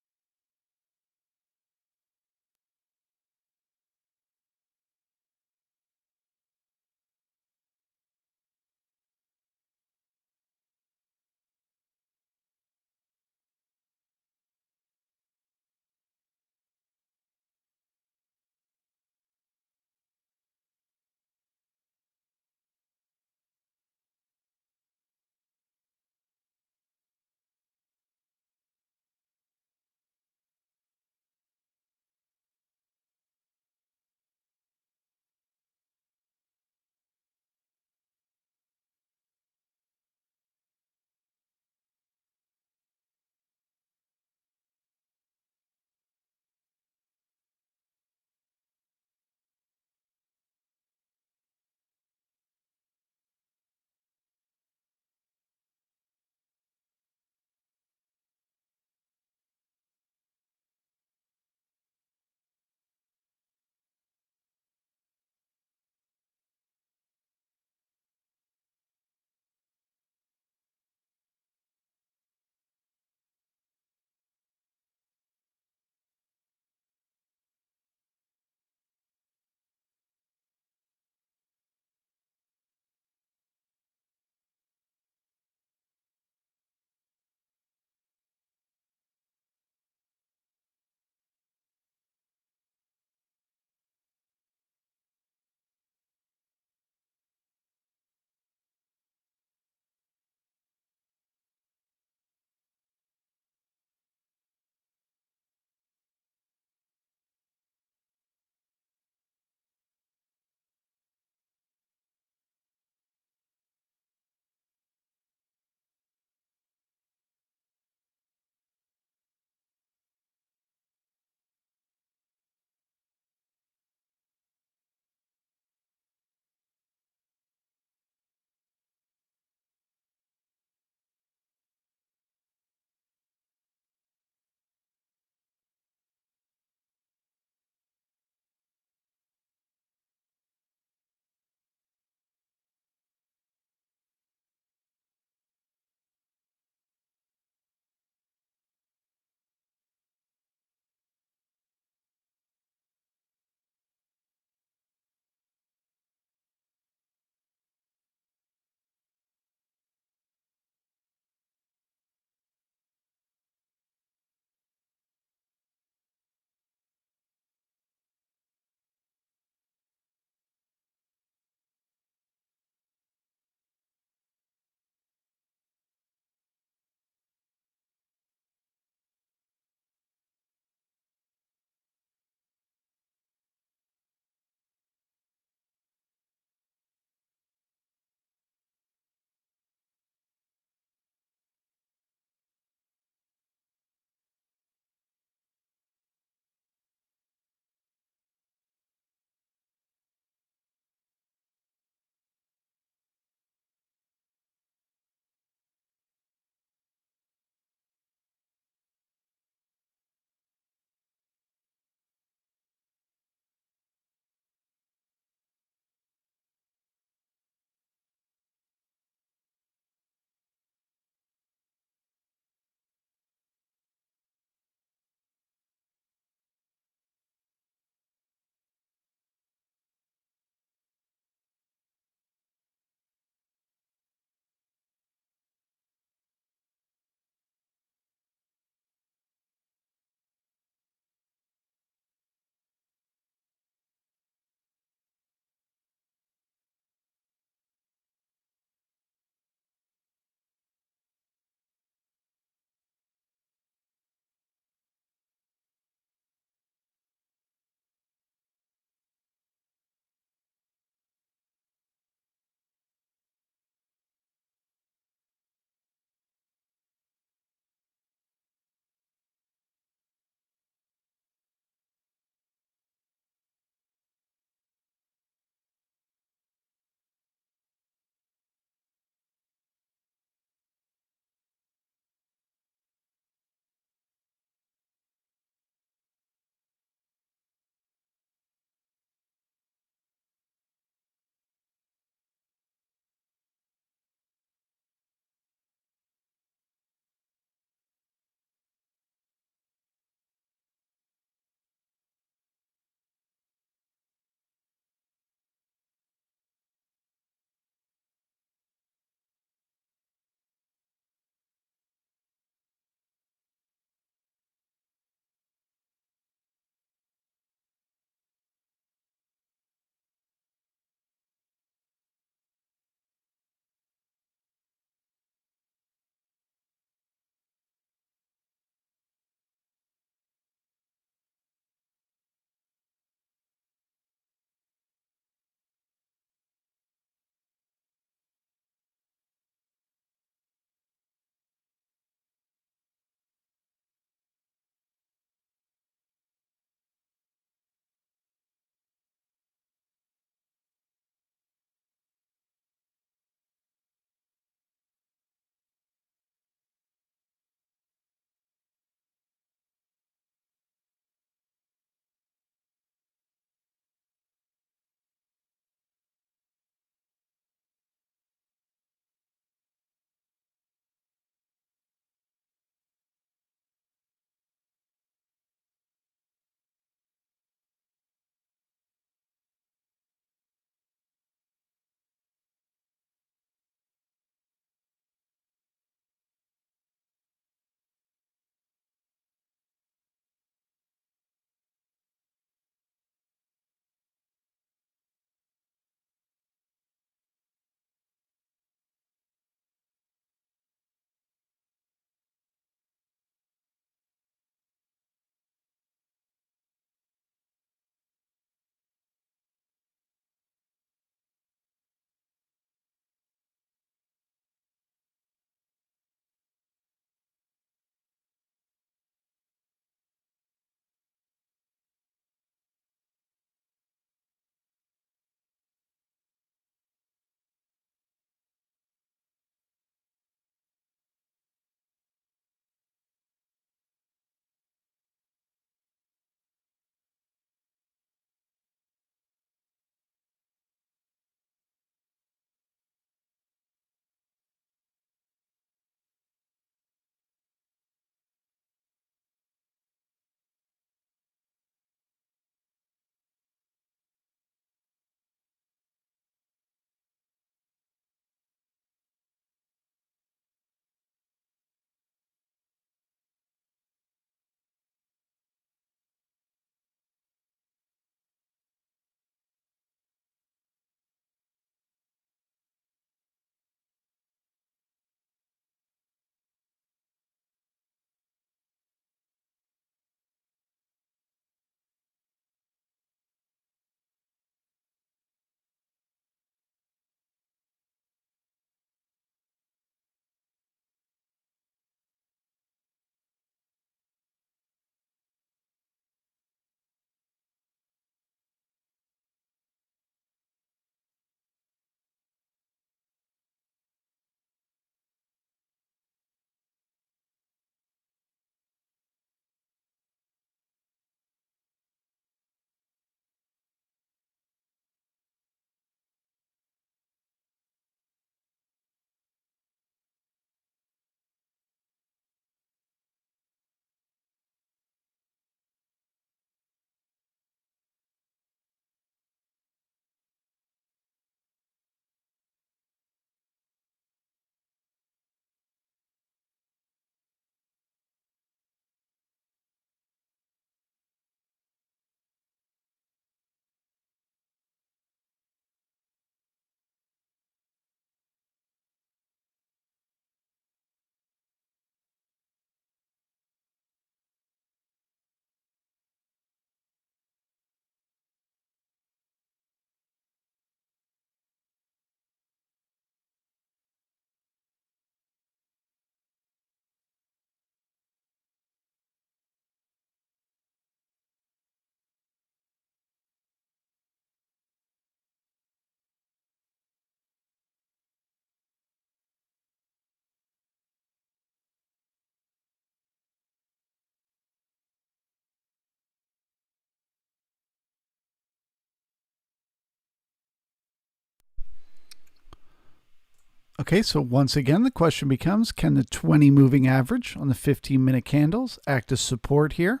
Speaker 1: Okay, so once again, the question becomes, can the 20 moving average on the 15-minute candles act as support here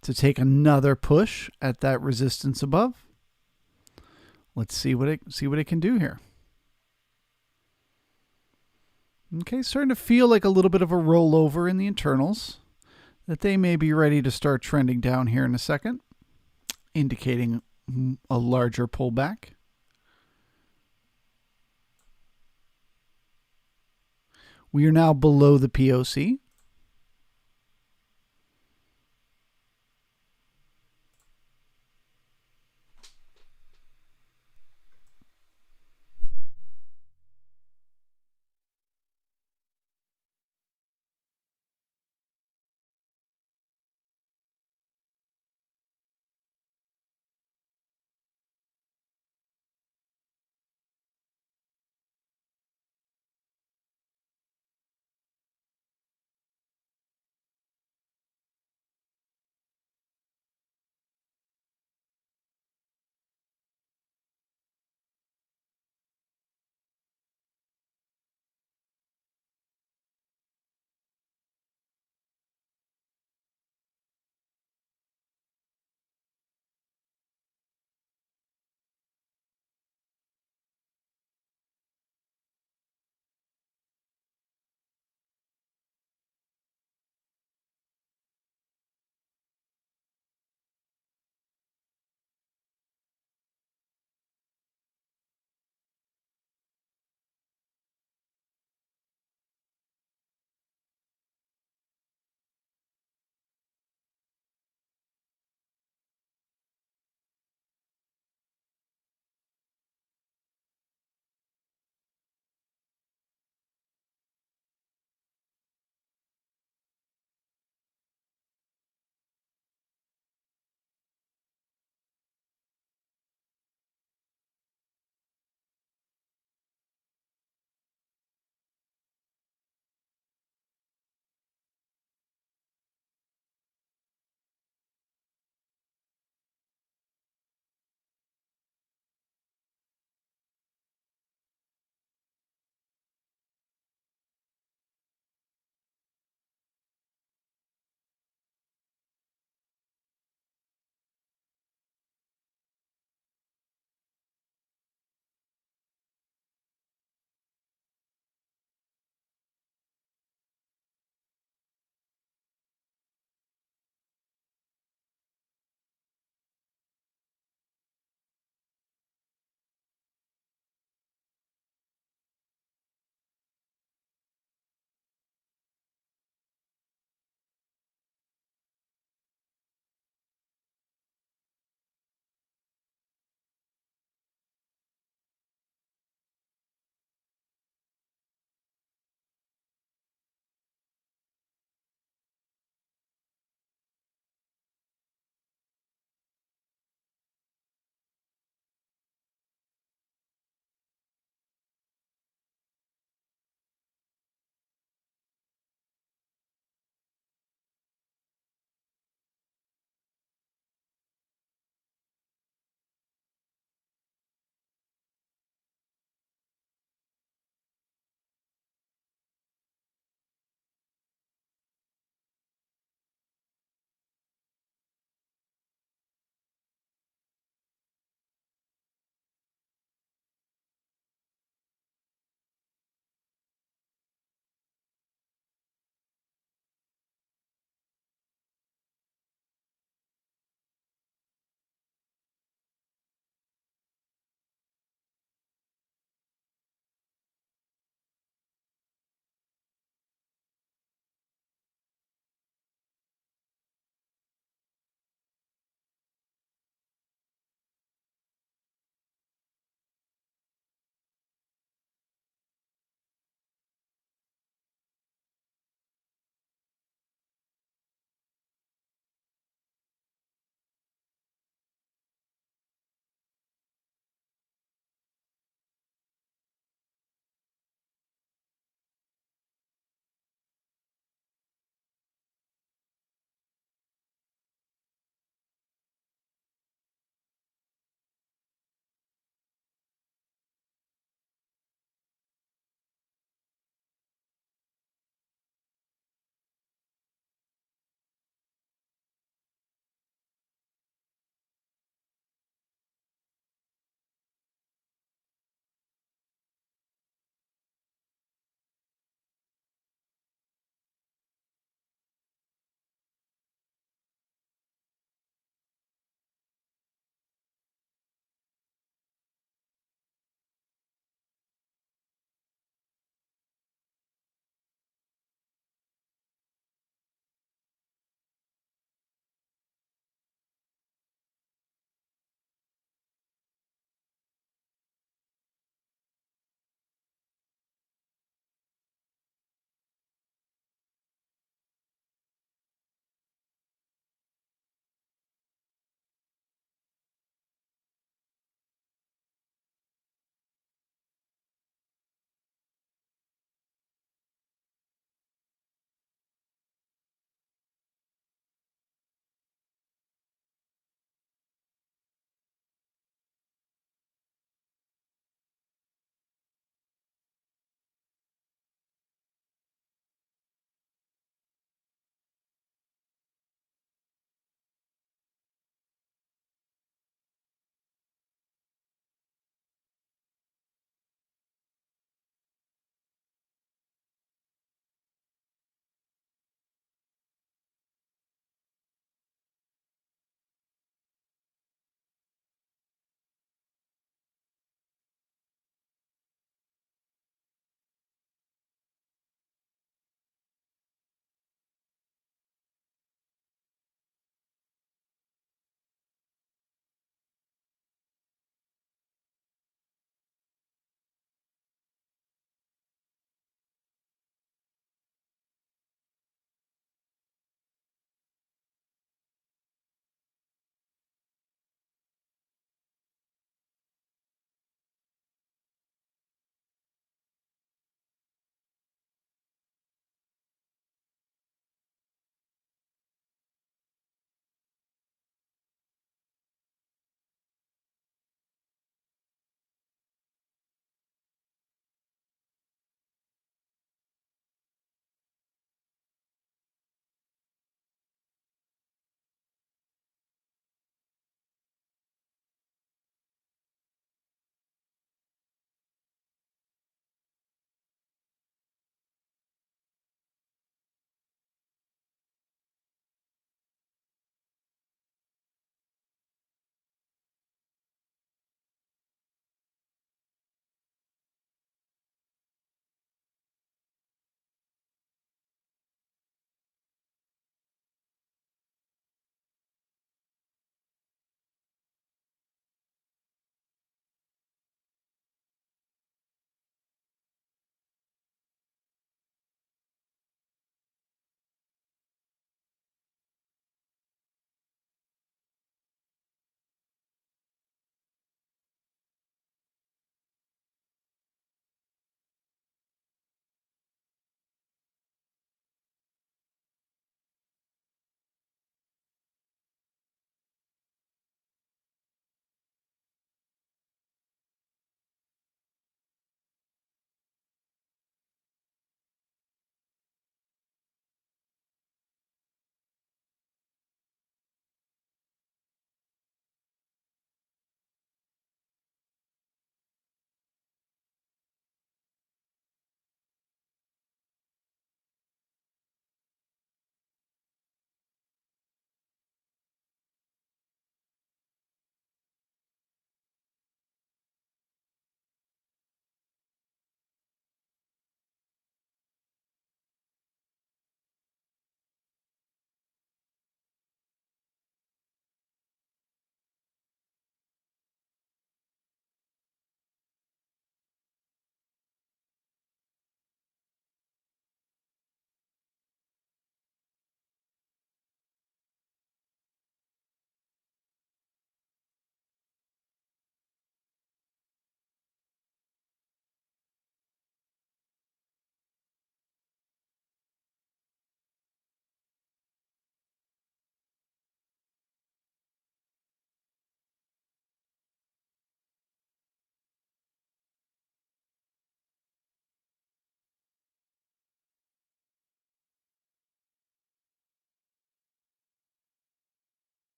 Speaker 1: to take another push at that resistance above? Let's see what it can do here. Okay, starting to feel like a little bit of a rollover in the internals, that they may be ready to start trending down here in a second, indicating a larger pullback. We are now below the POC.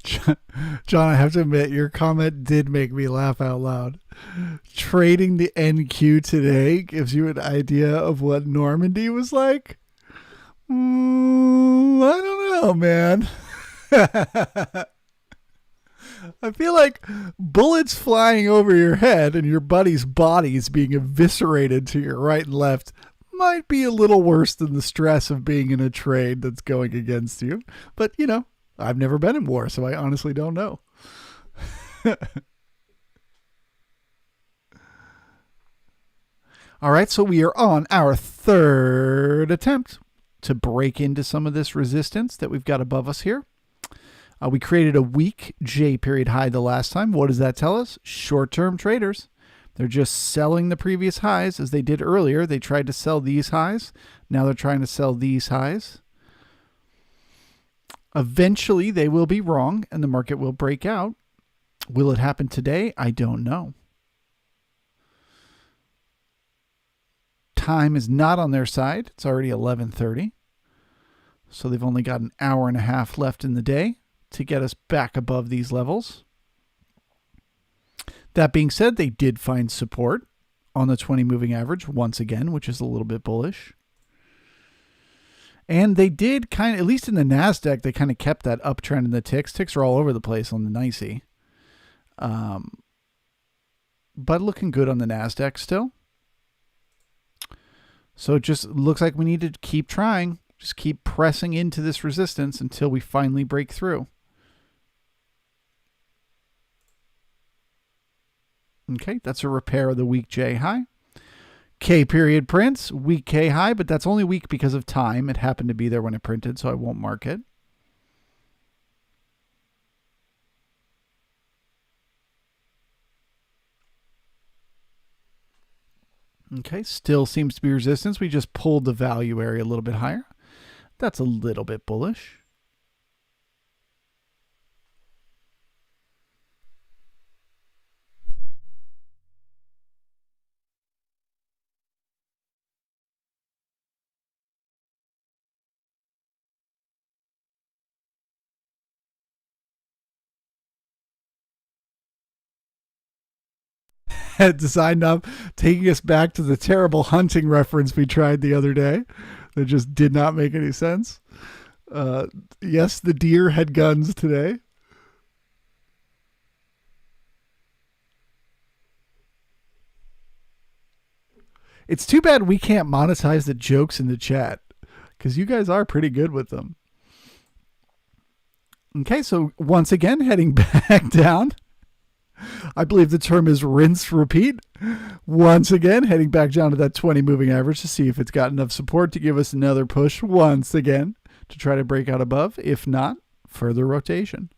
Speaker 1: John, I have to admit, your comment did make me laugh out loud. Trading the NQ today gives you an idea of what Normandy was like. I don't know, man. I feel like bullets flying over your head and your buddy's bodies being eviscerated to your right and left might be a little worse than the stress of being in a trade that's going against you. But, I've never been in war, so I honestly don't know. All right, so we are on our third attempt to break into some of this resistance that we've got above us here. We created a weak J period high the last time. What does that tell us? Short-term traders. They're just selling the previous highs as they did earlier. They tried to sell these highs. Now they're trying to sell these highs. Eventually, they will be wrong and the market will break out. Will it happen today? I don't know. Time is not on their side. It's already 11:30. So they've only got an hour and a half left in the day to get us back above these levels. That being said, they did find support on the 20 moving average once again, which is a little bit bullish. And they did kind of, at least in the NASDAQ, they kind of kept that uptrend in the ticks. Ticks are all over the place on the NYSE. But looking good on the NASDAQ still. So it just looks like we need to keep trying. Just keep pressing into this resistance until we finally break through. Okay, that's a repair of the weak J high. K period prints, weak K high, but that's only weak because of time. It happened to be there when it printed, so I won't mark it. Okay, still seems to be resistance. We just pulled the value area a little bit higher. That's a little bit bullish. Designed up, taking us back to the terrible hunting reference we tried the other day that just did not make any sense. Yes, the deer had guns today. It's too bad we can't monetize the jokes in the chat because you guys are pretty good with them. Okay, so once again, heading back down. I believe the term is rinse repeat. Once again, heading back down to that 20 moving average to see if it's got enough support to give us another push once again to try to break out above. If not, further rotation.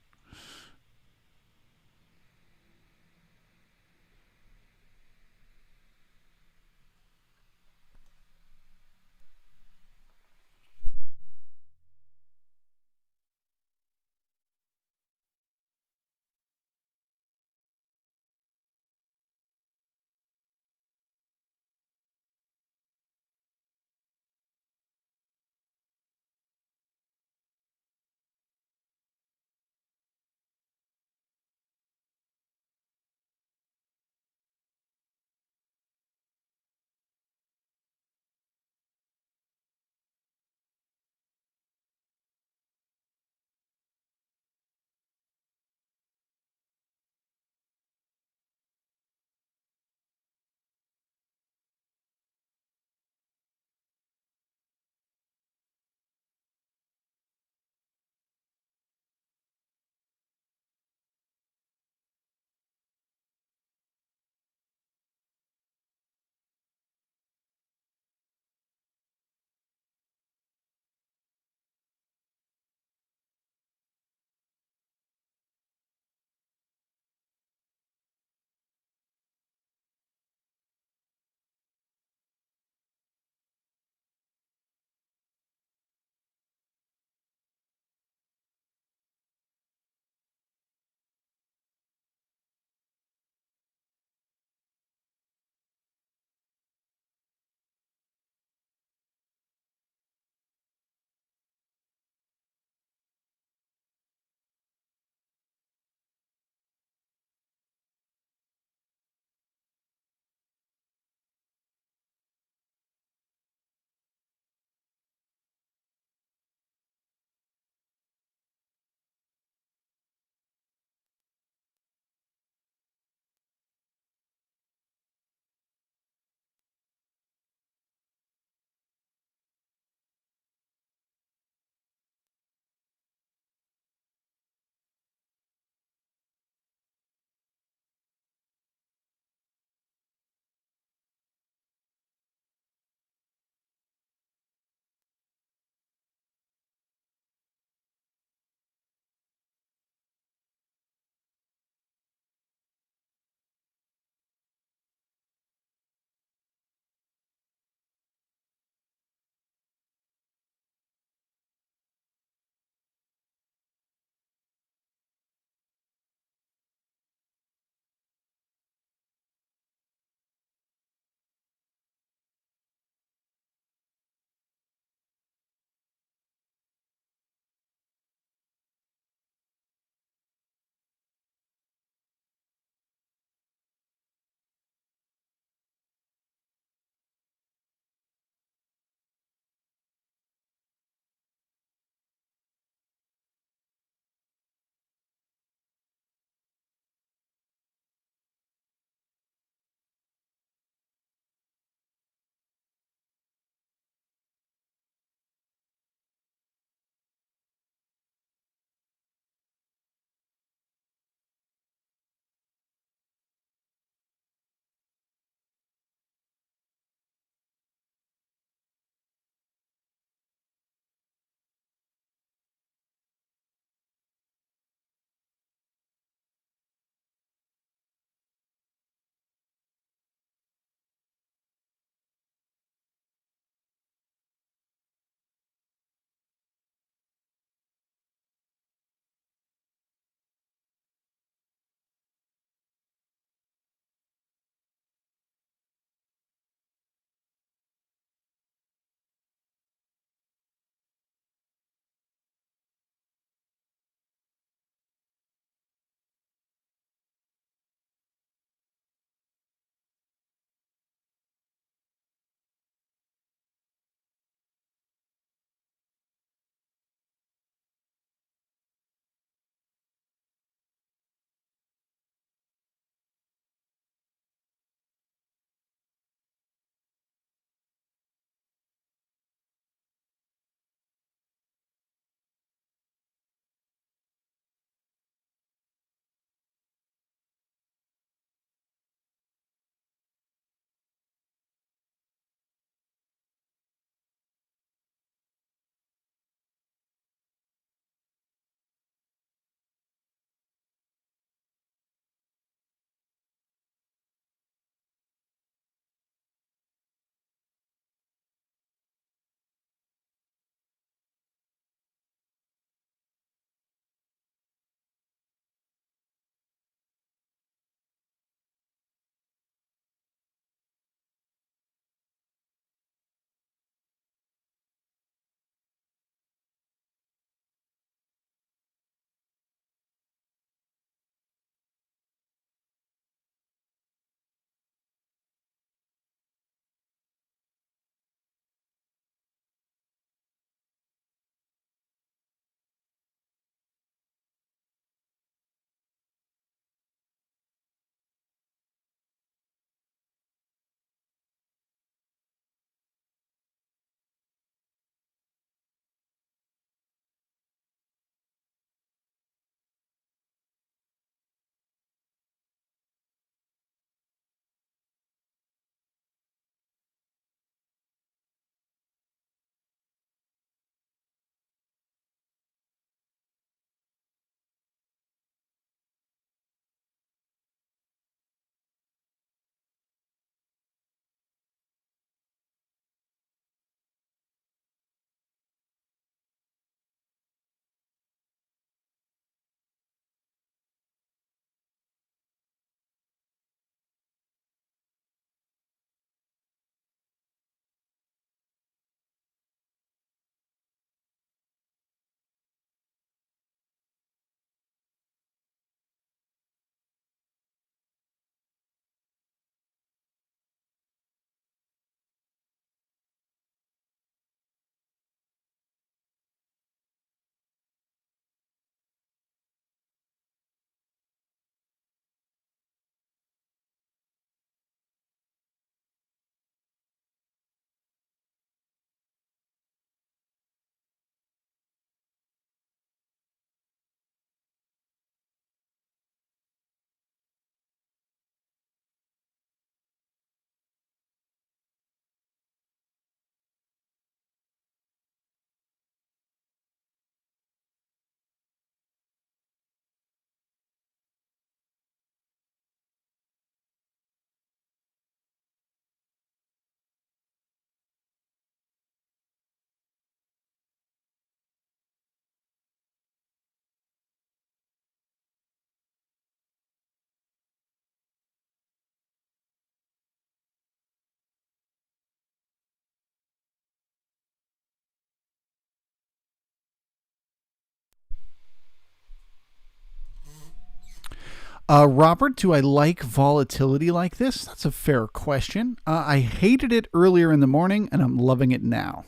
Speaker 1: Robert, do I like volatility like this? That's a fair question. I hated it earlier in the morning, and I'm loving it now.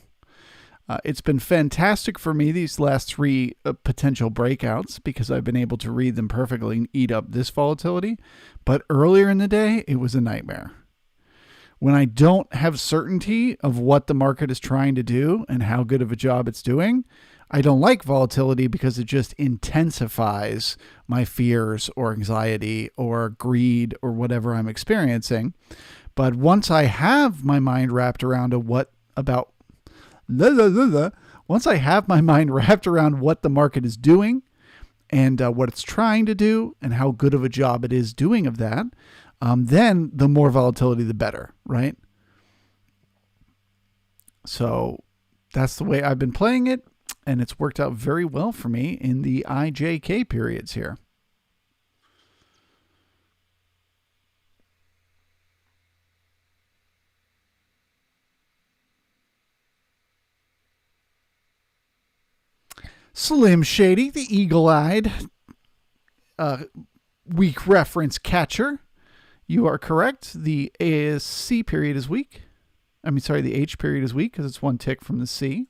Speaker 1: It's been fantastic for me these last three potential breakouts because I've been able to read them perfectly and eat up this volatility. But earlier in the day, it was a nightmare. When I don't have certainty of what the market is trying to do and how good of a job it's doing, I don't like volatility because it just intensifies my fears or anxiety or greed or whatever I'm experiencing. But once I have my mind wrapped around once I have my mind wrapped around what the market is doing and what it's trying to do and how good of a job it is doing of that, then the more volatility, the better, right? So that's the way I've been playing it, and it's worked out very well for me in the IJK periods here. Slim Shady, the eagle-eyed weak reference catcher. You are correct. The ASC period is weak. The H period is weak because it's one tick from the C.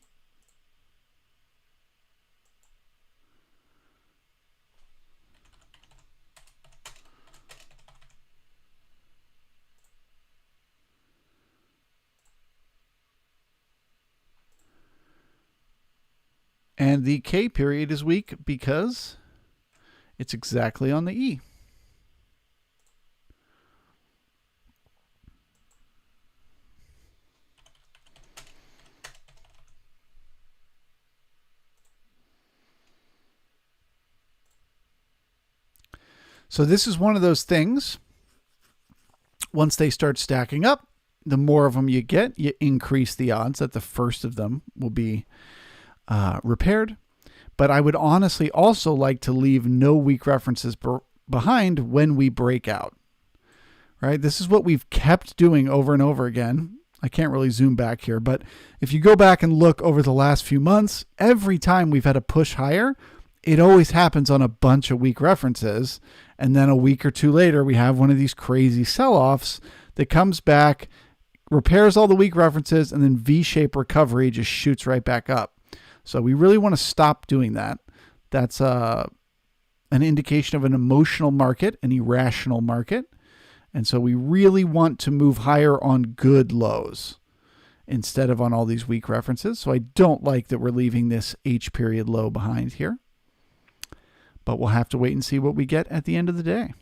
Speaker 1: And the K period is weak because it's exactly on the E. So this is one of those things. Once they start stacking up, the more of them you get, you increase the odds that the first of them will be repaired. But I would honestly also like to leave no weak references behind when we break out. Right? This is what we've kept doing over and over again. I can't really zoom back here, but if you go back and look over the last few months, every time we've had a push higher, it always happens on a bunch of weak references. And then a week or two later, we have one of these crazy sell-offs that comes back, repairs all the weak references, and then V-shaped recovery just shoots right back up. So we really want to stop doing that. That's an indication of an emotional market, an irrational market. And so we really want to move higher on good lows instead of on all these weak references. So I don't like that we're leaving this H period low behind here. But we'll have to wait and see what we get at the end of the day.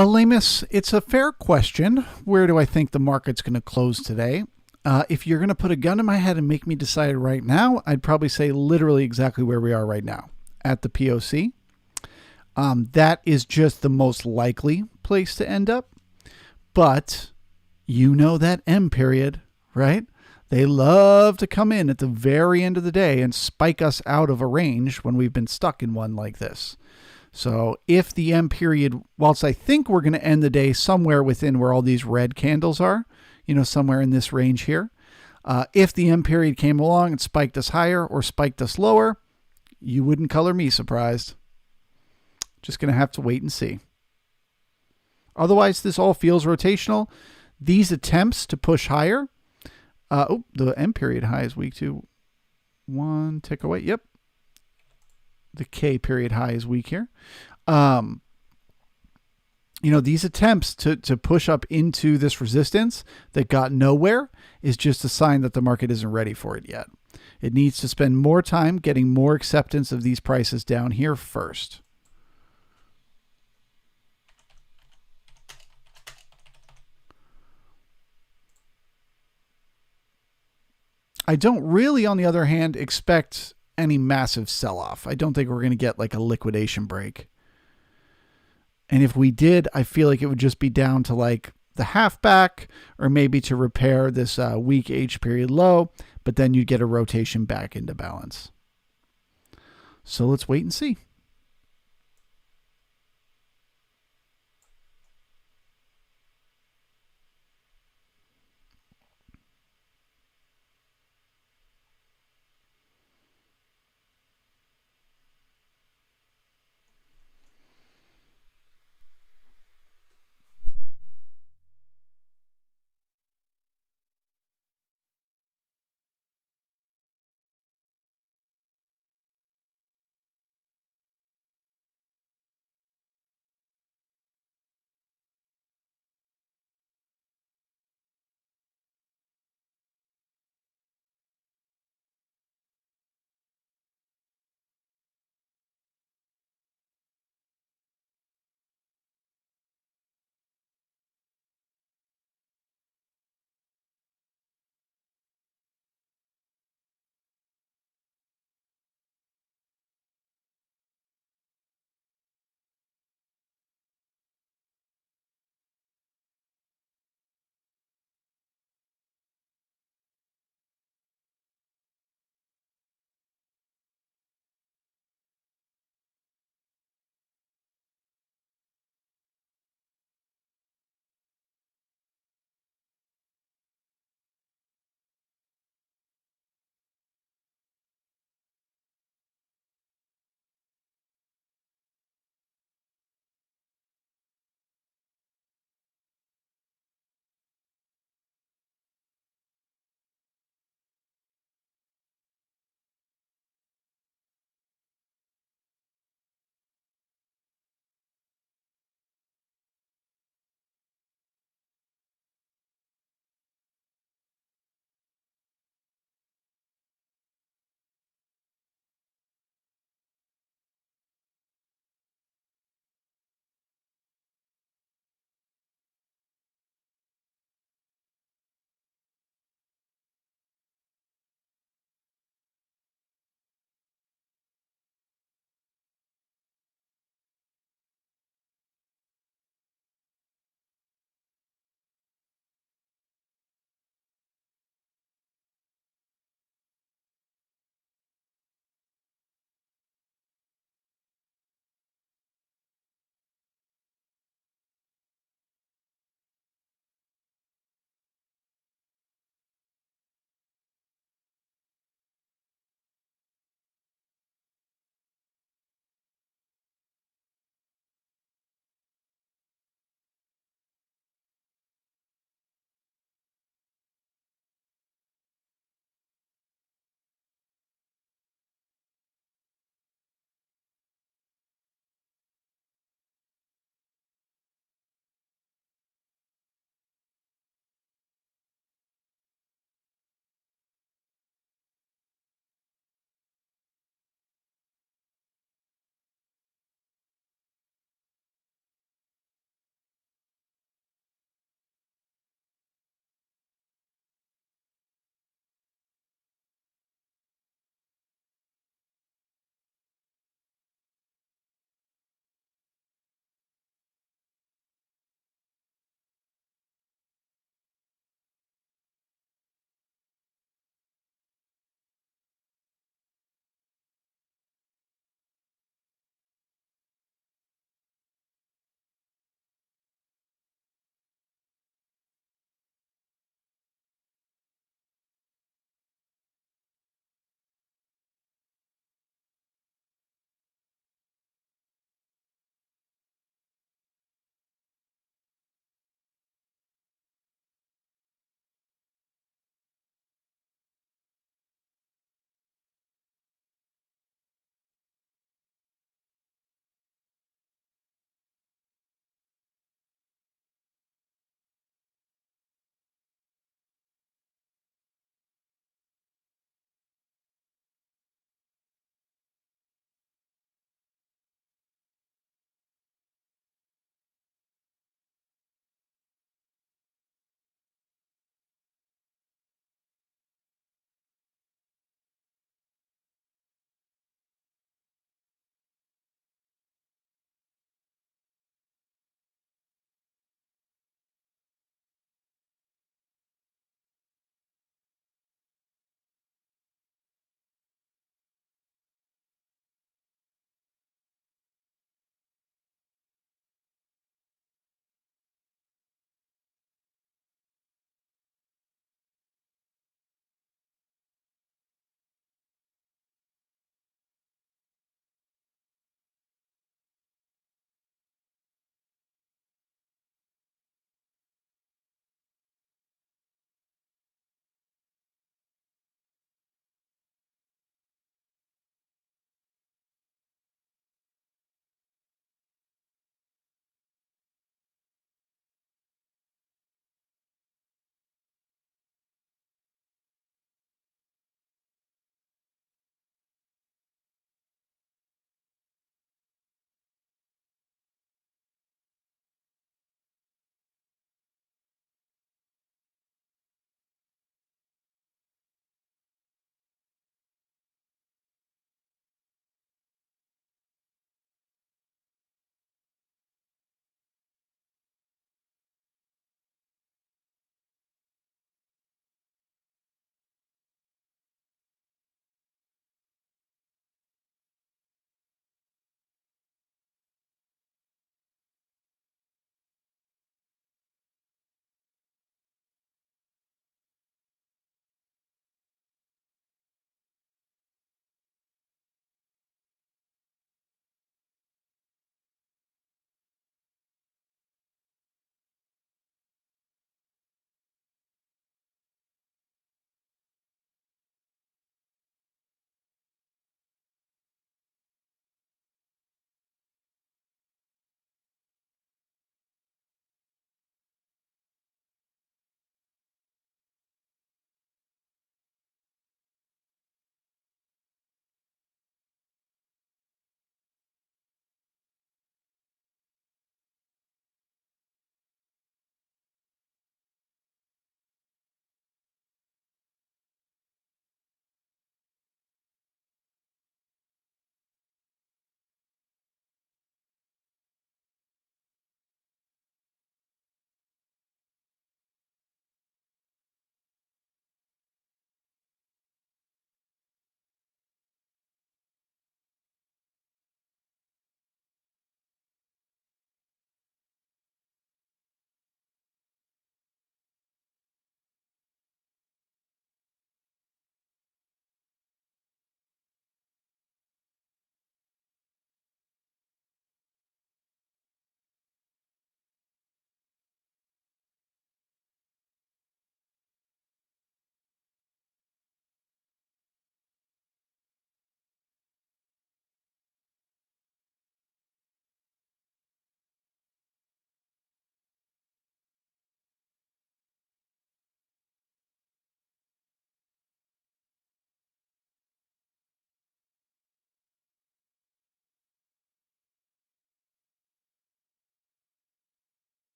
Speaker 1: Lemus, it's a fair question. Where do I think the market's going to close today? If you're going to put a gun in my head and make me decide right now, I'd probably say literally exactly where we are right now at the POC. That is just the most likely place to end up. But you know that M period, right? They love to come in at the very end of the day and spike us out of a range when we've been stuck in one like this. So if the M period, whilst I think we're going to end the day somewhere within where all these red candles are, somewhere in this range here, if the M period came along and spiked us higher or spiked us lower, you wouldn't color me surprised. Just going to have to wait and see. Otherwise, this all feels rotational. These attempts to push higher, the M period high is weak too. One tick away. Yep. The K period high is weak here. These attempts to push up into this resistance that got nowhere is just a sign that the market isn't ready for it yet. It needs to spend more time getting more acceptance of these prices down here first. I don't really, on the other hand, expect any massive sell-off. I don't think we're going to get like a liquidation break. And if we did, I feel like it would just be down to like the half back or maybe to repair this weak H period low, but then you'd get a rotation back into balance. So let's wait and see.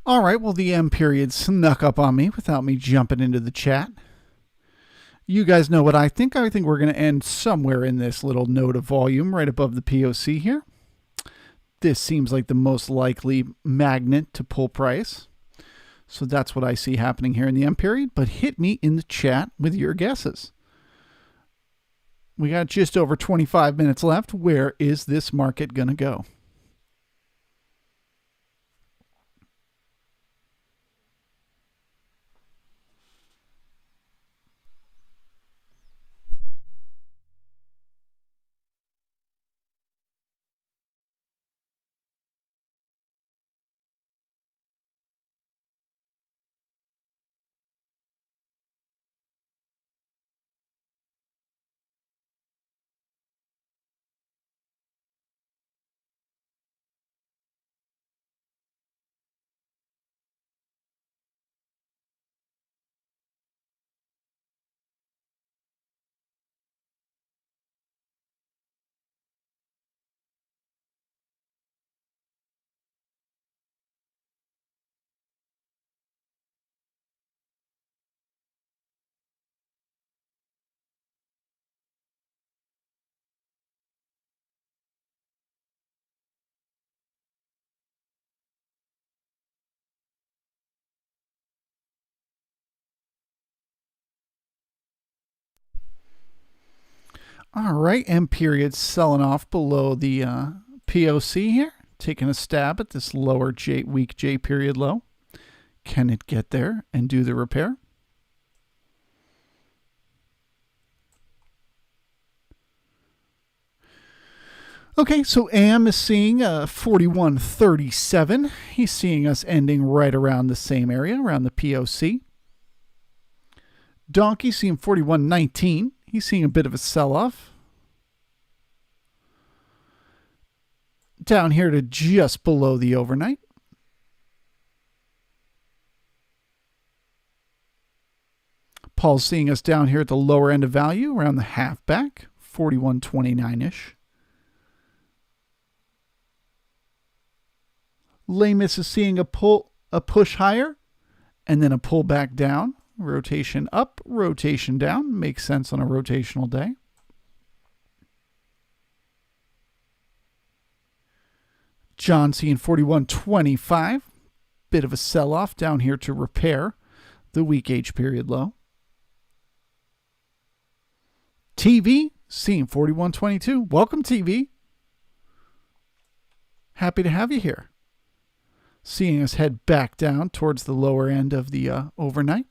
Speaker 1: All right, well, the M period snuck up on me without me jumping into the chat. You guys know what I think. I think we're going to end somewhere in this little node of volume right above the POC here. This seems like the most likely magnet to pull price. So that's what I see happening here in the M period. But hit me in the chat with your guesses. We got just over 25 minutes left. Where is this market going to go? All right, M period selling off below the POC here. Taking a stab at this lower weak J period low. Can it get there and do the repair? Okay, so AM is seeing 41.37. He's seeing us ending right around the same area, around the POC. Donkey seeing 41.19. He's seeing a bit of a sell-off. Down here to just below the overnight. Paul's seeing us down here at the lower end of value, around the halfback, 41.29-ish. Lamus is seeing a push higher, and then a pull back down. Rotation up, rotation down. Makes sense on a rotational day. John seeing 41.25. Bit of a sell-off down here to repair the weak H period low. TV seeing 41.22. Welcome, TV. Happy to have you here. Seeing us head back down towards the lower end of the overnight.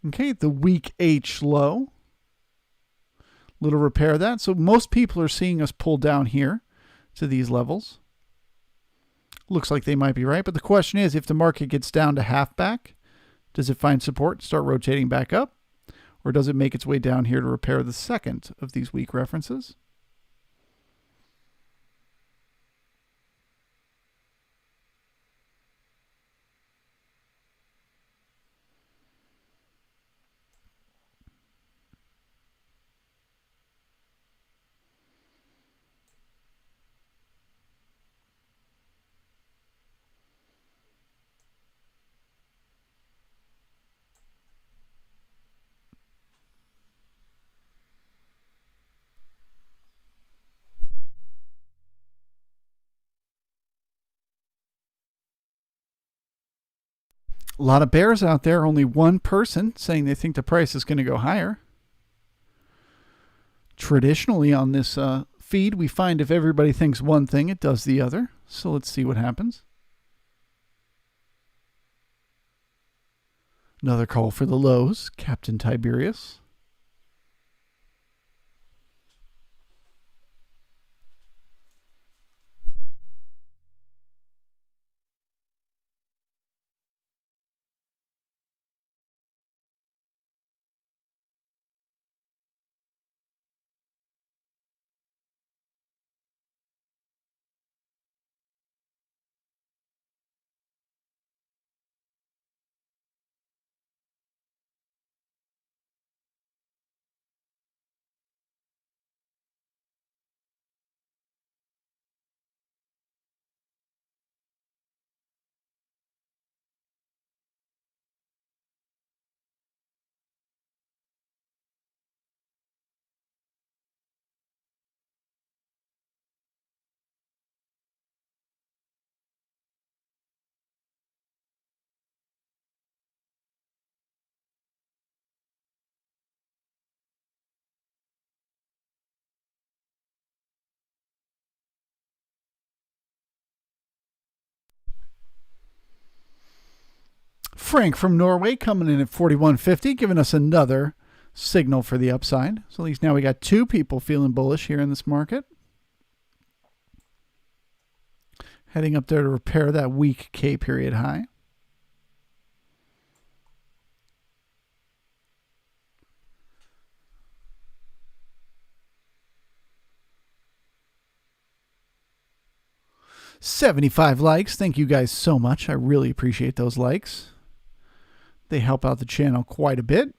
Speaker 1: Okay, the weak H low. Little repair of that. So most people are seeing us pull down here to these levels. Looks like they might be right, but the question is, if the market gets down to halfback, does it find support, start rotating back up? Or does it make its way down here to repair the second of these weak references? A lot of bears out there, only one person saying they think the price is going to go higher. Traditionally on this feed, we find if everybody thinks one thing, it does the other. So let's see what happens. Another call for the lows, Captain Tiberius. Frank from Norway coming in at 41.50, giving us another signal for the upside. So at least now we got two people feeling bullish here in this market. Heading up there to repair that weak K period high. $75 likes. Thank you guys so much. I really appreciate those likes. They help out the channel quite a bit.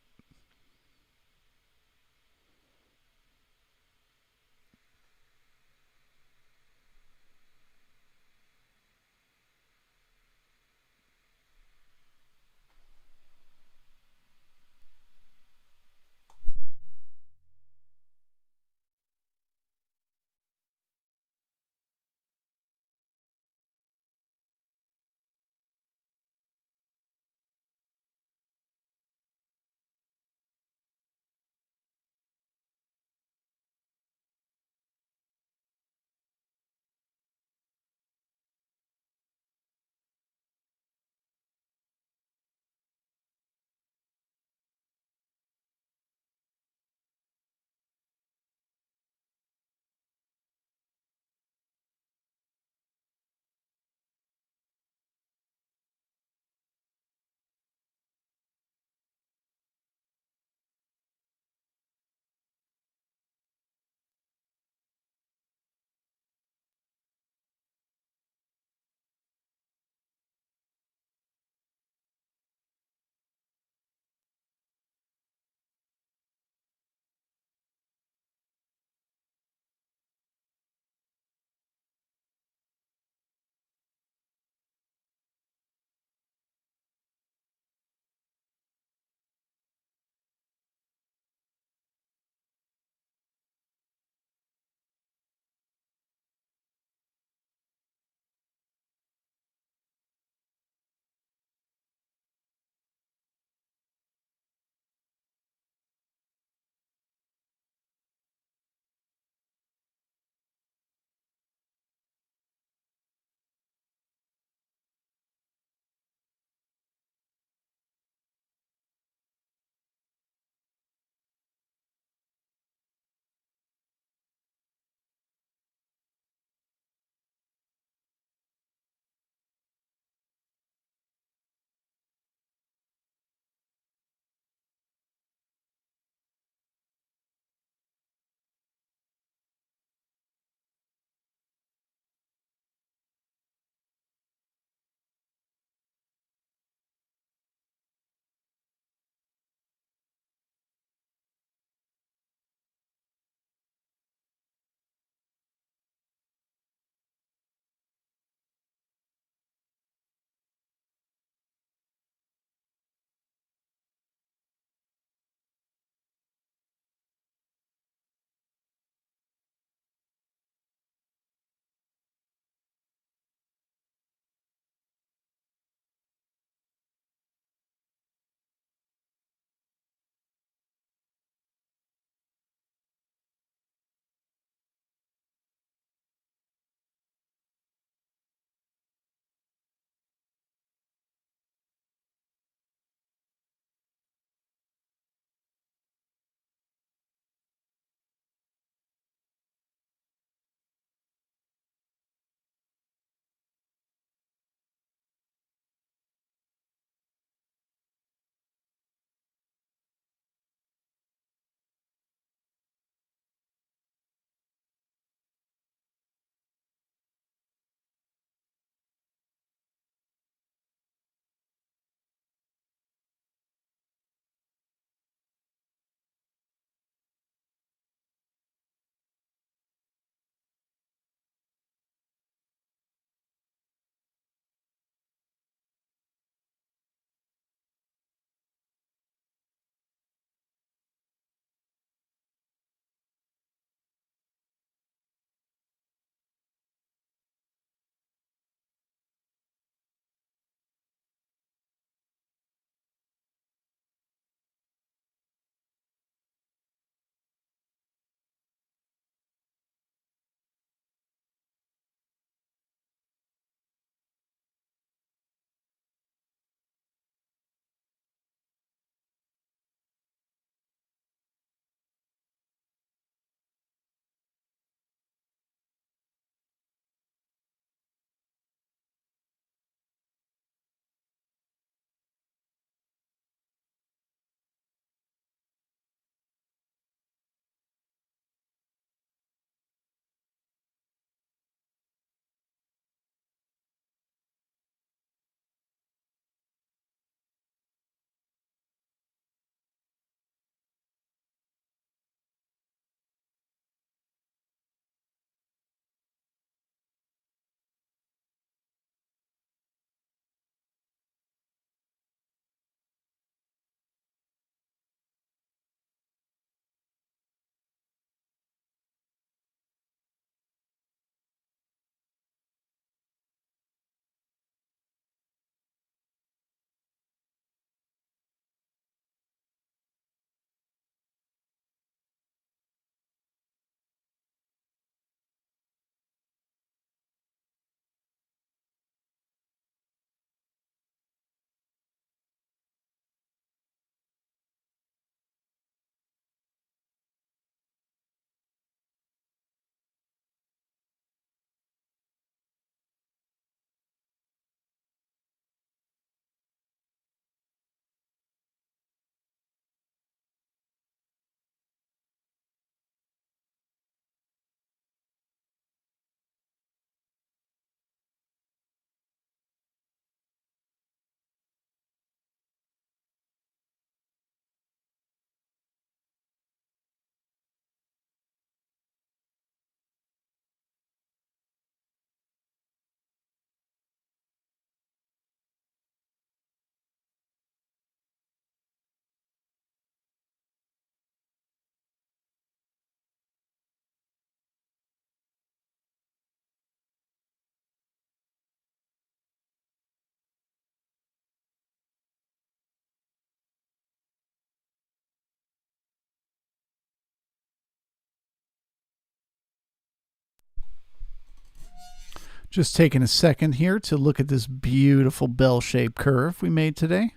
Speaker 1: Just taking a second here to look at this beautiful bell-shaped curve we made today.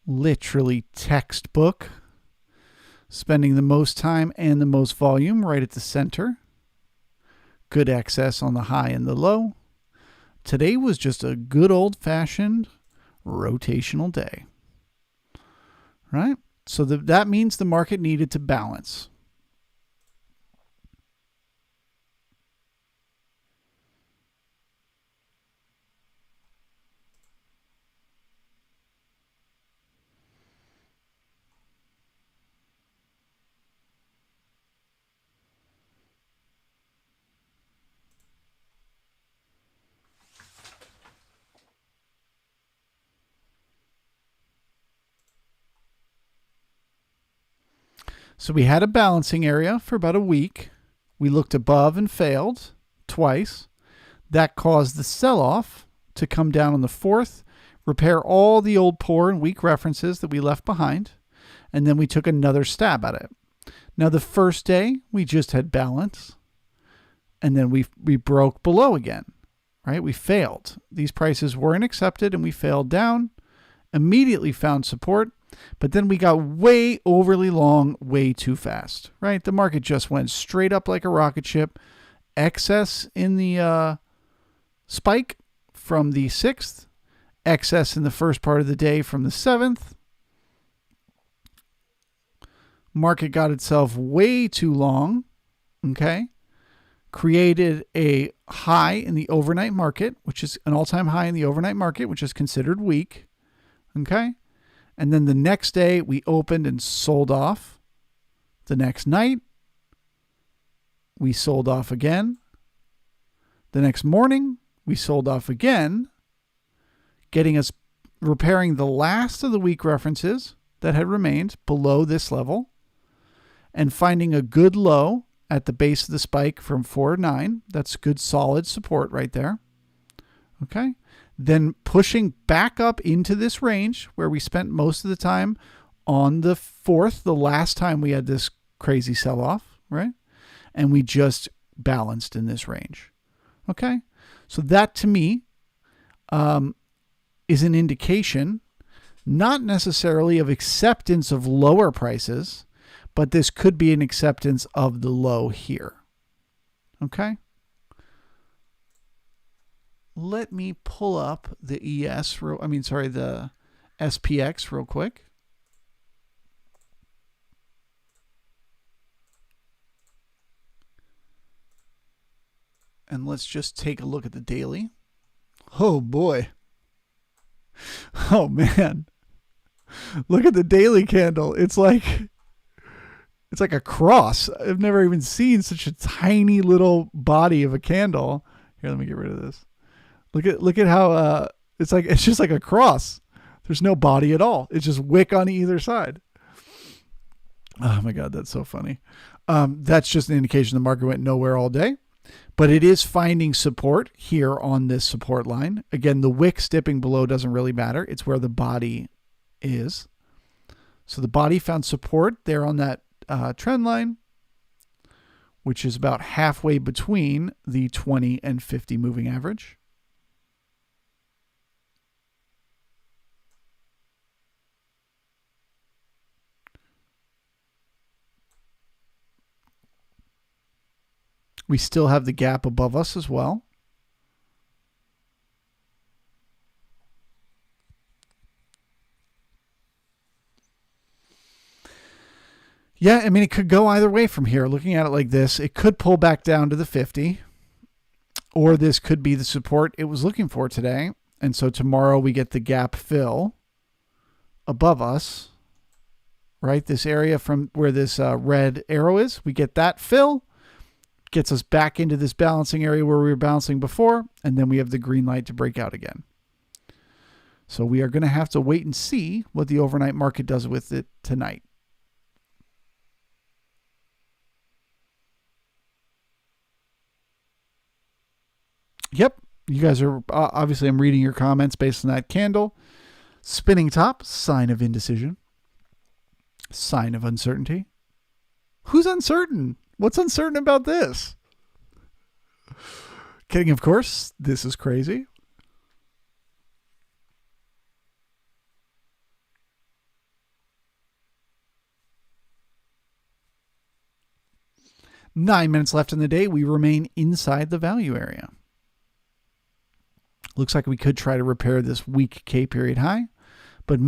Speaker 1: Literally textbook. Spending the most time and the most volume right at the center. Good excess on the high and the low. Today was just a good old-fashioned rotational day. Right? So that means the market needed to balance. So we had a balancing area for about a week. We looked above and failed twice. That caused the sell-off to come down on the 4th, repair all the old poor and weak references that we left behind, and then we took another stab at it. Now the first day, we just had balance, and then we broke below again, right? We failed. These prices weren't accepted, and we failed down, immediately found support, but then we got way overly long, way too fast, right? The market just went straight up like a rocket ship. Excess in the spike from the 6th. Excess in the first part of the day from the 7th. Market got itself way too long, okay? Created a high in the overnight market, which is an all-time high in the overnight market, which is considered weak, okay? And then the next day, we opened and sold off. The next night, we sold off again. The next morning, we sold off again, getting us repairing the last of the weak references that had remained below this level and finding a good low at the base of the spike from 4.9. That's good solid support right there. Okay. Then pushing back up into this range where we spent most of the time on the 4th, the last time we had this crazy sell-off, right? And we just balanced in this range. Okay? So that to me is an indication, not necessarily of acceptance of lower prices, but this could be an acceptance of the low here. Okay? Let me pull up the the SPX real quick. And let's just take a look at the daily. Oh boy. Oh man. Look at the daily candle. It's like a cross. I've never even seen such a tiny little body of a candle. Here, let me get rid of this. Look at how it's just like a cross. There's no body at all. It's just wick on either side. Oh my God, that's so funny. That's just an indication the market went nowhere all day, but it is finding support here on this support line. Again, the wicks dipping below doesn't really matter. It's where the body is. So the body found support there on that trend line, which is about halfway between the 20 and 50 moving average. We still have the gap above us as well. Yeah, I mean, it could go either way from here. Looking at it like this, it could pull back down to the 50, or this could be the support it was looking for today. And so tomorrow we get the gap fill above us, right? This area from where this red arrow is, we get that fill. Gets us back into this balancing area where we were balancing before, and then we have the green light to break out again. So we are going to have to wait and see what the overnight market does with it tonight. Yep, you guys are obviously, I'm reading your comments based on that candle. Spinning top, sign of indecision. Sign of uncertainty. Who's uncertain? What's uncertain about this? Kidding, of course. This is crazy. Nine minutes left in the day. We remain inside the value area. Looks like we could try to repair this weak K period high, but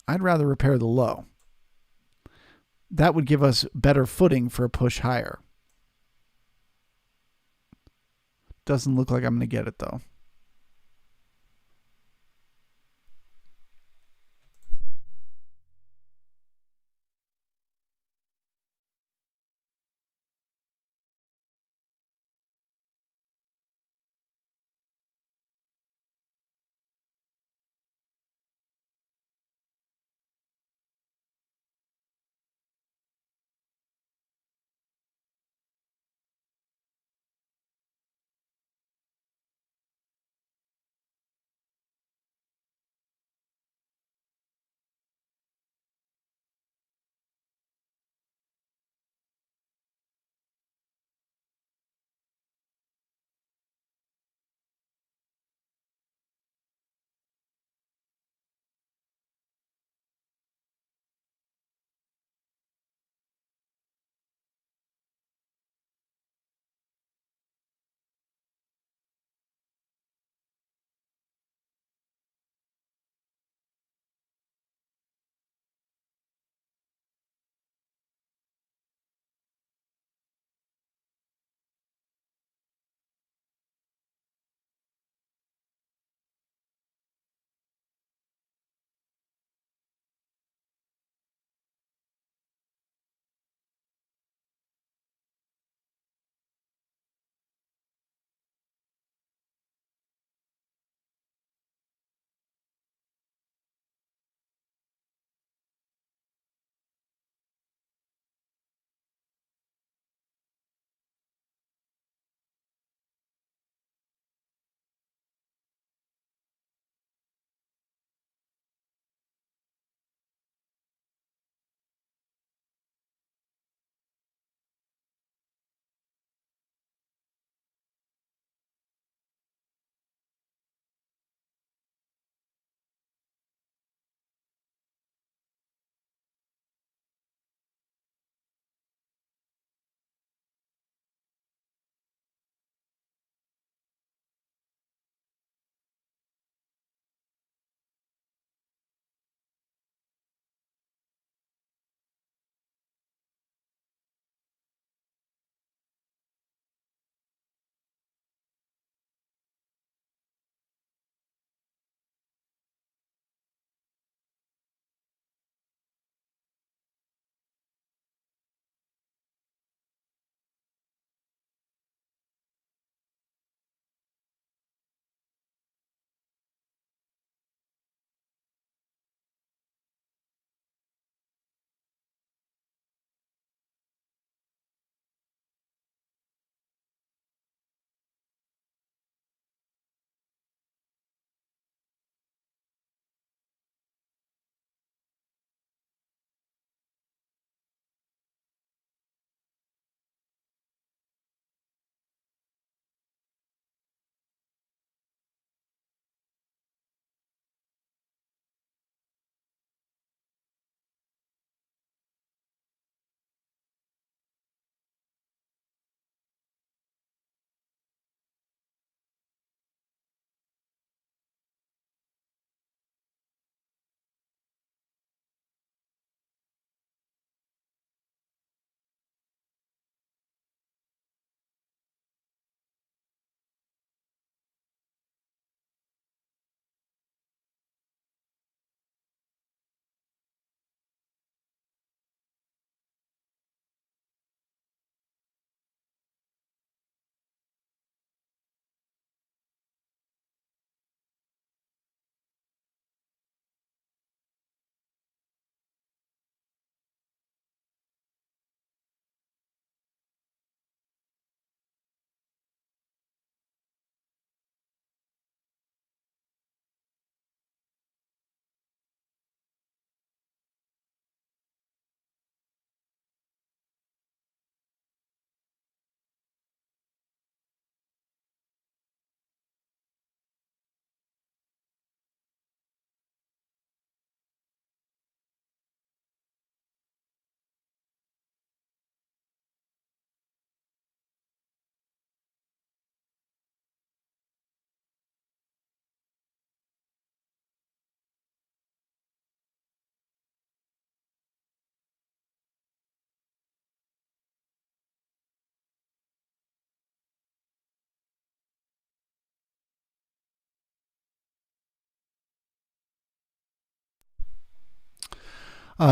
Speaker 1: I'd rather repair the low. That would give us better footing for a push higher. Doesn't look like I'm going to get it though.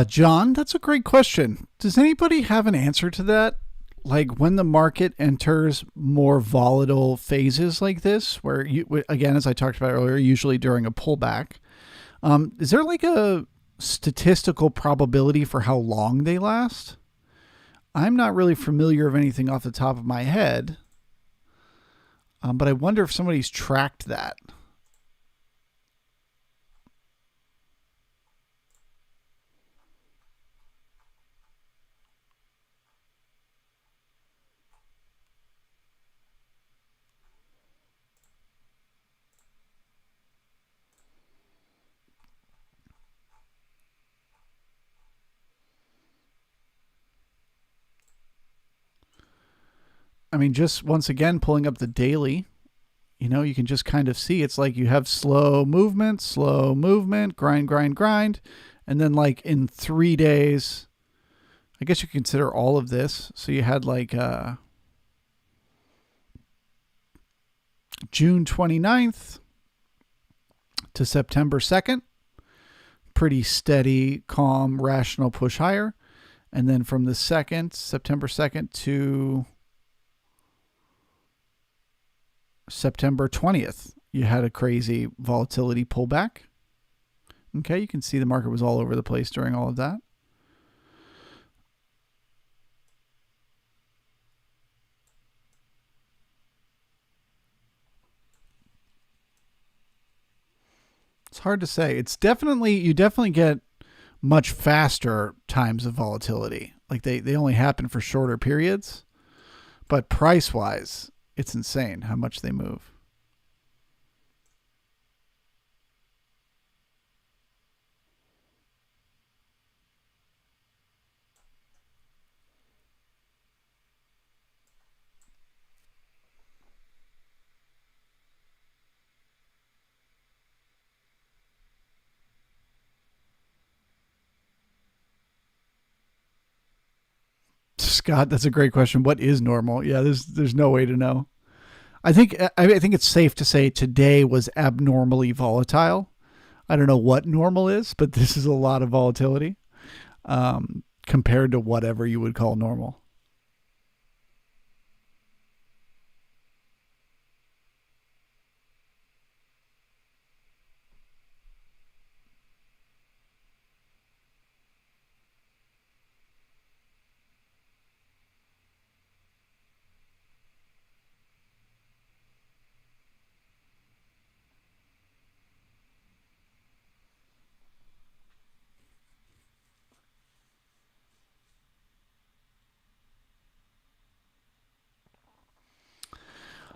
Speaker 1: John, that's a great question. Does anybody have an answer to that? Like when the market enters more volatile phases like this, where you, again, as I talked about earlier, usually during a pullback, is there like a statistical probability for how long they last? I'm not really familiar of anything off the top of my head, but I wonder if somebody's tracked that. I mean, just once again, pulling up the daily, you can just kind of see it's like you have slow movement, grind, grind, grind. And then like in 3 days, I guess you consider all of this. So you had like June 29th to September 2nd, pretty steady, calm, rational push higher. And then from the September 2nd to September 20th, you had a crazy volatility pullback. Okay, you can see the market was all over the place during all of that. It's hard to say. You definitely get much faster times of volatility. Like they only happen for shorter periods, but price wise, it's insane how much they move. Scott, that's a great question. What is normal? Yeah, there's no way to know. I think it's safe to say today was abnormally volatile. I don't know what normal is, but this is a lot of volatility compared to whatever you would call normal.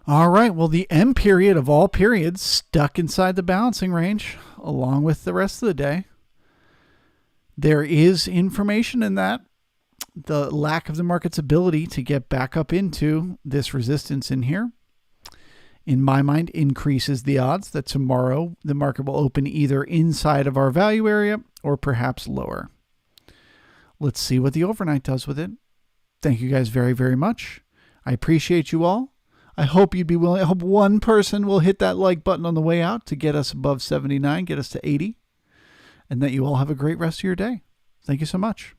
Speaker 1: All right. Well, the M period of all periods stuck inside the balancing range along with the rest of the day. There is information in that. The lack of the market's ability to get back up into this resistance in here, in my mind, increases the odds that tomorrow the market will open either inside of our value area or perhaps lower. Let's see what the overnight does with it. Thank you guys very, very much. I appreciate you all. I hope you'd be willing. I hope one person will hit that like button on the way out to get us above 79, get us to 80, and that you all have a great rest of your day. Thank you so much.